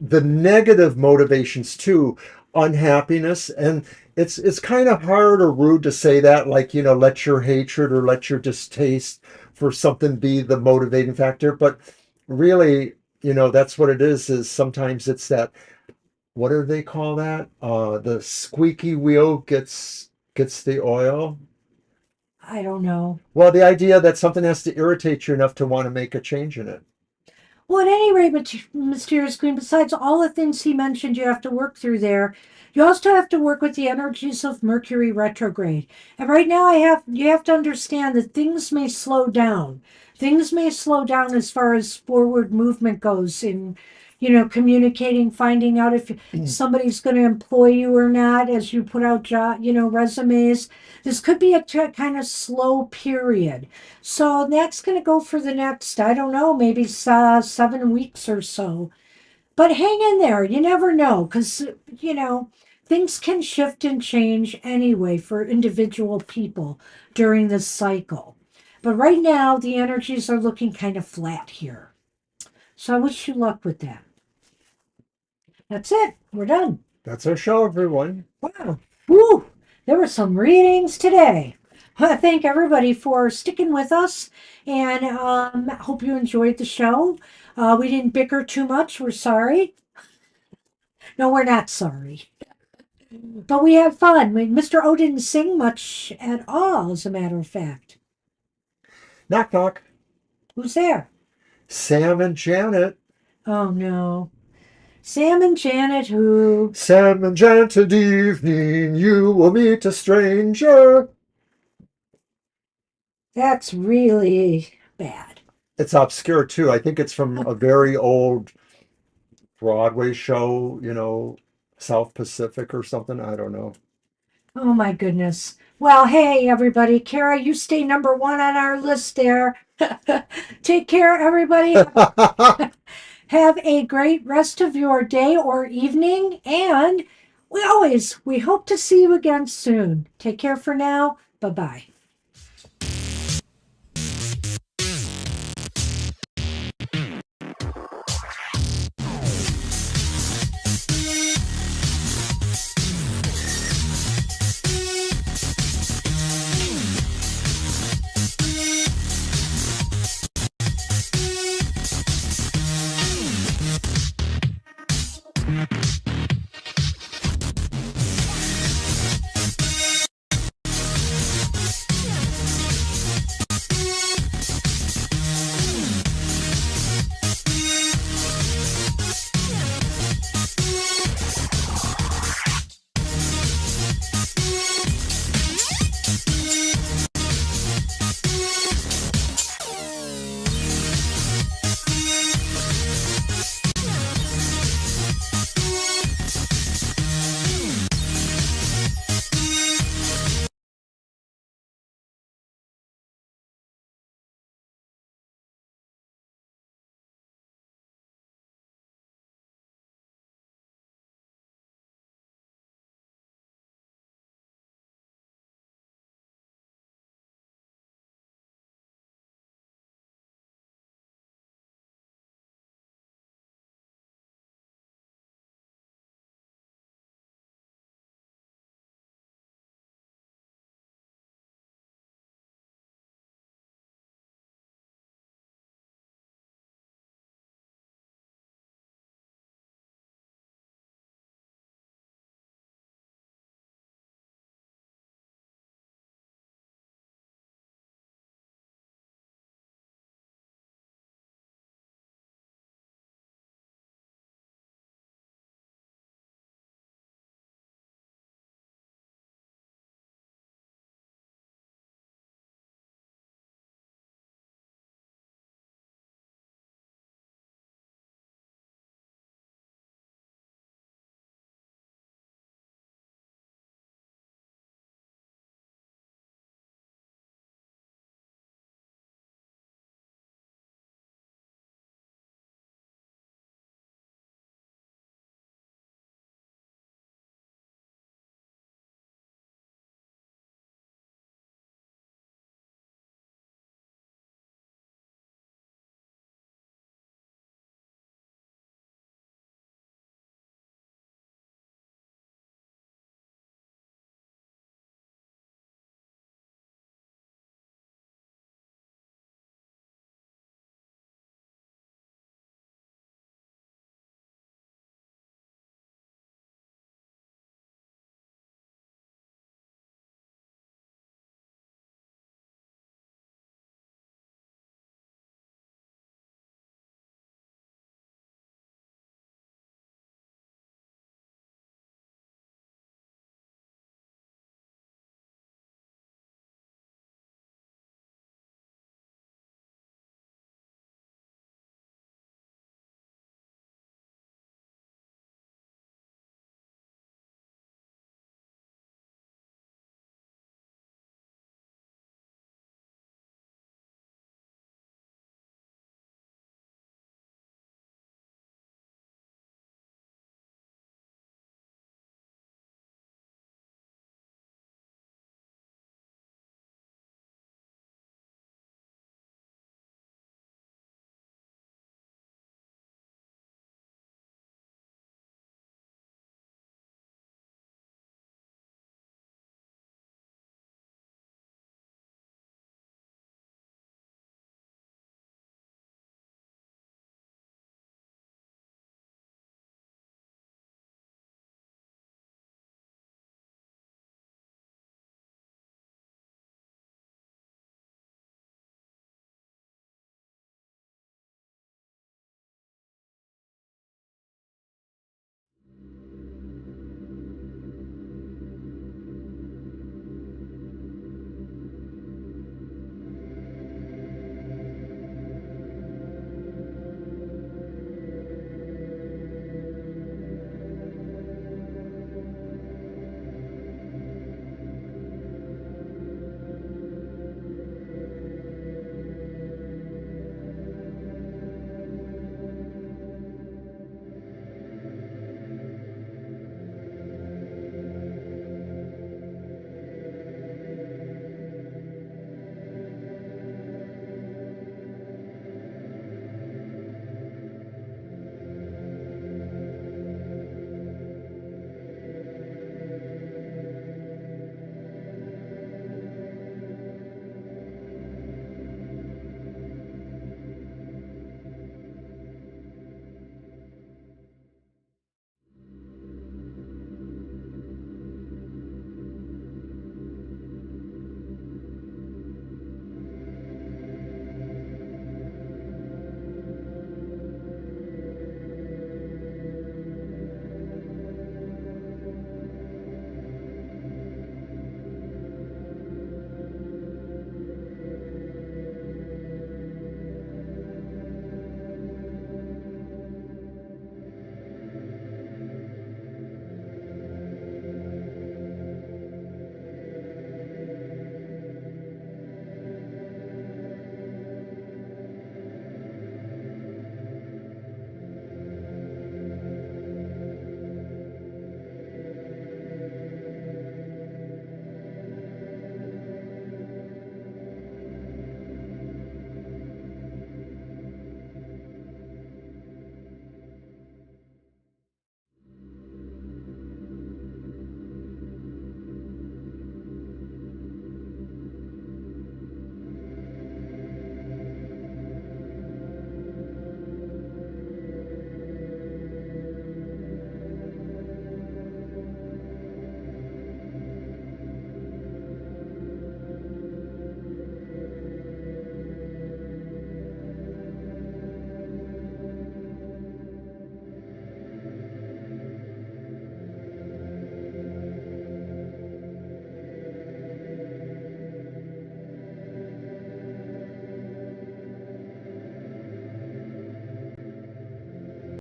the negative motivations too, unhappiness. And it's kind of hard or rude to say that, like, let your hatred or let your distaste for something be the motivating factor. But really, that's what it is sometimes it's that what do they call that? The squeaky wheel gets the oil. I don't know. Well, the idea that something has to irritate you enough to want to make a change in it. Well, at any rate, Mysterious Queen, besides all the things he mentioned you have to work through there, you also have to work with the energies of Mercury retrograde. And right now you have to understand that things may slow down. Things may slow down as far as forward movement goes in, communicating, finding out if somebody's going to employ you or not as you put out resumes. This could be a kind of slow period. So that's going to go for the next, I don't know, maybe 7 weeks or so. But hang in there. You never know because, things can shift and change anyway for individual people during this cycle. But right now, the energies are looking kind of flat here. So I wish you luck with that. That's it. We're done. That's our show, everyone. Wow. Woo! There were some readings today. I thank everybody for sticking with us and hope you enjoyed the show. We didn't bicker too much. We're sorry. No, we're not sorry. But we had fun. Mr. O didn't sing much at all, as a matter of fact. Knock, knock. Who's there? Sam and Janet. Oh, no. Sam and Janet, who? Sam and Janet, evening, you will meet a stranger. That's really bad. It's obscure too. I think it's from a very old Broadway show, South Pacific or something. I don't know. Oh my goodness. Well, hey everybody. Kara, you stay number one on our list there. Take care, everybody. Have a great rest of your day or evening. And we hope to see you again soon. Take care for now. Bye bye.